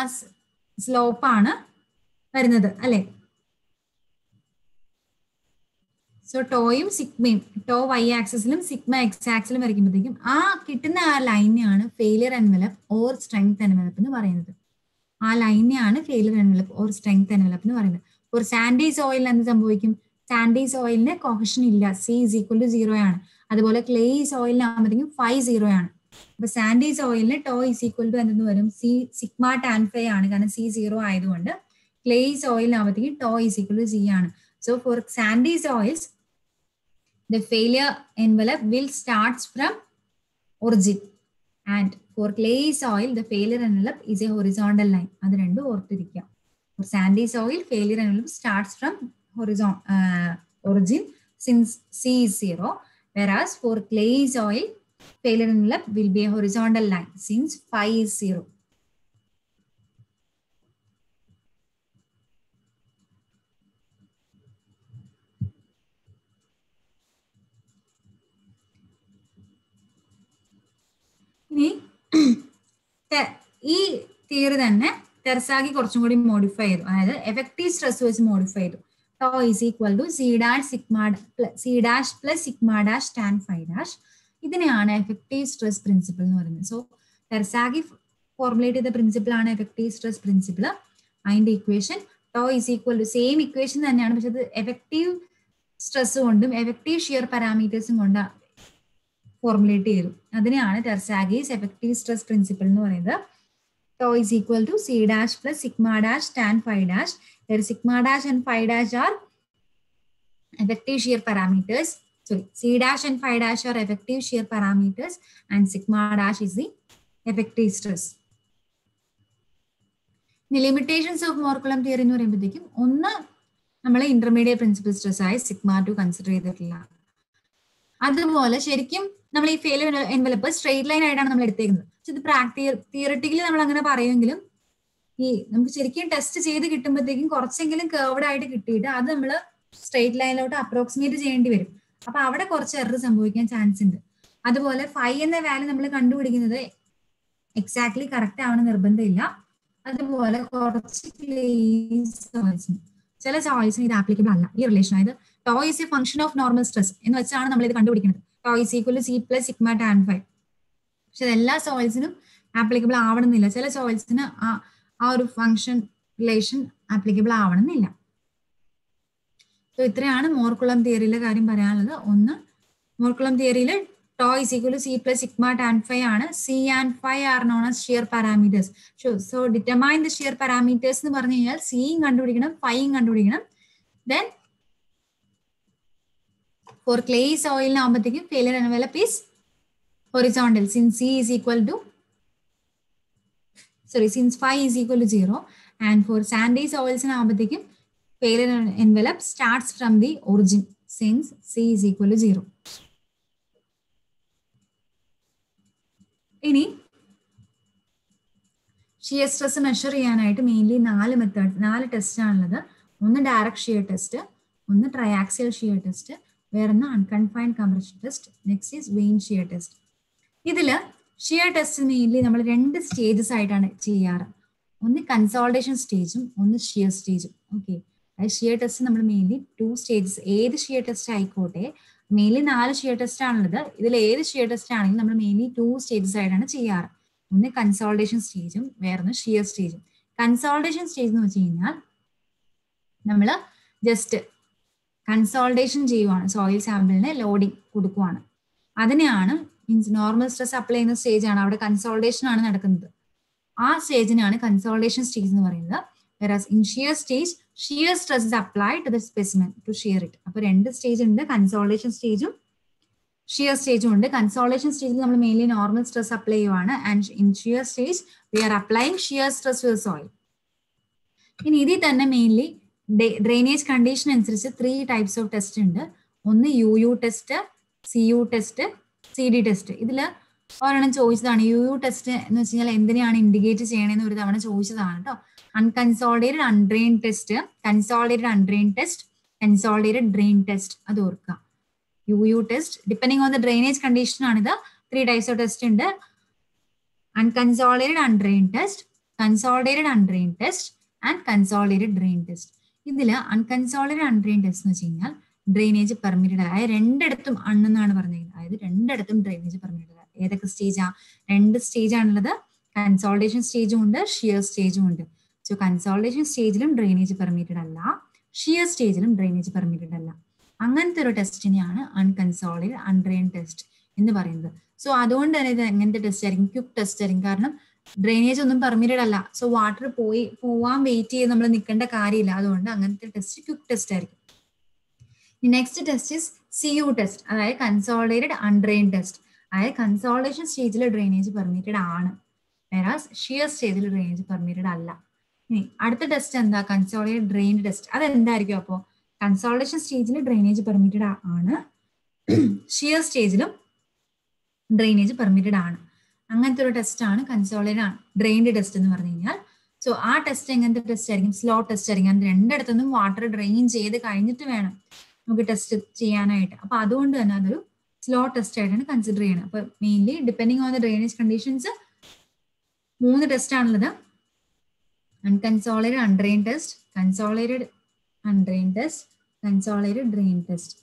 സ്ലോപ്പ് ആണ് വരുന്നത് അല്ലെ. സോ ടോയും സിഗ്മയും, ടോ വൈ ആക്സിസിലും സിഗ്മ എക്സ് ആക്സിലും വരയ്ക്കുമ്പോഴത്തേക്കും ആ കിട്ടുന്ന ആ ലൈനെയാണ് failure envelope or strength envelope എന്ന് പറയുന്നത്. ആ ലൈനെയാണ് failure envelope or strength envelope എന്ന് പറയുന്നത്. ഒരു സാൻഡി സോയിൽ എന്ത് സംഭവിക്കും? സാൻഡി സോയിലിന് കോഹഷൻ ഇല്ല, സി ഈസ് ഈക്വൽ ടു 0 ആണ്. അതുപോലെ ക്ലേ സോയിലിനാകുമ്പോഴത്തേക്കും ഫൈ 0 ആണ്. അപ്പൊ സാൻഡി സോയിലിന് ടോ ഈസ് ഈക്വൽ ടു എന്തെന്ന് വരും? സിഗ്മ ടാൻ ഫൈ ആണ്, കാരണം സി 0 ആയതുകൊണ്ട്. ക്ലേ സോയിലിനാകുമ്പോഴത്തേക്കും tau is equal to C ആണ്. So for sandy soils the failure envelope will starts from origin, and for clay soil the failure envelope is a horizontal line. adu rendu orthirikka. For sandy soil failure envelope starts from origin since C is 0, whereas for clay soil failure envelope will be a horizontal line since phi is 0. ഇനി ഈ തിയറി തന്നെ ടെർസാഗി കുറച്ചും കൂടി മോഡിഫൈ ചെയ്തു. അതായത് എഫക്റ്റീവ് സ്ട്രെസ് വെച്ച് മോഡിഫൈ ചെയ്തു. Tau is equal to C dash plus sigma dash tan phi dash. ഇതിനെയാണ് എഫക്റ്റീവ് സ്ട്രെസ് പ്രിൻസിപ്പിൾ എന്ന് പറയുന്നത്. സോ ടെർസാഗി ഫോർമുലേറ്റ് ചെയ്ത പ്രിൻസിപ്പിൾ ആണ് എഫക്റ്റീവ് സ്ട്രെസ് പ്രിൻസിപ്പിൾ. അതിന്റെ equation tau is equal to same equation തന്നെയാണ്, പക്ഷെ അത് എഫക്റ്റീവ് സ്ട്രെസ് കൊണ്ടും എഫക്റ്റീവ് ഷിയർ പാരാമീറ്റേഴ്സും കൊണ്ട് ഫോർമുലേറ്റ് ചെയ്തു. അതിനെയാണ് ടെർസാഗീസ് എഫക്റ്റീവ് സ്ട്രെസ് പ്രിൻസിപ്പിൾ എന്ന് പറയുന്നത്. Tau is equal to C dash plus sigma dash tan phi dash. Sigma dash and phi dash are effective shear parameters. Sorry, C dash and phi dash are effective shear parameters and sigma dash is the effective stress. The limitations of Mohr Coulomb theory എന്ന് പറയുമ്പോഴത്തേക്കും ഒന്ന് നമ്മൾ ഇന്റർമീഡിയറ്റ് പ്രിൻസിപ്പൽ സ്ട്രെസ് ആയി സിഗ്മ 2 കൺസിഡർ ചെയ്തിട്ടില്ല. അതുപോലെ ശരിക്കും നമ്മൾ ഈ ഫെയിലിയർ എൻവലപ്പ് സ്ട്രെയിറ്റ് ലൈൻ ആയിട്ടാണ് നമ്മൾ എടുത്തേക്കുന്നത്. പക്ഷെ ഇത് തിയററ്റിക്കലി നമ്മൾ അങ്ങനെ പറയുമെങ്കിലും ഈ നമുക്ക് ശരിക്കും ടെസ്റ്റ് ചെയ്ത് കിട്ടുമ്പോഴത്തേക്കും കുറച്ചെങ്കിലും കേർവ്ഡ് ആയിട്ട് കിട്ടിയിട്ട് അത് നമ്മൾ സ്ട്രെയിറ്റ് ലൈനിലോട്ട് അപ്രോക്സിമേറ്റ് ചെയ്യേണ്ടി വരും. അപ്പൊ അവിടെ കുറച്ച് എറർ സംഭവിക്കാൻ ചാൻസ് ഉണ്ട്. അതുപോലെ ഫൈ എന്ന വാല്യൂ നമ്മൾ കണ്ടുപിടിക്കുന്നത് എക്സാക്ട്ലി കറക്റ്റ് ആവണം നിർബന്ധമില്ല. അതുപോലെ കുറച്ച് ചില ചോയ്സിന് ഇത് ആപ്ലിക്കബിൾ അല്ല ഈ റിലേഷൻ. അതായത് tau is a function of normal stress എന്ന് വെച്ചാണ് നമ്മൾ ഇത് കണ്ടുപിടിക്കുന്നത്. Tau is equal to C plus sigma tan phi. പക്ഷെ എല്ലാ സോയിൽസിനും ആപ്ലിക്കബിൾ ആവണമെന്നില്ല. ചില സോയിൽസിന് ആ ഒരു ഫംഗ്ഷൻ റിലേഷൻ ആപ്ലിക്കബിൾ ആവണമെന്നില്ല. സോ ഇത്രയാണ് മോർ കുളം തിയറിയിലെ കാര്യം പറയാനുള്ളത്. ഒന്ന്, മോർ കുളം തിയറിയിൽ tau is equal to C plus sigma tan phi ആണ്. C and phi are known as shear parameters. So determine the shear parameters എന്ന് പറഞ്ഞു കഴിഞ്ഞാൽ സിയും കണ്ടുപിടിക്കണം, ഫൈയും കണ്ടുപിടിക്കണം. ദെൻ ഫോർ ക്ലേ സോയിലിനാകുമ്പോഴത്തേക്കും failure envelope is horizontal since C is equal to since phi is equal to 0, and for sandy soils ആകുമ്പോഴത്തേക്കും failure envelope starts from the origin since C is equal to 0. ഇനി ഷിയർ സ്ട്രെസ് മെഷർ ചെയ്യാനായിട്ട് മെയിൻലി 4 ടെസ്റ്റ് ആണുള്ളത്. ഒന്ന് ഡയറക്റ്റ് ഷിയർ ടെസ്റ്റ്, ഒന്ന് ട്രയാക്സിയൽ ഷിയർ ടെസ്റ്റ്, വേറൊന്ന് unconfined compression test, next is vane shear test. ഇതില് ഷിയർ ടെസ്റ്റ് മെയിൻലി നമ്മൾ 2 സ്റ്റേജസ് ആയിട്ടാണ് ചെയ്യാറ്. ഒന്ന് കൺസോൾട്ടേഷൻ സ്റ്റേജും ഒന്ന് ഷിയർ സ്റ്റേജും. ഓക്കെ, ഷിയർ ടെസ്റ്റ് നമ്മൾ മെയിൻലി 2 സ്റ്റേജസ്, ഏത് ഷിയർ ടെസ്റ്റ് ആയിക്കോട്ടെ, മെയിൻലി 4 ഷിയർ ടെസ്റ്റ് ആണുള്ളത്. ഇതിൽ ഏത് ഷിയർ ടെസ്റ്റ് ആണെങ്കിലും നമ്മൾ മെയിൻലി 2 സ്റ്റേജസ് ആയിട്ടാണ് ചെയ്യാറ്. ഒന്ന് കൺസോൾട്ടേഷൻ സ്റ്റേജും വേറൊന്ന് ഷിയർ സ്റ്റേജും. കൺസോൾട്ടേഷൻ സ്റ്റേജ് എന്ന് വെച്ച് കഴിഞ്ഞാൽ നമ്മൾ ജസ്റ്റ് കൺസോൾട്ടേഷൻ ചെയ്യുവാണ്, സോയിൽ സാമ്പിളിന് ലോഡിങ് കൊടുക്കുവാണ്. അതിനെയാണ് മീൻസ് നോർമൽ സ്ട്രെസ് അപ്ലൈ ചെയ്യുന്ന സ്റ്റേജ് ആണ്, അവിടെ കൺസോൾട്ടേഷൻ ആണ് നടക്കുന്നത്. ആ സ്റ്റേജിനാണ് കൺസോൾട്ടേഷൻ സ്റ്റേജ് എന്ന് പറയുന്നത്. Whereas in shear stage, shear stress is applied to the specimen to shear it. അപ്പോൾ 2 സ്റ്റേജ് ഉണ്ട്, കൺസോൾട്ടേഷൻ സ്റ്റേജും ഷിയർ സ്റ്റേജും ഉണ്ട്. കൺസോൾട്ടേഷൻ സ്റ്റേജിൽ നമ്മൾ മെയിൻലി നോർമൽ സ്ട്രെസ് അപ്ലൈ ചെയ്യുവാണ്. And in shear stage V R applying shear stress with soil. ഇനി ഇതിൽ തന്നെ മെയിൻലി ഡ്രെയിനേജ് കണ്ടീഷൻ അനുസരിച്ച് 3 ടൈപ്സ് ഓഫ് ടെസ്റ്റ് ഉണ്ട്. ഒന്ന് UU test, CU test, CD test. ഇതിൽ ഒരെണ്ണം ചോദിച്ചതാണ്. UU ടെസ്റ്റ് എന്ന് വെച്ച് കഴിഞ്ഞാൽ എന്തിനാണ് ഇൻഡിക്കേറ്റ് ചെയ്യണമെന്ന് ഒരു തവണ ചോദിച്ചതാണ് കേട്ടോ. Unconsolidated undrained test, consolidated undrained test, consolidated drained test. അത് ഓർക്കുക. UU test depending on the drainage condition ആണിത്. 3 ടൈപ്സ് ഓഫ് ടെസ്റ്റ് ഉണ്ട്. Unconsolidated undrained test, consolidated undrained test and consolidated drained test. ഇതിൽ അൺകൺസോളിഡേറ്റഡ് അൺഡ്രെയിൻ ടെസ്റ്റ് എന്ന് വെച്ച് കഴിഞ്ഞാൽ ഡ്രെയിനേജ് പെർമിറ്റഡ്, അതായത് 2 ഇടത്തും അണ്ണെന്നാണ് പറഞ്ഞിരിക്കുന്നത്. അതായത് 2 ഇടത്തും ഡ്രെയിനേജ് പെർമിറ്റഡ്. ഏതൊക്കെ സ്റ്റേജാ? 2 സ്റ്റേജ് ആണുള്ളത്. കൺസോൾട്ടേഷൻ സ്റ്റേജും ഉണ്ട്, ഷിയർ സ്റ്റേജും ഉണ്ട്. സോ കൺസോൾട്ടേഷൻ സ്റ്റേജിലും ഡ്രെയിനേജ് പെർമിറ്റഡ് അല്ല, ഷിയർ സ്റ്റേജിലും ഡ്രെയിനേജ് പെർമിറ്റഡ് അല്ല. അങ്ങനത്തെ ഒരു ടെസ്റ്റിനെയാണ് അൺകൺസോളിഡേറ്റഡ് അൺഡ്രെയിൻ ടെസ്റ്റ് എന്ന് പറയുന്നത്. സോ അതുകൊണ്ട് തന്നെ ഇത് എങ്ങനത്തെ ടെസ്റ്റ് ആയിരിക്കും? ക്വിക്ക് ടെസ്റ്റ് ആയിരിക്കും. കാരണം ഡ്രെയിനേജ് ഒന്നും പെർമിറ്റഡ് അല്ല. സോ വാട്ടർ പോവാൻ വെയിറ്റ് ചെയ്ത് നമ്മൾ നിൽക്കേണ്ട കാര്യമില്ല. അതുകൊണ്ട് അങ്ങനത്തെ ടെസ്റ്റ് ക്വിക്ക് ടെസ്റ്റ് ആയിരിക്കും. Next test is CU test, അതായത് കൺസോളിഡേറ്റഡ് അൺഡ്രെയിൻ ടെസ്റ്റ്. അതായത് കൺസോൾട്ടേഷൻ സ്റ്റേജിൽ ഡ്രെയിനേജ് പെർമിറ്റഡ് ആണ്, വേറാസ് ഷിയർ സ്റ്റേജിൽ ഡ്രെയിനേജ് പെർമിറ്റഡ് അല്ല. ഇനി അടുത്ത ടെസ്റ്റ് എന്താ? Consolidated drained test. അതെന്തായിരിക്കും? അപ്പോൾ കൺസോൾട്ടേഷൻ സ്റ്റേജിൽ ഡ്രെയിനേജ് പെർമിറ്റഡ് ആണ്, ഷിയർ സ്റ്റേജിലും ഡ്രെയിനേജ് പെർമിറ്റഡ് ആണ്. അങ്ങനത്തെ ഒരു ടെസ്റ്റ് ആണ് കൺസോളിഡേറ്റഡ് ഡ്രെയിൻഡ് ടെസ്റ്റ് എന്ന് പറഞ്ഞു കഴിഞ്ഞാൽ. സോ ആ ടെസ്റ്റ് എങ്ങനത്തെ ടെസ്റ്റ് ആയിരിക്കും? സ്ലോ ടെസ്റ്റ് ആയിരിക്കും. 2 ഇടത്തുനിന്നും വാട്ടർ ഡ്രെയിൻ ചെയ്ത് കഴിഞ്ഞിട്ട് വേണം നമുക്ക് ടെസ്റ്റ് ചെയ്യാനായിട്ട്. അപ്പൊ അതുകൊണ്ട് തന്നെ അതൊരു സ്ലോ ടെസ്റ്റ് ആയിട്ടാണ് കൺസിഡർ ചെയ്യുന്നത്. അപ്പൊ mainly depending on the drainage conditions 3 test ആണുള്ളത്. Unconsolidated undrained test, consolidated undrained test, consolidated drained test.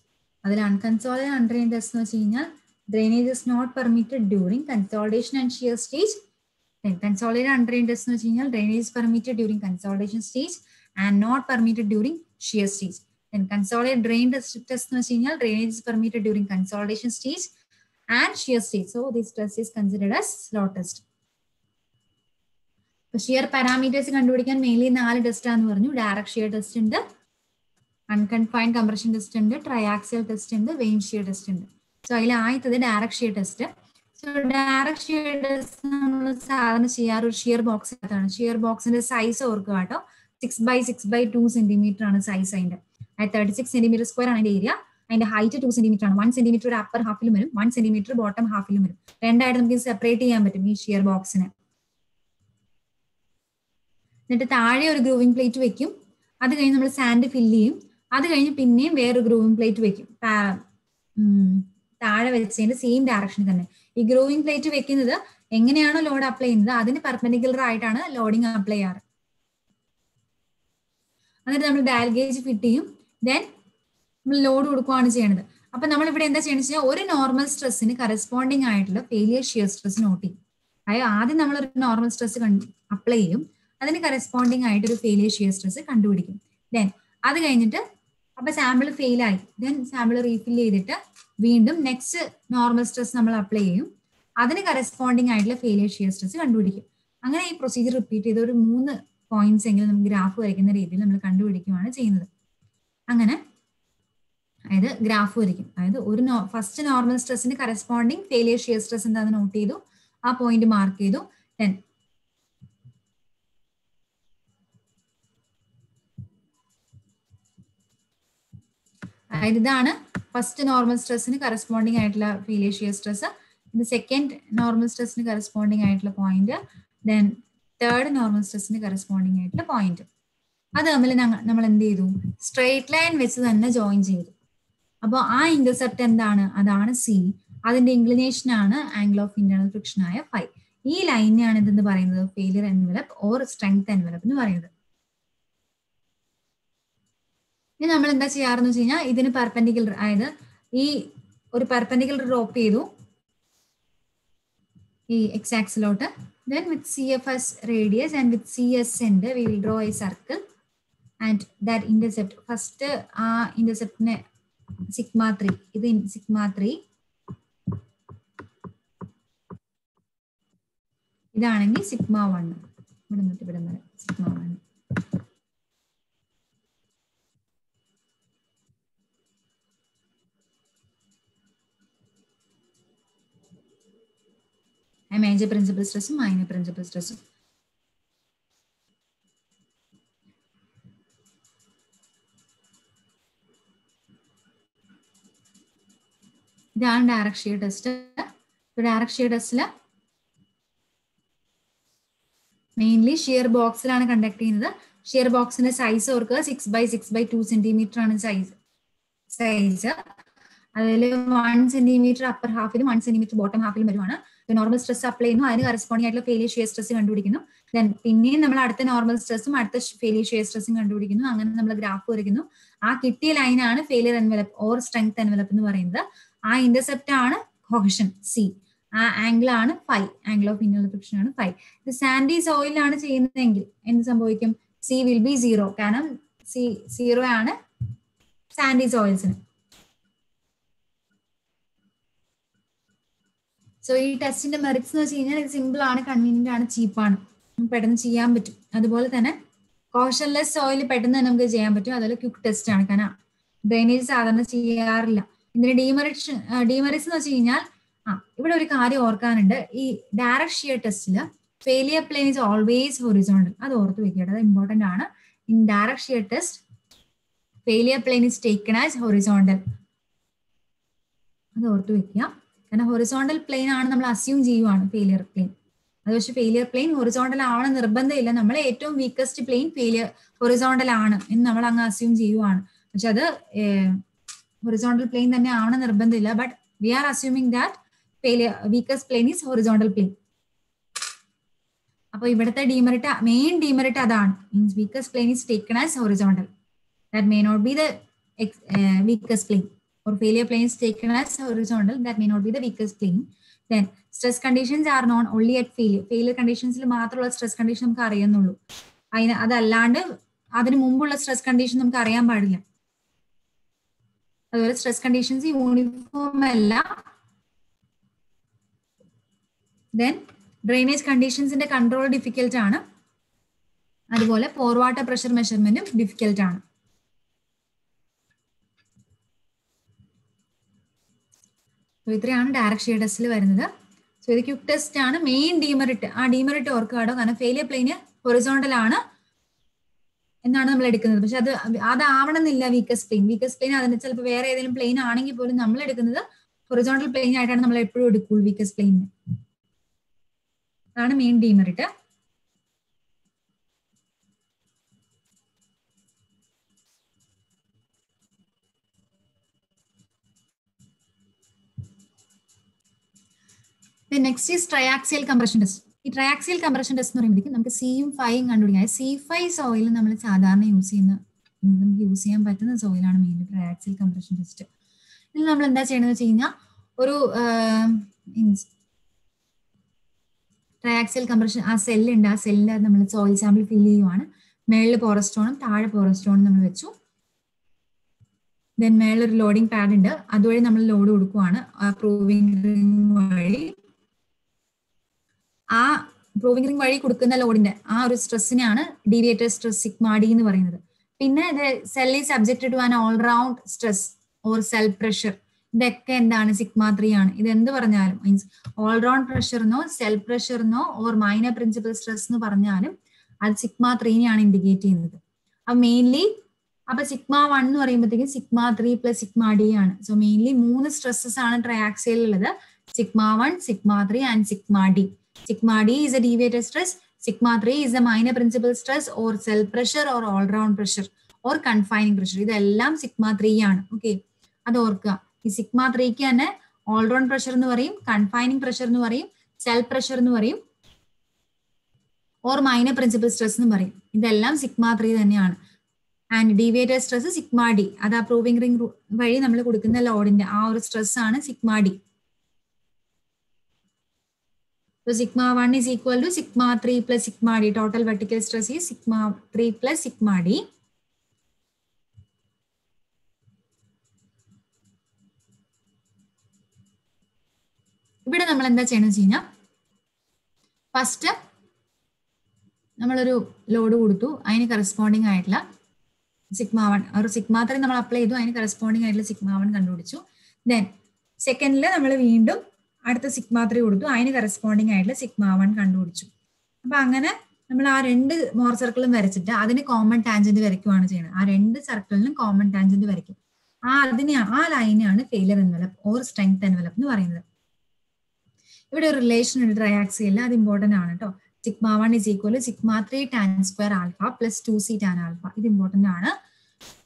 അതിൽ അൺകൺസോളിഡേറ്റഡ് അൺഡ്രെയിൻ ടെസ്റ്റ് എന്ന് വെച്ച് കഴിഞ്ഞാൽ drainage is not permitted during consultation and shear stage. Consolidated undrained test എന്ന് വെച്ച് കഴിഞ്ഞാൽ drainage is permitted during consultation stage and not permitted during shear stage. Then consolidated drain test എന്ന് വെച്ച് കഴിഞ്ഞാൽ drainage is permitted during consolidation stage and shear stage. So this test is considered as slow test. Shear parameters കണ്ടുപിടിക്കാൻ മെയിൻലി 4 ടെസ്റ്റ് ആണെന്ന് പറഞ്ഞു. ഡയറക്റ്റ് ഷിയർ ടെസ്റ്റ് ഉണ്ട്, അൺകൺഫൈൻഡ് കംപ്രഷൻ ടെസ്റ്റ് ഉണ്ട്, ട്രയാക്സിയൽ ടെസ്റ്റ് ഉണ്ട്, വെയിൻ ഷിയർ ടെസ്റ്റ് ഉണ്ട്. സോ അതിൽ ആദ്യത്തത് direct shear test. So direct shear test നമ്മൾ സാധാരണ ചെയ്യാറ് ഒരു ഷിയർ ബോക്സ് ആണ്. ഷിയർ ബോക്സിന്റെ സൈസ് ഓർക്കുക കേട്ടോ. 6x6x2 സെന്റിമീറ്റർ ആണ് സൈസ്. അതിന്റെ 36 സെന്റിമീറ്റർ സ്ക്വയർ ആണ് അതിന്റെ ഏരിയ. അതിന്റെ ഹൈറ്റ് 2 സെന്റിമീറ്റർ ആണ്. 1 സെന്റിമീറ്റർ ഒരു അപ്പർ ഹാഫിലും വരും, 1 സെന്റിമീറ്റർ ബോട്ടം ഹാഫിലും വരും. 2 ആയിട്ട് നമുക്ക് സെപ്പറേറ്റ് ചെയ്യാൻ പറ്റും ഈ ഷിയർ ബോക്സിനെ. എന്നിട്ട് താഴെ ഒരു ഗ്രൂവിംഗ് പ്ലേറ്റ് വെക്കും. അത് കഴിഞ്ഞ് നമ്മൾ സാൻഡ് ഫില്ല് ചെയ്യും. അത് കഴിഞ്ഞ് പിന്നെയും വേറൊരു ഗ്രൂവിംഗ് പ്ലേറ്റ് വെക്കും. താഴെ വെച്ചതിന്റെ സെയിം ഡയറക്ഷനിൽ തന്നെ. ഈ ഗ്രൂവിംഗ് പ്ലേറ്റ് വെക്കുന്നത് എങ്ങനെയാണോ ലോഡ് അപ്ലൈ ചെയ്യുന്നത് അതിന് പെർപെൻഡിക്കുലർ ആയിട്ടാണ് ലോഡിങ് അപ്ലൈ ചെയ്യാറ്. എന്നിട്ട് നമ്മൾ ഡയൽ ഗേജ് ഫിറ്റ് ചെയ്യും. ദെൻ നമ്മൾ ലോഡ് കൊടുക്കുകയാണ് ചെയ്യണത്. അപ്പൊ നമ്മൾ ഇവിടെ എന്താ ചെയ്യണമെന്ന് വെച്ചാൽ ഒരു നോർമൽ സ്ട്രെസ്സിന് കറസ്പോണ്ടിങ് ആയിട്ടുള്ള ഫെയിലിയർ ഷിയർ സ്ട്രെസ് നോട്ട് ചെയ്യും. അതായത് ആദ്യം നമ്മൾ ഒരു നോർമൽ സ്ട്രെസ് അപ്ലൈ ചെയ്യും, അതിന് കറസ്പോണ്ടിങ് ആയിട്ട് ഒരു ഫെയിലിയർ ഷിയർ സ്ട്രെസ് കണ്ടുപിടിക്കും. ദെൻ അത് കഴിഞ്ഞിട്ട് അപ്പൊ സാമ്പിൾ ഫെയിൽ ആയി, ദെൻ സാമ്പിൾ റീഫിൽ ചെയ്തിട്ട് വീണ്ടും നെക്സ്റ്റ് നോർമൽ സ്ട്രെസ് നമ്മൾ അപ്ലൈ ചെയ്യും, അതിന് കറസ്പോണ്ടിങ് ആയിട്ടുള്ള ഫെയിലിയർ ഷിയർ സ്ട്രെസ് കണ്ടുപിടിക്കും. അങ്ങനെ ഈ പ്രൊസീജിയർ റിപ്പീറ്റ് ചെയ്ത് ഒരു 3 പോയിന്റ്സ് എങ്കിലും നമുക്ക് ഗ്രാഫ് വരയ്ക്കുന്ന രീതിയിൽ നമ്മൾ കണ്ടുപിടിക്കുകയാണ് ചെയ്യുന്നത്. അങ്ങനെ അതായത് ഗ്രാഫ് വരയ്ക്കും. അതായത് ഒരു ഫസ്റ്റ് നോർമൽ സ്ട്രെസ്സിന് കറസ്പോണ്ടിങ് ഫെയിലിയർ ഷിയർ സ്ട്രെസ് എന്താണെന്ന് നോട്ട് ചെയ്തു, ആ പോയിന്റ് മാർക്ക് ചെയ്തു. ദെൻ അതായത് ഇതാണ് ഫസ്റ്റ് നോർമൽ സ്ട്രെസ്സിന് കറസ്പോണ്ടിങ് ആയിട്ടുള്ള ഫെയിലിയർ ഷിയർ സ്ട്രെസ്. ഇത് സെക്കൻഡ് നോർമൽ സ്ട്രെസ്സിന് കറസ്പോണ്ടിങ് ആയിട്ടുള്ള പോയിന്റ്. ദെൻ തേർഡ് നോർമൽ സ്ട്രെസ്സിന് കറസ്പോണ്ടിങ് ആയിട്ടുള്ള പോയിന്റ്. അത് തമ്മിൽ നമ്മൾ എന്ത് ചെയ്തു? സ്ട്രെയിറ്റ് ലൈൻ വെച്ച് തന്നെ ജോയിൻ ചെയ്തു. അപ്പോൾ ആ ഇന്റർസെപ്റ്റ് എന്താണ്? അതാണ് സി. അതിന്റെ ഇൻക്ലിനേഷൻ ആണ് ആംഗിൾ ഓഫ് ഇന്റേണൽ ഫ്രിക്ഷൻ ആയ ഫൈ. ഈ ലൈനെയാണ് ഇതെന്ന് പറയുന്നത് failure envelope or strength envelope എന്ന് പറയുന്നത്. ഇനി നമ്മൾ എന്താ ചെയ്യാറെന്ന് വെച്ച് കഴിഞ്ഞാൽ ഇതിന് പെർപെൻഡിക്കുലർ, അതായത് ഈ ഒരു പെർപെൻഡിക്കുലർ ഡ്രോപ്പ് ചെയ്തു ഈ X ആക്സിലോട്ട്. Then with CFS radius and with CS center we will draw a circle and that intercept first intercept ne sigma 3, idu sigma 3 idanengi sigma 1 ഇവിടെ sigma 1. മേജർ പ്രിൻസിപ്പൽ സ്ട്രെസ്സും മൈനർ പ്രിൻസിപ്പൽ സ്ട്രെസ്സും. ഇതാണ് direct shear test. Direct shear ടെസ്റ്റില് മെയിൻലി ഷിയർ ബോക്സിലാണ് കണ്ടക്ട് ചെയ്യുന്നത്. ഷിയർ ബോക്സിന്റെ സൈസ് ഓർക്കുക 6x6x2 സെന്റിമീറ്റർ ആണ് സൈസ്. അതിൽ 1 സെന്റിമീറ്റർ അപ്പർ ഹാഫിലും 1 സെന്റിമീറ്റർ ബോട്ടം ഹാഫിലും വരുവാണ്. നോർമൽ സ്ട്രെസ് അപ്ലൈ ചെയ്യുന്നു, അതിന് കറസ്പോണ്ടിങ് ആയിട്ടുള്ള ഫെയിലിയർ ഷിയർ സ്ട്രെസ് കണ്ടുപിടിക്കുന്നു. ദെൻ പിന്നെയും നമ്മൾ അടുത്ത നോർമൽ സ്ട്രെസ്സും അടുത്ത ഫെയിലിയർ ഷിയർ സ്ട്രെസ്സും കണ്ടുപിടിക്കുന്നു. അങ്ങനെ നമ്മൾ ഗ്രാഫ് വരയ്ക്കുന്നു. ആ കിട്ടിയ ലൈനാണ് failure envelope or strength envelope എന്ന് പറയുന്നത്. ആ ഇന്റർസെപ്റ്റ് ആണ് കൊഹഷൻ സി. ആ ആംഗിൾ ആണ് phi, angle of internal friction ആണ് ഫൈ. ഇത് സാൻഡി സോയിലാണ് ചെയ്യുന്നതെങ്കിൽ എന്ത് സംഭവിക്കും? സി വിൽ ബി 0, കാരണം സി 0 ആണ് സാൻഡി സോയിൽസിന്. സോ ഈ ടെസ്റ്റിന്റെ മെറിറ്റ്സ് എന്ന് വെച്ച് കഴിഞ്ഞാൽ ഇത് സിമ്പിൾ ആണ്, കൺവീനിയന്റ് ആണ്, ചീപ്പാണ്, പെട്ടെന്ന് ചെയ്യാൻ പറ്റും. അതുപോലെ തന്നെ കോഷൻലെസ് സോയിൽ പെട്ടെന്ന് തന്നെ നമുക്ക് ചെയ്യാൻ പറ്റും. അതുപോലെ ക്വിക്ക് ടെസ്റ്റ് ആണ്, കാരണം ഡ്രെയിനേജ് സാധാരണ ചെയ്യാറില്ല. ഇതിന്റെ ഡീമെറിറ്റ്സ് എന്ന് വെച്ച് കഴിഞ്ഞാൽ ഇവിടെ ഒരു കാര്യം ഓർക്കാനുണ്ട്. ഈ ഡയറക്റ്റ് ഷിയർ ടെസ്റ്റില് failure plain is always horizontal. അത് ഓർത്ത് വെക്കേണ്ടത് ഇമ്പോർട്ടന്റ് ആണ്. In direct shear test failure plain is taken as horizontal. അത് ഓർത്ത് വെക്കുക. കാരണം ഹൊറിസോണ്ടൽ പ്ലെയിൻ ആണ് നമ്മൾ അസ്യൂം ചെയ്യുവാണ് ഫെയിലിയർ പ്ലെയിൻ. അത് പക്ഷെ ഫെയിലിയർ പ്ലെയിൻ ഹൊറിസോണ്ടൽ ആവണം നിർബന്ധമില്ല. നമ്മൾ ഏറ്റവും വീക്കസ്റ്റ് പ്ലെയിൻ ഹൊറിസോണ്ടൽ ആണ് എന്ന് നമ്മൾ അങ്ങ് അസ്യൂം ചെയ്യുവാണ്. പക്ഷെ അത് ഹൊറിസോണ്ടൽ പ്ലെയിൻ തന്നെ ആവണം നിർബന്ധമില്ല. But we are assuming that weakest plane is horizontal plane. അപ്പൊ ഇവിടുത്തെ ഡീമെറിറ്റ്, മെയിൻ ഡീമെറിറ്റ് അതാണ്. Means weakest plane is taken as horizontal. That may not be the weakest plane. Or failure plane is taken as horizontal, that may not be the weakest plane. Then stress conditions are known only at failure. Failure conditions മാത്രമുള്ള സ്ട്രെസ് കണ്ടീഷൻ നമുക്ക് അറിയുന്നുള്ളൂ. അതല്ലാണ്ട് അതിന് മുമ്പുള്ള സ്ട്രെസ് കണ്ടീഷൻ നമുക്ക് അറിയാൻ പാടില്ല. അതുപോലെ സ്ട്രെസ് കണ്ടീഷൻസ് യൂണിഫോം അല്ല. ദെൻ ഡ്രെയിനേജ് കണ്ടീഷൻസിന്റെ കൺട്രോൾ ഡിഫിക്കൽട്ട് ആണ്. അതുപോലെ പോർ വാട്ടർ പ്രഷർ മെഷർമെന്റും ഡിഫിക്കൽട്ട് ആണ്. ഇത്രയാണ് ഡയറക്റ്റ് ഷിയർ ടെസ്റ്റിൽ വരുന്നത്. സോ ഇത് ക്വിക്ക് ടെസ്റ്റ് ആണ്. മെയിൻ ഡീമെറിറ്റ്, ആ ഡീമെറിറ്റ് ഓർക്കാടോ, കാരണം ഫെയിലിയർ പ്ലെയിന് ഹൊറിസോണ്ടൽ ആണ് എന്നാണ് നമ്മൾ എടുക്കുന്നത്. പക്ഷെ അതാവണമെന്നില്ല വീക്കസ്റ്റ് പ്ലെയിൻ. വീക്കസ്റ്റ് പ്ലെയിൻ അതിന് ചിലപ്പോൾ വേറെ ഏതെങ്കിലും പ്ലെയിൻ ആണെങ്കിൽ പോലും നമ്മൾ എടുക്കുന്നത് ഹൊറിസോണ്ടൽ പ്ലെയിൻ ആയിട്ടാണ് നമ്മൾ എപ്പോഴും എടുക്കുള്ളൂ വീക്കസ്റ്റ് പ്ലെയിനിന്. അതാണ് main demerit. Next is triaxial compression test. ഈ ട്രയാക്സിയൽ കംപ്രഷൻ ടെസ്റ്റ് എന്ന് പറയുമ്പോഴേക്കും നമുക്ക് സിയും ഫൈയും കണ്ടുപിടിക്കാം. C5 സോയിൽ നമ്മൾ സാധാരണ നമുക്ക് യൂസ് ചെയ്യാൻ പറ്റുന്ന സോയിലാണ് മെയിൻ ട്രയാക്സിയൽ കംപ്രഷൻ ടെസ്റ്റ്. ഇതിൽ നമ്മൾ എന്താ ചെയ്യണമെന്ന് വെച്ച് കഴിഞ്ഞാൽ ഒരു ട്രയാക്സിയൽ കംപ്രഷൻ ആ സെല്ലുണ്ട്, ആ സെല്ലിൽ നമ്മൾ സോയിൽ സാമ്പിൾ ഫില്ല് ചെയ്യുവാണ്. മേളിൽ പോറസ്റ്റോണും താഴെ പോറസ്റ്റോണും നമ്മൾ വെച്ചു. ദെൻ മേളിലൊരു ലോഡിംഗ് പാഡ് ഉണ്ട്, അതുവഴി നമ്മൾ ലോഡ് കൊടുക്കുവാണ് പ്രൂവിംഗ് റിംഗ് വഴി. ആ പ്രൂവിംഗ് റിംഗ് വഴി കൊടുക്കുന്ന ലോഡിന്റെ ആ ഒരു സ്ട്രെസ്സിനെയാണ് ഡീവിയേറ്റഡ് സ്ട്രെസ് സിഗ്മ ഡി എന്ന് പറയുന്നത്. പിന്നെ cell is subjected to an all round stress or cell pressure. ഇതൊക്കെ എന്താണ്? സിഗ്മ 3 ആണ്. ഇത് എന്ത് പറഞ്ഞാലും മീൻസ് ഓൾ റൗണ്ട് പ്രഷറിനോ സെൽ പ്രഷറിനോ ഓർ മൈനർ പ്രിൻസിപ്പൽ സ്ട്രെസ് എന്ന് പറഞ്ഞാലും അത് സിഗ്മ 3നെയാണ് ഇൻഡിക്കേറ്റ് ചെയ്യുന്നത്. അപ്പൊ മെയിൻലി അപ്പൊ സിഗ്മ 1 എന്ന് പറയുമ്പോഴത്തേക്കും സിഗ്മ 3 പ്ലസ് സിഗ്മ ഡി ആണ്. സോ മെയിൻലി 3 സ്ട്രെസ്സസ് ആണ് ട്രയാക്സിയലിൽ ഉള്ളത്. Sigma 1, sigma 3 and sigma D. Sigma D is a deviated stress. Sigma 3 is a minor principal stress or cell pressure or all round pressure or confining pressure. ഇതെല്ലാം സിഗ്മ 3 ആണ്. ഓക്കെ, അത് ഓർക്കുക. ഈ സിഗ്മ 3ക്ക് തന്നെ ഓൾ റൗണ്ട് പ്രഷർ എന്ന് പറയും, കൺഫൈനിങ് പ്രഷർ എന്ന് പറയും, സെൽ പ്രഷർ എന്ന് പറയും, ഓർ മൈനർ പ്രിൻസിപ്പൽ സ്ട്രെസ് എന്ന് പറയും. ഇതെല്ലാം സിഗ്മ 3 തന്നെയാണ്. And deviated stress sigma D, അത് ആ പ്രൂവിംഗ് റിംഗ് വഴി നമ്മൾ കൊടുക്കുന്ന ലോഡിന്റെ ആ ഒരു സ്ട്രെസ് ആണ് sigma D. So sigma 1 is equal to sigma 3 plus sigma d. Total vertical stress is sigma 3 plus sigma d. ഇവിടെ നമ്മൾ എന്താ ചെയ്യണമെന്ന് വെച്ച് കഴിഞ്ഞാൽ ഫസ്റ്റ് നമ്മളൊരു ലോഡ് കൊടുത്തു, അതിന് കറസ്പോണ്ടിങ് ആയിട്ടുള്ള സിഗ്മ 1 ഒരു സിഗ്മ 3 നമ്മൾ അപ്ലൈ ചെയ്തു, അതിന് കറസ്പോണ്ടിങ് ആയിട്ടുള്ള സിഗ്മ 1 കണ്ടുപിടിച്ചു. ദെൻ സെക്കൻഡിൽ നമ്മൾ വീണ്ടും അടുത്ത സിഗ്മ 3 കൊടുത്തു, അതിന് കറസ്പോണ്ടിങ് ആയിട്ടുള്ള സിഗ്മ 1 കണ്ടുപിടിച്ചു. അപ്പൊ അങ്ങനെ നമ്മൾ ആ രണ്ട് മോർ സർക്കിളും വരച്ചിട്ട് അതിന് കോമൺ ടാൻജന്റ് വരയ്ക്കുകയാണ് ചെയ്യുന്നത്. ആ രണ്ട് സർക്കിളിനും കോമൺ ടാൻജന്റ് വരയ്ക്കും. ആ ലൈനാണ് failure envelope or strength envelope എന്ന് പറയുന്നത്. ഇവിടെ ഒരു റിലേഷൻ ഉണ്ട് ട്രയാക്സിയലിൽ, അത് ഇമ്പോർട്ടന്റ് ആണ് കേട്ടോ. Sigma 1 is equal to sigma 3 tan square alpha plus 2c tan alpha. ഇത് ഇമ്പോർട്ടന്റ് ആണ്.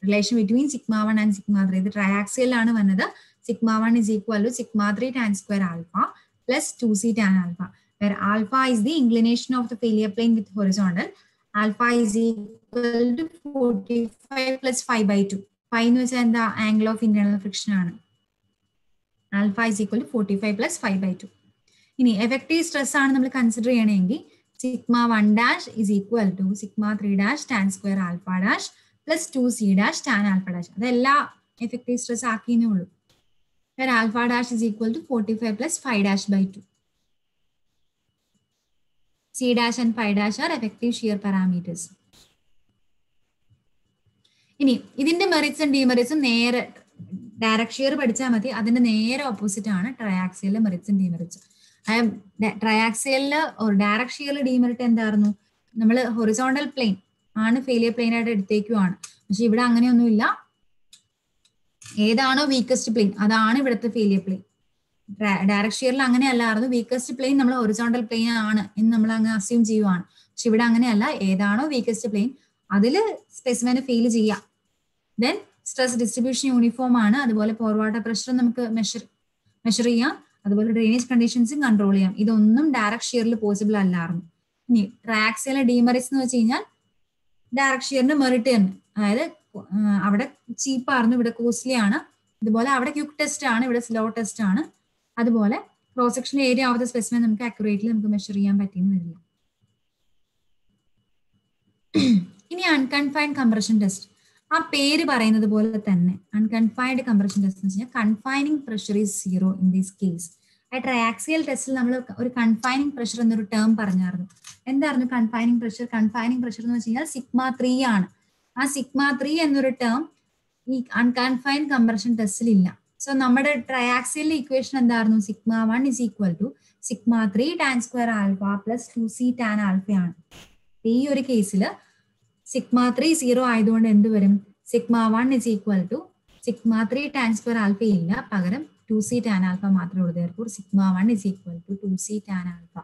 Relation between sigma 1 and sigma 3. ഇത് ട്രയാക്സിയലിലാണ് വന്നത്. Sigma 1 is equal to sigma 3 tan square alpha plus 2c tan alpha, where alpha is the inclination of the failure plane with horizontal. Alpha is equal to 45 plus 5 by 2. Phi എന്ന് വെച്ചാൽ എന്താ? ആംഗിൾ ഓഫ് ഇന്റേണൽ ഫ്രിക്ഷൻ ആണ്. Alpha is equal to 45 plus 5 by 2. ഇനി എഫക്റ്റീവ് സ്ട്രെസ് ആണ് നമ്മൾ കൺസിഡർ ചെയ്യണമെങ്കിൽ sigma 1 dash is equal to sigma 3 dash tan square alpha dash plus 2c dash tan alpha dash. അതെല്ലാ എഫക്റ്റീവ് സ്ട്രെസ് ആക്കിയേ ഉള്ളൂ. Where alpha dash is equal to 45 plus 5 dash by 2. C dash and phi dash are effective shear parameters. ഇനി ഇതിന്റെ മെറിറ്റ്സും ഡിമെറിറ്റ്സും നേരെ ഡയറക്റ്റ് ഷിയർ പഠിച്ചാൽ മതി. അതിന്റെ നേരെ ഓപ്പോസിറ്റ് ആണ് ട്രയാക്സിയലിലെ മെറിറ്റ്സും ഡിമെറിറ്റ്സും. ട്രയാക്സിയലില് ഡയറക്റ്റ് ഷിയറിൽ ഡിമെറിറ്റ് എന്തായിരുന്നു? നമ്മൾ ഹൊറിസോണ്ടൽ പ്ലെയിൻ ആണ് ഫെയിലിയർ പ്ലെയിൻ ആയിട്ട് എടുത്തേക്കുവാണ്. പക്ഷെ ഇവിടെ അങ്ങനെയൊന്നുമില്ല. ഏതാണോ വീക്കസ്റ്റ് പ്ലെയിൻ അതാണ് ഇവിടുത്തെ ഫെയിലിയർ പ്ലെയിൻ. ഡയറക്റ്റ് ഷിയറിൽ അങ്ങനെയല്ലായിരുന്നു. വീക്കസ്റ്റ് പ്ലെയിൻ നമ്മൾ ഹൊറിസോണ്ടൽ പ്ലെയിൻ ആണ് എന്ന് നമ്മൾ അങ്ങ് അസ്യൂം ചെയ്യുവാണ്. പക്ഷെ ഇവിടെ അങ്ങനെയല്ല. ഏതാണോ വീക്കസ്റ്റ് പ്ലെയിൻ അതിൽ സ്പെസിമെന് ഫെയിൽ ചെയ്യാം. ദെൻ സ്ട്രെസ് ഡിസ്ട്രിബ്യൂഷൻ യൂണിഫോം ആണ്. അതുപോലെ ഫോർവാട്ടർ പ്രഷർ നമുക്ക് മെഷർ ചെയ്യാം. അതുപോലെ ഡ്രെയിനേജ് കണ്ടീഷൻസും കൺട്രോൾ ചെയ്യാം. ഇതൊന്നും ഡയറക്റ്റ് ഷിയറിൽ പോസിബിൾ അല്ലായിരുന്നു. ഇനി ട്രയാക്സിയലിലെ ഡിമെറിറ്റ്സ് എന്ന് വെച്ച് കഴിഞ്ഞാൽ ഡയറക്റ്റ് ഷിയറിന്റെ മെറിറ്റ് തന്നെ. അതായത് അവിടെ ചീപ്പായിരുന്നു, ഇവിടെ കോസ്റ്റ്ലി ആണ്. അതുപോലെ അവിടെ ക്യുക്ക് ടെസ്റ്റ് ആണ്, ഇവിടെ സ്ലോ ടെസ്റ്റ് ആണ്. അതുപോലെ cross section area of the specimen നമുക്ക് അക്യുറേറ്റ്ലി നമുക്ക് മെഷർ ചെയ്യാൻ പറ്റിയെന്ന് വരില്ല. ഇനി അൺകൺഫൈൻഡ് കംപ്രഷൻ ടെസ്റ്റ്. ആ പേര് പറയുന്നത് പോലെ തന്നെ അൺകൺഫൈൻഡ് കംപ്രഷൻ ടെസ്റ്റ് എന്ന് വെച്ചാൽ confining pressure is 0 in this case. ആ ട്രയാക്സിയൽ ടെസ്റ്റിൽ നമ്മൾ ഒരു കൺഫൈനിങ് പ്രഷർ എന്നൊരു ടേം പറഞ്ഞായിരുന്നു. എന്തായിരുന്നു കൺഫൈനിങ് പ്രഷർ? കൺഫൈനിങ് പ്രഷർ എന്ന് വെച്ച് കഴിഞ്ഞാൽ സിഗ്മ 3 ആണ്. ആ സിഗ്മ 3 എന്നൊരു ടേം ഈ അൺകൺഫൈൻഡ് കംപ്രഷൻ ടെസ്റ്റിൽ ഇല്ല. സോ നമ്മുടെ ട്രയാക്സിയലിലെ ഇക്വേഷൻ എന്തായിരുന്നു? Sigma 1 is equal to sigma 3 tan square alpha plus 2c tan alpha ആണ്. ഈ ഒരു കേസിൽ സിഗ്മ 3 0 ആയതുകൊണ്ട് എന്ത് വരും? Sigma 1 is equal to sigma 3 tan square alpha ഇല്ല, പകരം 2c tan alpha മാത്രമേ ഉള്ളൂ. therefore sigma 1 is equal to 2c tan alpha.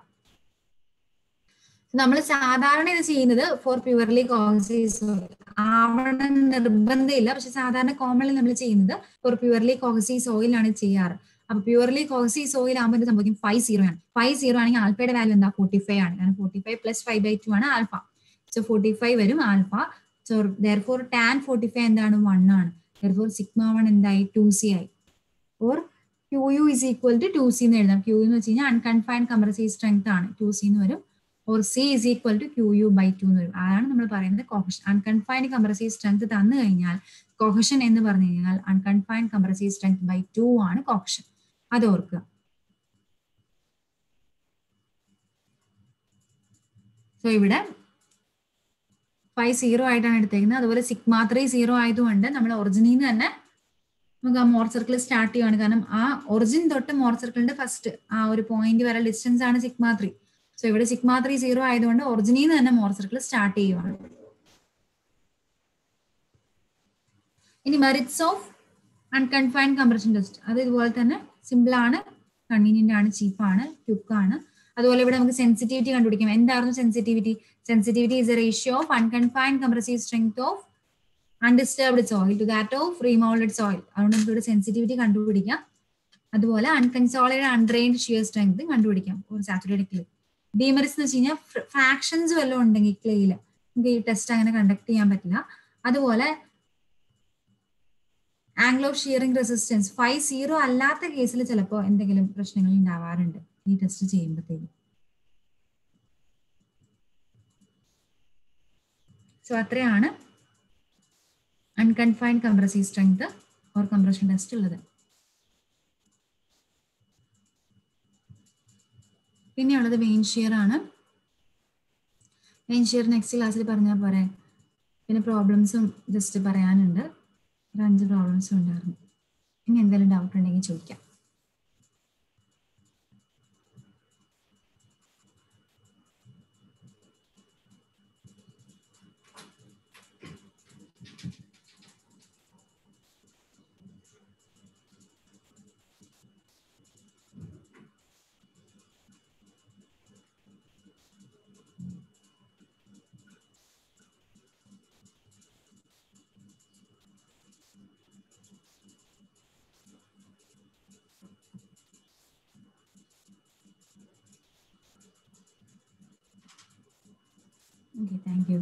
നമ്മൾ സാധാരണ ഇത് ചെയ്യുന്നത് ഫോർ പ്യുവർലി കോഹസീവ് സോയിൽ ആവണം നിർബന്ധമില്ല. പക്ഷെ സാധാരണ കോമൺലി നമ്മൾ ചെയ്യുന്നത് ഫോർ പ്യുവർലി കോഹസീവ് സോയിലാണ് ചെയ്യാറ്. അപ്പൊ പ്യുവർലി കോഹസീവ് സോയിൽ ആകുമ്പോൾ സംഭവിക്കും 5 0 ആണ്. 5 0 ആണെങ്കിൽ ആൽഫയുടെ വാല്യൂ എന്താ? 45 ആണ്. കാരണം 45 plus 5 by 2 ആണ് ആൽഫ. സോ 45 വരും ആൽഫ. സോ therefore tan 45 എന്താണ്? 1 ആണ്. therefore sigma 1 എന്തായി? 2c ആയി. or QU is equal to 2c എന്ന് എഴുതാം. QU എന്ന് വെച്ച് കഴിഞ്ഞാൽ അൺകൺഫൈൻഡ് കംപ്രസീവ് സ്ട്രെങ്ത് ആണ്, 2c എന്ന് വരും. or C is equal to QU by 2 എന്ന് വരും. അതാണ് നമ്മൾ പറയുന്നത് കോഹഷൻ. അൺകൺഫൈൻഡ് കംപ്രസീവ് സ്ട്രെങ്ത് തന്നു കഴിഞ്ഞാൽ കോഹഷൻ എന്ന് പറഞ്ഞു കഴിഞ്ഞാൽ അൺകൺഫൈൻഡ് കംപ്രസീവ് സ്ട്രെങ്ത് by 2 ആണ് കോഹഷൻ. അത് ഓർക്കുക. സോ ഇവിടെ 5 0 ആയിട്ടാണ് എടുത്തേക്കുന്നത്. അതുപോലെ സിഗ്മ 3 0 ആയതുകൊണ്ട് നമ്മൾ ഒറിജിനിൽ നിന്ന് തന്നെ നമുക്ക് ആ മോർ സർക്കിൾ സ്റ്റാർട്ട് ചെയ്യുകയാണ്. കാരണം ആ ഒറിജിൻ തൊട്ട് മോർ സർക്കിളിന്റെ ഫസ്റ്റ് ആ ഒരു പോയിന്റ് വരെ ഡിസ്റ്റൻസ് ആണ് സിഗ്മ 3. സോ ഇവിടെ സിഗ്മ 3 0 ആയതുകൊണ്ട് ഒറിജിനിൽ നിന്ന് തന്നെ മോർ സർക്കിൾ സ്റ്റാർട്ട് ചെയ്യുവാണ്. ഇനി merits of unconfined compression test, അത് ഇതുപോലെ തന്നെ സിമ്പിൾ ആണ്, കൺവീനിയന്റ് ആണ്, ചീപ്പാണ്, ക്വിക്കാണ്. അതുപോലെ ഇവിടെ നമുക്ക് സെൻസിറ്റിവിറ്റി കണ്ടുപിടിക്കാം. എന്തായിരുന്നു sensitivity? Sensitivity is a ratio of unconfined compressive strength of undisturbed soil to that of remoulded soil. അതുകൊണ്ട് നമുക്ക് ഇവിടെ സെൻസിറ്റിവിറ്റി കണ്ടുപിടിക്കാം. അതുപോലെ അൺകൺസോളിഡേറ്റഡ് അൺഡ്രെയിൻഡ് ഷിയർ സ്ട്രെങ്ത് കണ്ടുപിടിക്കാം ഒരു സാച്ചുറേറ്റഡ് ക്ലേ. ഡീമെറിറ്റ്സ് എന്ന് വെച്ച് കഴിഞ്ഞാൽ ഫ്രാക്ഷൻസ് വല്ലതും ഉണ്ടെങ്കിൽ ക്ലേയിൽ നമുക്ക് ഈ ടെസ്റ്റ് അങ്ങനെ കണ്ടക്ട് ചെയ്യാൻ പറ്റില്ല. അതുപോലെ ആംഗിൾ ഓഫ് ഷിയറിംഗ് റെസിസ്റ്റൻസ് 5-0 അല്ലാത്ത കേസിൽ ചിലപ്പോൾ എന്തെങ്കിലും പ്രശ്നങ്ങൾ ഉണ്ടാവാറുണ്ട് ഈ ടെസ്റ്റ് ചെയ്യുമ്പോഴത്തേക്കും. സോ അത്രയാണ് unconfined compressive strength or compression test ഉള്ളത്. പിന്നെയുള്ളത് വെയിൻ ഷിയർ ആണ്. വെയിൻ ഷിയർ നെക്സ്റ്റ് ക്ലാസ്സിൽ പറഞ്ഞാൽ പോരെ. പിന്നെ പ്രോബ്ലംസും ജസ്റ്റ് പറയാനുണ്ട്, 5 പ്രോബ്ലംസും ഉണ്ടായിരുന്നു. ഇനി എന്തെങ്കിലും ഡൗട്ട് ഉണ്ടെങ്കിൽ ചോദിക്കാം. Okay, thank you.